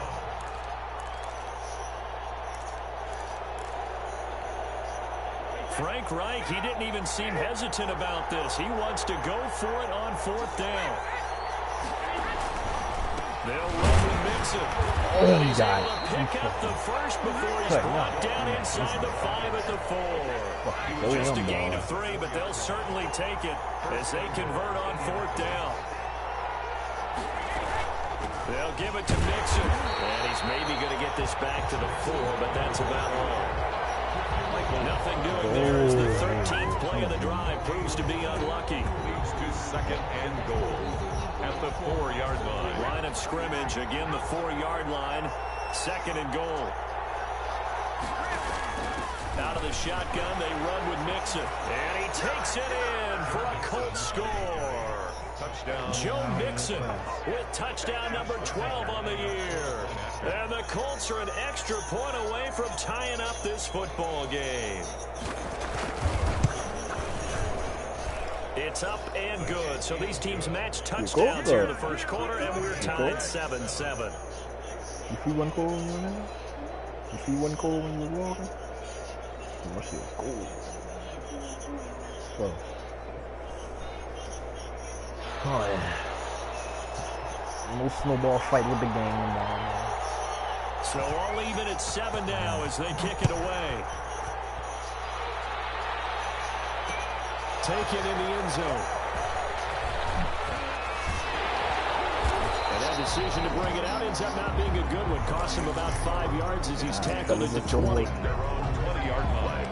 Frank Reich, he didn't even seem hesitant about this. He wants to go for it on 4th down. They'll run with Mixon. Oh, he's God. able to pick up the first before he's brought down inside the 5 at the 4. Just a gain of 3, but they'll certainly take it as they convert on 4th down. They'll give it to Mixon. And he's maybe going to get this back to the 4, but that's about all. Nothing doing there as the 13th play of the drive proves to be unlucky. Leads to 2nd and goal at the 4-yard line. Line of scrimmage, again the 4-yard line. 2nd and goal. Out of the shotgun, they run with Mixon. And he takes it in for a Colts score. Touchdown. Joe Mixon with touchdown number 12 on the year. And the Colts are an extra point away from tying up this football game. It's up and good. So these teams match touchdowns here in the first quarter, and we're tied 7-7. You see one cold when you were there? You see one cold when you were walking? That shit was cold. So. Oh, yeah. No snowball fight with the game tomorrow, man. So all even at 7 now as they kick it away. Take it in the end zone. And that decision to bring it out ends up not being a good one. Cost him about 5 yards as he's tackled at the 20. Their own 20-yard line.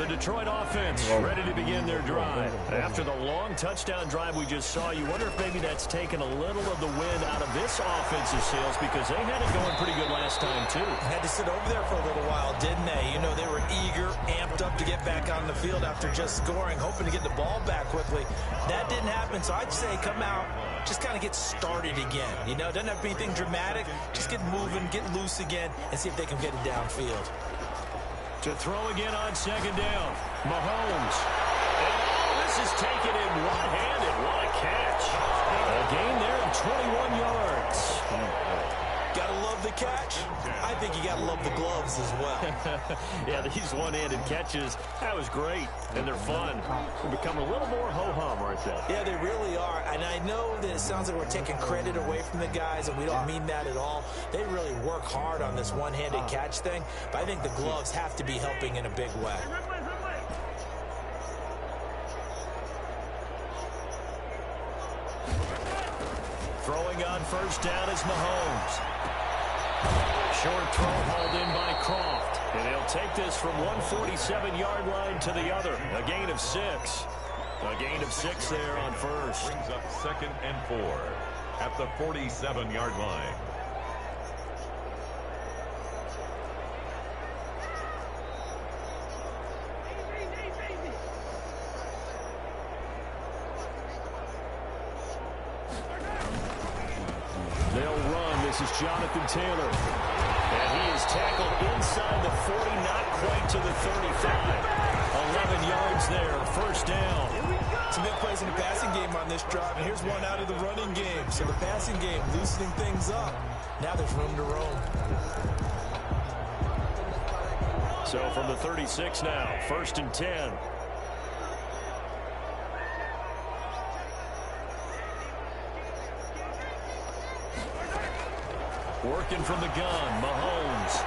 Detroit offense ready to begin their drive. After the long touchdown drive we just saw, you wonder if maybe that's taken a little of the wind out of this offensive sails because they had it going pretty good last time, too. Had to sit over there for a little while, didn't they? You know, they were eager, amped up to get back on the field after just scoring, hoping to get the ball back quickly. That didn't happen, so I'd say come out, just kind of get started again. You know, doesn't have to be anything dramatic. Just get moving, get loose again, and see if they can get it downfield. To throw again on 2nd down. Mahomes. And this is taken in one-handed. What a catch. A gain there of 21 yards. Gotta love the catch. I think you gotta love the gloves as well. Yeah, these one-handed catches, that was great. And they're fun. They become a little more ho-hum, aren't they? Yeah, they really are. And I know that it sounds like we're taking credit away from the guys, and we don't mean that at all. They really work hard on this one-handed catch thing, but I think the gloves have to be helping in a big way. Throwing on 1st down is Mahomes. Short throw hauled in by Croft. And he'll take this from 147-yard line to the other. A gain of 6. A gain of 6 there on 1st. Brings up 2nd and 4 at the 47-yard line. This is Jonathan Taylor. And he is tackled inside the 40, not quite to the 35. 11 yards there, first down. Some big plays in the passing game on this drive, and here's one out of the running game. So the passing game loosening things up. Now there's room to roam. So from the 36 now, 1st and 10. Working from the gun, Mahomes.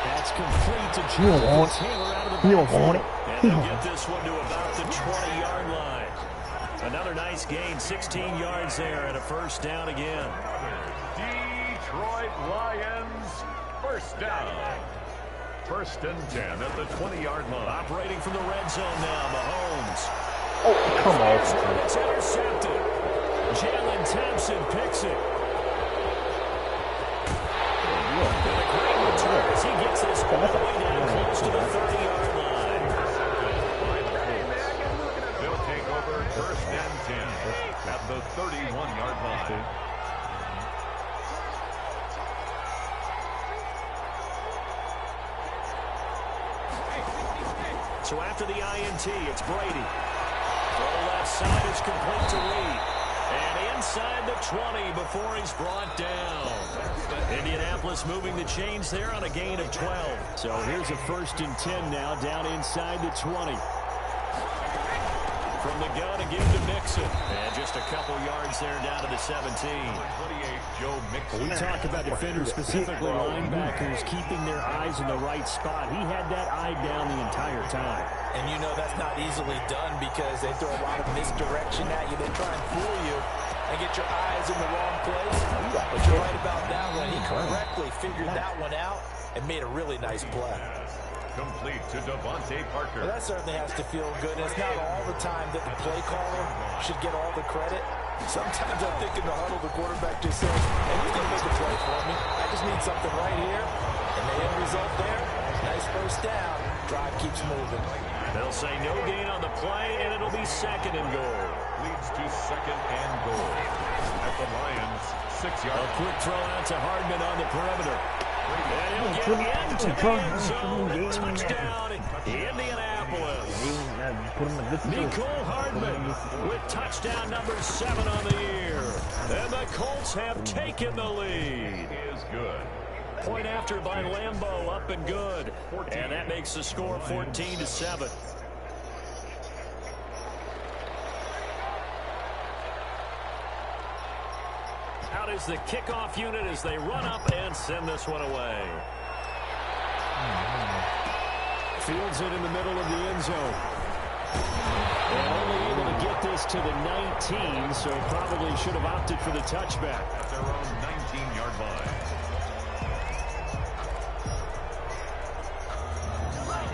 That's complete to Jonathan Taylor out of the backfield. You don't want it. And they'll get this one to about the 20-yard line. Another nice gain, 16 yards there, and a first down again. Detroit Lions, first down. 1st and 10 at the 20-yard line. Operating from the red zone now, Mahomes. Oh, come on. It's intercepted. Jalen Thompson picks it. And a great return as he gets this all the way down close to the 30-yard line. They'll take over 1st and 10 at the 31-yard line. So after the INT, it's Brady. Throw left side is complete to Reed. And inside the 20 before he's brought down. Indianapolis moving the chains there on a gain of 12. So here's a 1st and 10 now down inside the 20. From the gun again to Mixon. And just a couple yards there down to the 17. 28, Joe Mixon. We talk about defenders, specifically linebackers, keeping their eyes in the right spot. He had that eye down the entire time. And you know that's not easily done because they throw a lot of misdirection at you. They try and fool you and get your eyes in the wrong place. But you're right about that one. He correctly figured that one out and made a really nice play. Complete to Devontae Parker. Well, that certainly has to feel good. And it's not all the time that the play caller should get all the credit. Sometimes I think in the huddle, the quarterback just says, hey, you can make a play for me. I just need something right here. And the end result there, nice first down. Drive keeps moving. They'll say no gain on the play, and it'll be 2nd and goal. Leads to 2nd and goal. At the Lions, 6 yards. A quick throw out to Hardman on the perimeter. And he'll get into the end zone. Touchdown, Indianapolis. Nicole Hardman with touchdown number 7 on the year. And the Colts have taken the lead. Is good. Point after by Lambeau, up and good. And that makes the score 14-7. Out is the kickoff unit as they run up and send this one away. Fields it in the middle of the end zone. And only able to get this to the 19, so probably should have opted for the touchback. At their own 19-yard line.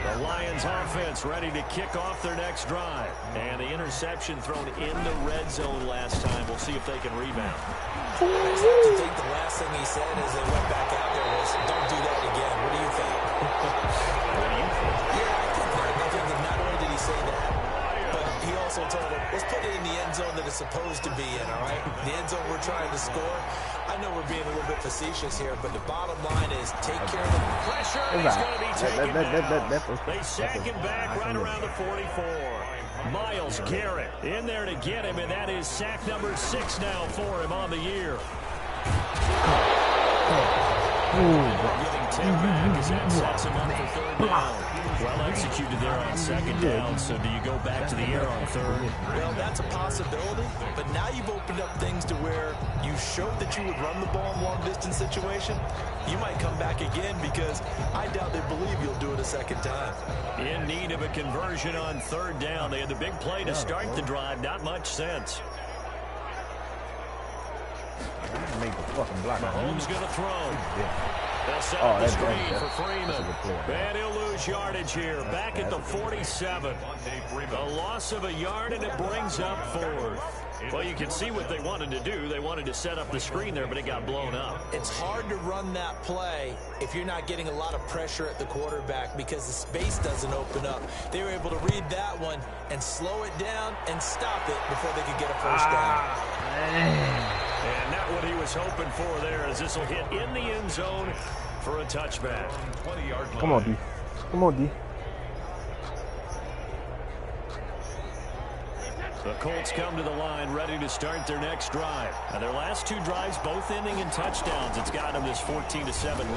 The Lions offense ready to kick off their next drive. And the interception thrown in the red zone last time. We'll see if they can rebound. I just have to think the last thing he said as they went back out there was, don't do that again. What do you think? Yeah, I think that not only did he say that, but he also told him, let's put it in the end zone that it's supposed to be in, all right? The end zone we're trying to score. I know we're being a little bit facetious here, but the bottom line is take care of the pressure. And he's going to be taken down. They sack him back right around the 44. Myles Garrett in there to get him, and that is sack number 6 now for him on the year. Getting 10 back as that sets him up for 3rd down. Well executed there on 2nd down, so do you go back to the air on 3rd? Well, that's a possibility, but now you've opened up things to where you showed that you would run the ball in long-distance situation. You might come back again because I doubt they believe you'll do it a 2nd time. In need of a conversion on 3rd down. They had the big play to start the drive. Not much sense. Mahomes going to throw. They'll set up the screen for Freeman. And he'll lose yardage here. Back at the 47. A loss of a yard, and it brings up 4th. Well, you can see what they wanted to do. They wanted to set up the screen there, but it got blown up. It's hard to run that play if you're not getting a lot of pressure at the quarterback because the space doesn't open up. They were able to read that one and slow it down and stop it before they could get a first down. And not what he was hoping for there, as this will hit in the end zone for a touchback. 20-yard line. Come on, D. Come on, D. The Colts come to the line ready to start their next drive. Now, their last two drives both ending in touchdowns. It's got them this 14-7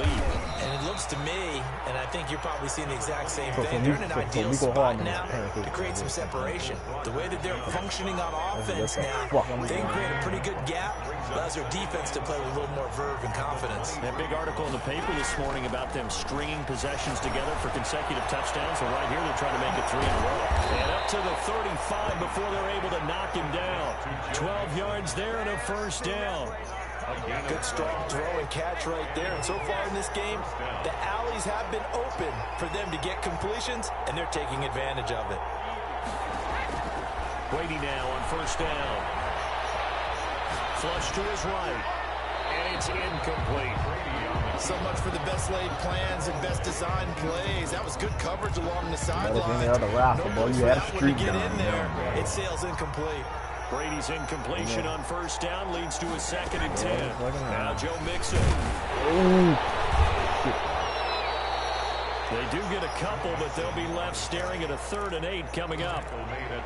lead. And it looks to me, and I think you're probably seeing the exact same thing, they're in an ideal spot now to create some separation. The way that they're functioning on offense now, they can create a pretty good gap, allows their defense to play with a little more verve and confidence. That big article in the paper this morning about them stringing possessions together for consecutive touchdowns. So right here, they're trying to make it 3 in a row. And up to the 35 before they're able to knock him down. 12 yards there and a first down. Good strong throw and catch right there. And so far in this game, the alleys have been open for them to get completions, and they're taking advantage of it. Brady now on first down. Flush to his right. And it's incomplete. So much for the best laid plans and best designed plays. That was good coverage along the sideline. You had a streak get in there. It sails incomplete. Brady's incompletion on first down leads to a 2nd and 10. Now Joe Mixon. They do get a couple, but they'll be left staring at a 3rd and 8 coming up.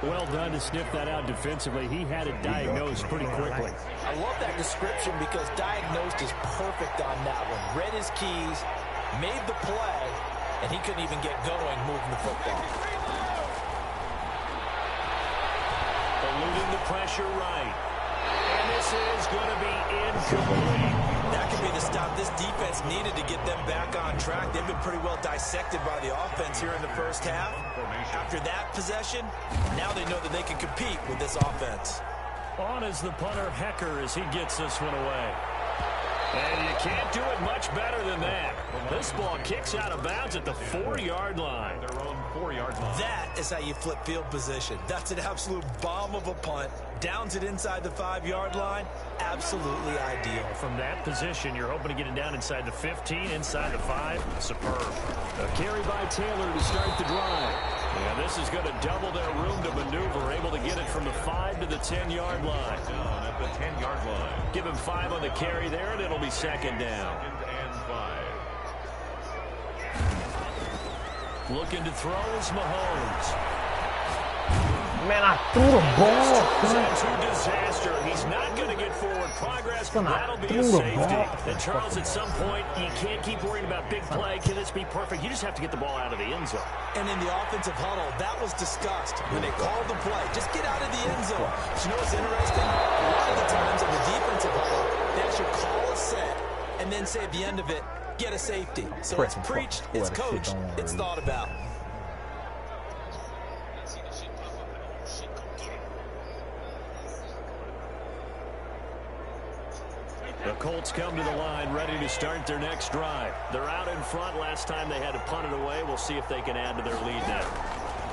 Well done to sniff that out defensively. He had it diagnosed pretty quickly. I love that description because diagnosed is perfect on that one. Read his keys, made the play, and he couldn't even get going moving the football. Eluding the pressure right. And this is going to be incomplete. That could be the stop this defense needed to get them back on track. They've been pretty well dissected by the offense here in the first half. After that possession, now they know that they can compete with this offense. On is the punter Hecker as he gets this one away. And you can't do it much better than that. This ball kicks out of bounds at the 4-yard line. Their own 4-yard line. That is how you flip field position. That's an absolute bomb of a punt. Downs it inside the 5-yard line. Absolutely ideal. From that position, you're hoping to get it down inside the 15, inside the 5. Superb. A carry by Taylor to start the drive. Yeah, this is going to double their room to maneuver, able to get it from the 5 to the 10-yard line. Down at the 10-yard line. Give him 5 on the carry there, and it'll be 2nd down. 2nd and 5. Looking to throw is Mahomes. Man, I threw the ball. To disaster. He's not going to get forward progress. That'll be a safety. And Charles, at some point, you can't keep worrying about big play. Can this be perfect? You just have to get the ball out of the end zone. And in the offensive huddle, that was discussed when they called the play. Just get out of the end zone. But you know what's interesting? A lot of the times in the defensive huddle, they actually call a set and then say at the end of it, get a safety. So it's preached, it's coached, it's thought about. The Colts come to the line ready to start their next drive. They're out in front. Last time they had to punt it away. We'll see if they can add to their lead now.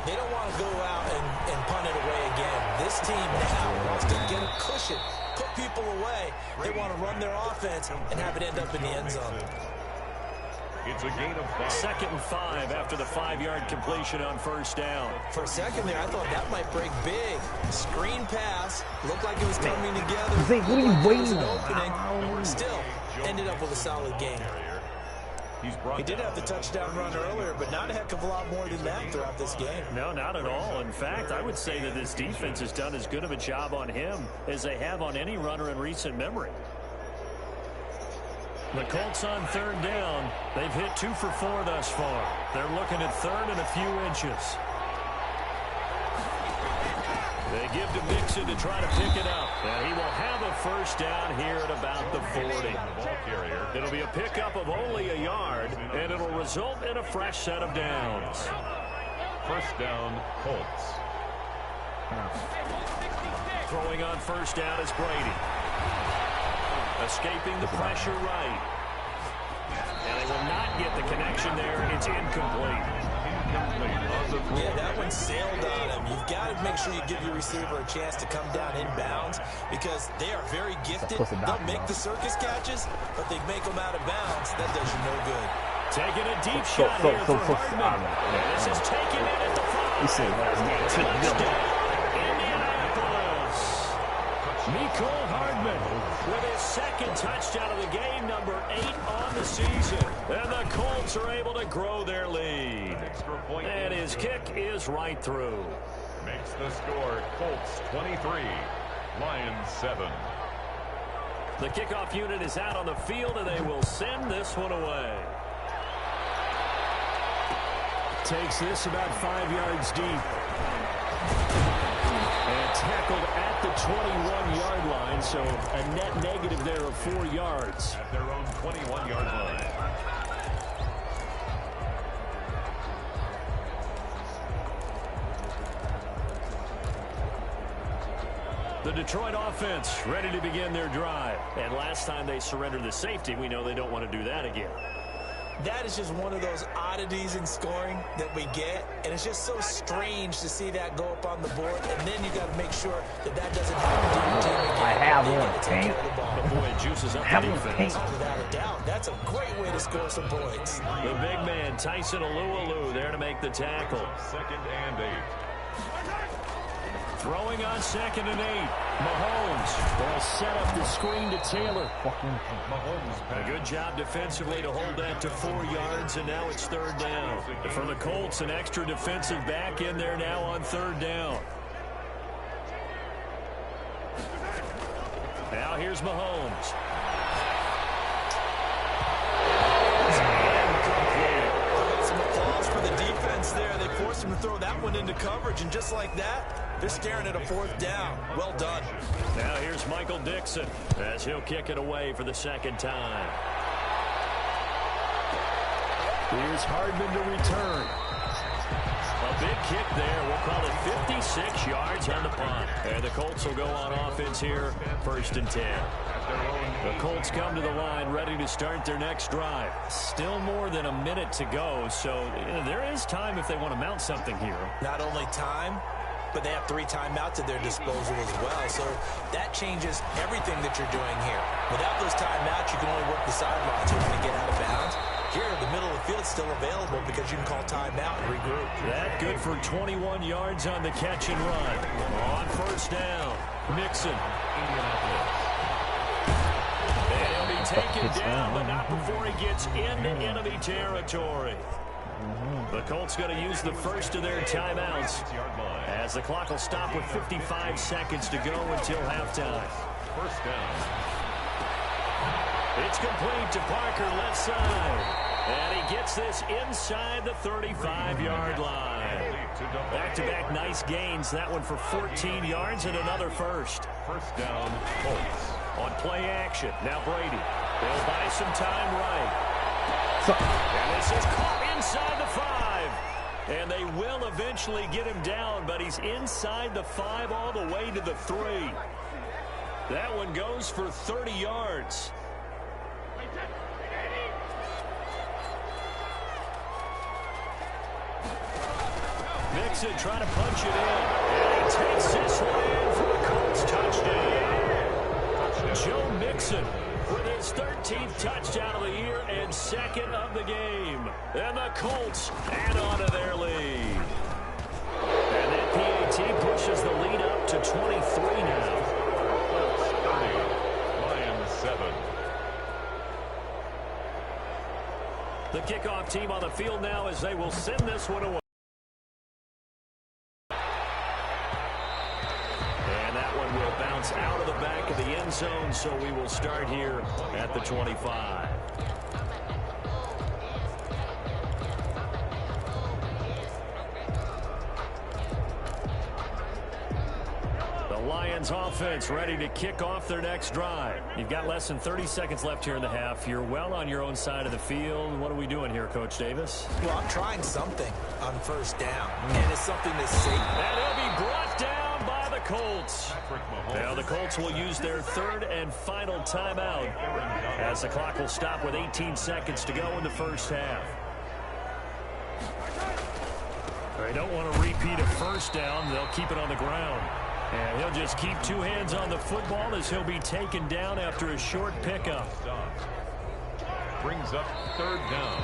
They don't want to go out and punt it away again. This team now wants to get a cushion, put people away. They want to run their offense and have it end up in the end zone. It's a gain of 5. 2nd and 5 after the 5-yard completion on first down. For a second there, I thought that might break big. Screen pass. Looked like it was coming together. Zay, what are you waiting on? Still, ended up with a solid game. He did have the touchdown run earlier, but not a heck of a lot more than that throughout this game. No, not at all. In fact, I would say that this defense has done as good of a job on him as they have on any runner in recent memory. The Colts on 3rd down. They've hit 2 for 4 thus far. They're looking at 3rd and a few inches. They give to Mixon to try to pick it up. And he will have a first down here at about the 40. It'll be a pickup of only a yard, and it'll result in a fresh set of downs. First down, Colts. Throwing on first down is Brady. Escaping the pressure right. And they will not get the connection there. It's incomplete. Yeah, that one sailed on him. You've got to make sure you give your receiver a chance to come down inbounds because they are very gifted. They'll make the circus catches, but they make them out of bounds. That does you no good. Taking a deep shot here for Hardman. This is taken in at the 5. Touchdown, Indianapolis. Mecole Hardman with his second touchdown of the game, number 8 on the season. And the Colts are able to grow their lead. And his kick is right through. Makes the score Colts 23, Lions 7. The kickoff unit is out on the field, and they will send this one away. Takes this about 5 yards deep. And tackled at the 21-yard line, so a net negative there of 4 yards. At their own 21-yard line. The Detroit offense ready to begin their drive. And last time they surrendered the safety, we know they don't want to do that again. That is just one of those oddities in scoring that we get, and it's just so strange to see that go up on the board, and then you got to make sure that that doesn't happen to your team again. I have one, Tank. The boy juices up the defense. Oh, without a doubt, that's a great way to score some points. The big man, Tyson Alualu, there to make the tackle. 2nd and 8. Throwing on 2nd and 8. Mahomes will set up the screen to Taylor. A good job defensively to hold that to 4 yards, and now it's 3rd down. For the Colts, an extra defensive back in there now on 3rd down. Now here's Mahomes. Some applause for the defense there. They forced him to throw that one into coverage, and just like that, they're staring at a 4th down. Well done. Now here's Michael Dixon as he'll kick it away for the 2nd time. Here's Hardman to return. A big kick there. We'll call it 56 yards on the punt. And the Colts will go on offense here, 1st and 10. The Colts come to the line ready to start their next drive. Still more than a minute to go, so there is time if they want to mount something here. Not only time, but they have 3 timeouts at their disposal as well, so that changes everything that you're doing here. Without those timeouts, you can only work the sidelines. You're going to get out of bounds. Here, the middle of the field is still available because you can call timeout and regroup. That good for 21 yards on the catch and run. On 1st down, Mixon. And he'll be taken down, but not before he gets into enemy territory. The Colts going to use the first of their timeouts as the clock will stop with 55 seconds to go until halftime. 1st down. It's complete to Parker, left side. And he gets this inside the 35-yard line. Back-to-back nice gains. That one for 14 yards and another first. 1st down, Colts. On play action. Now Brady. They'll buy some time right. And this is caught inside the 5. And they will eventually get him down, but he's inside the 5 all the way to the 3. That one goes for 30 yards. Mixon trying to punch it in. And he takes this one in for a Colts touchdown. Joe Mixon with his 13th touchdown of the year and 2nd of the game. And the Colts add on to their lead. And that PAT pushes the lead up to 23 now. Colts 30, Lions 7. The kickoff team on the field now as they will send this one away. Out of the back of the end zone, so we will start here at the 25. The Lions offense ready to kick off their next drive. You've got less than 30 seconds left here in the half. You're well on your own side of the field. What are we doing here, Coach Davis? Well, I'm trying something on 1st down, and it's something that's safe. And he'll be brought down by the Colts. Now the Colts will use their 3rd and final timeout as the clock will stop with 18 seconds to go in the 1st half. They don't want to repeat a 1st down. They'll keep it on the ground. And he'll just keep 2 hands on the football as he'll be taken down after a short pickup. Brings up 3rd down.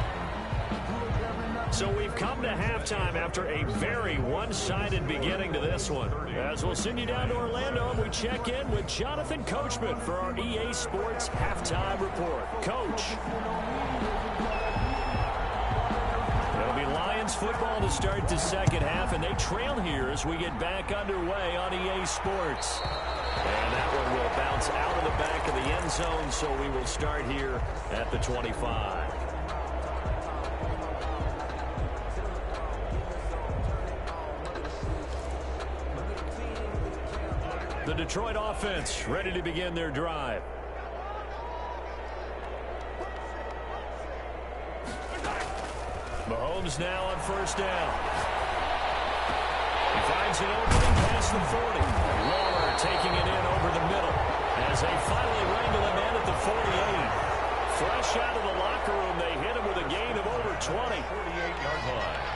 So we've come to halftime after a very one-sided beginning to this one. As we'll send you down to Orlando, and we check in with Jonathan Coachman for our EA Sports Halftime Report. Coach. It'll be Lions football to start the second half, and they trail here as we get back underway on EA Sports. And that one will bounce out of the back of the end zone, so we will start here at the 25. The Detroit offense ready to begin their drive. Mahomes now on first down. He finds an opening past the 40. Waller taking it in over the middle as they finally wrangle him in at the 48. Fresh out of the locker room, they hit him with a gain of over 20. 48-yard line.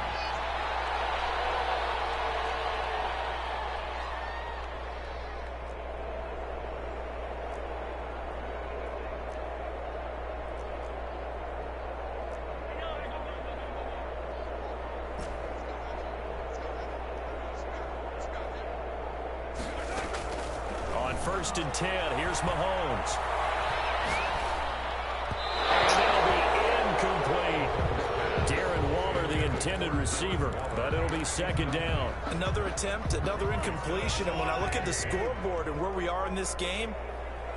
First and 10. Here's Mahomes. And that'll be incomplete. Darren Waller, the intended receiver, but it'll be second down. Another attempt, another incompletion, and when I look at the scoreboard and where we are in this game,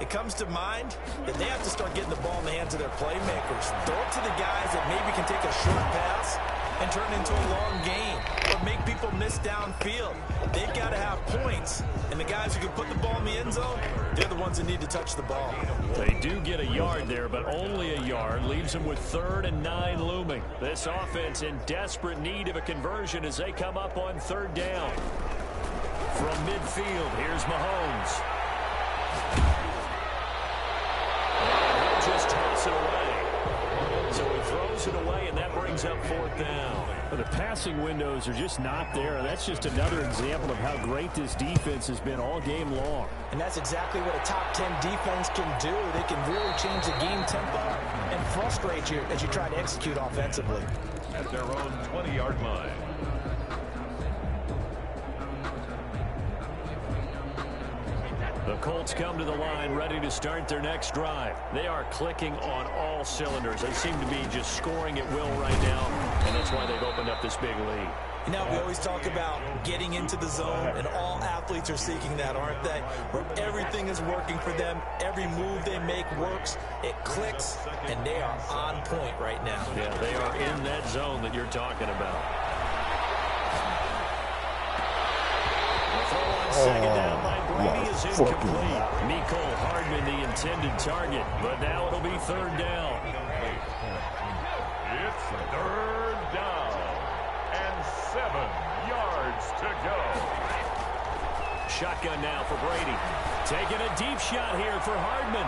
it comes to mind that they have to start getting the ball in the hands of their playmakers. Throw it to the guys that maybe can take a short pass and turn it into a long game or make people miss downfield. They've got to have points, and the guys who can put the ball in the end zone, they're the ones that need to touch the ball. They do get a yard there, but only a yard. Leaves them with 3rd and 9 looming. This offense in desperate need of a conversion as they come up on 3rd down. From midfield, here's Mahomes. And he'll just toss it away. So he throws it away, and that brings up 4th down. But the passing windows are just not there. That's just another example of how great this defense has been all game long. And that's exactly what a top 10 defense can do. They can really change the game tempo and frustrate you as you try to execute offensively. At their own 20-yard line. The Colts come to the line ready to start their next drive. They are clicking on all cylinders. They seem to be just scoring at will right now, and that's why they've opened up this big lead. Now, we always talk about getting into the zone, and all athletes are seeking that, aren't they? Where everything is working for them, every move they make works, it clicks, and they are on point right now. Yeah, they are in that zone that you're talking about. The throw on second down by Brady is incomplete. Mecole Hardman, the intended target, but now it'll be 3rd down. It's 3rd down and 7 yards to go. Shotgun now for Brady. Taking a deep shot here for Hardman.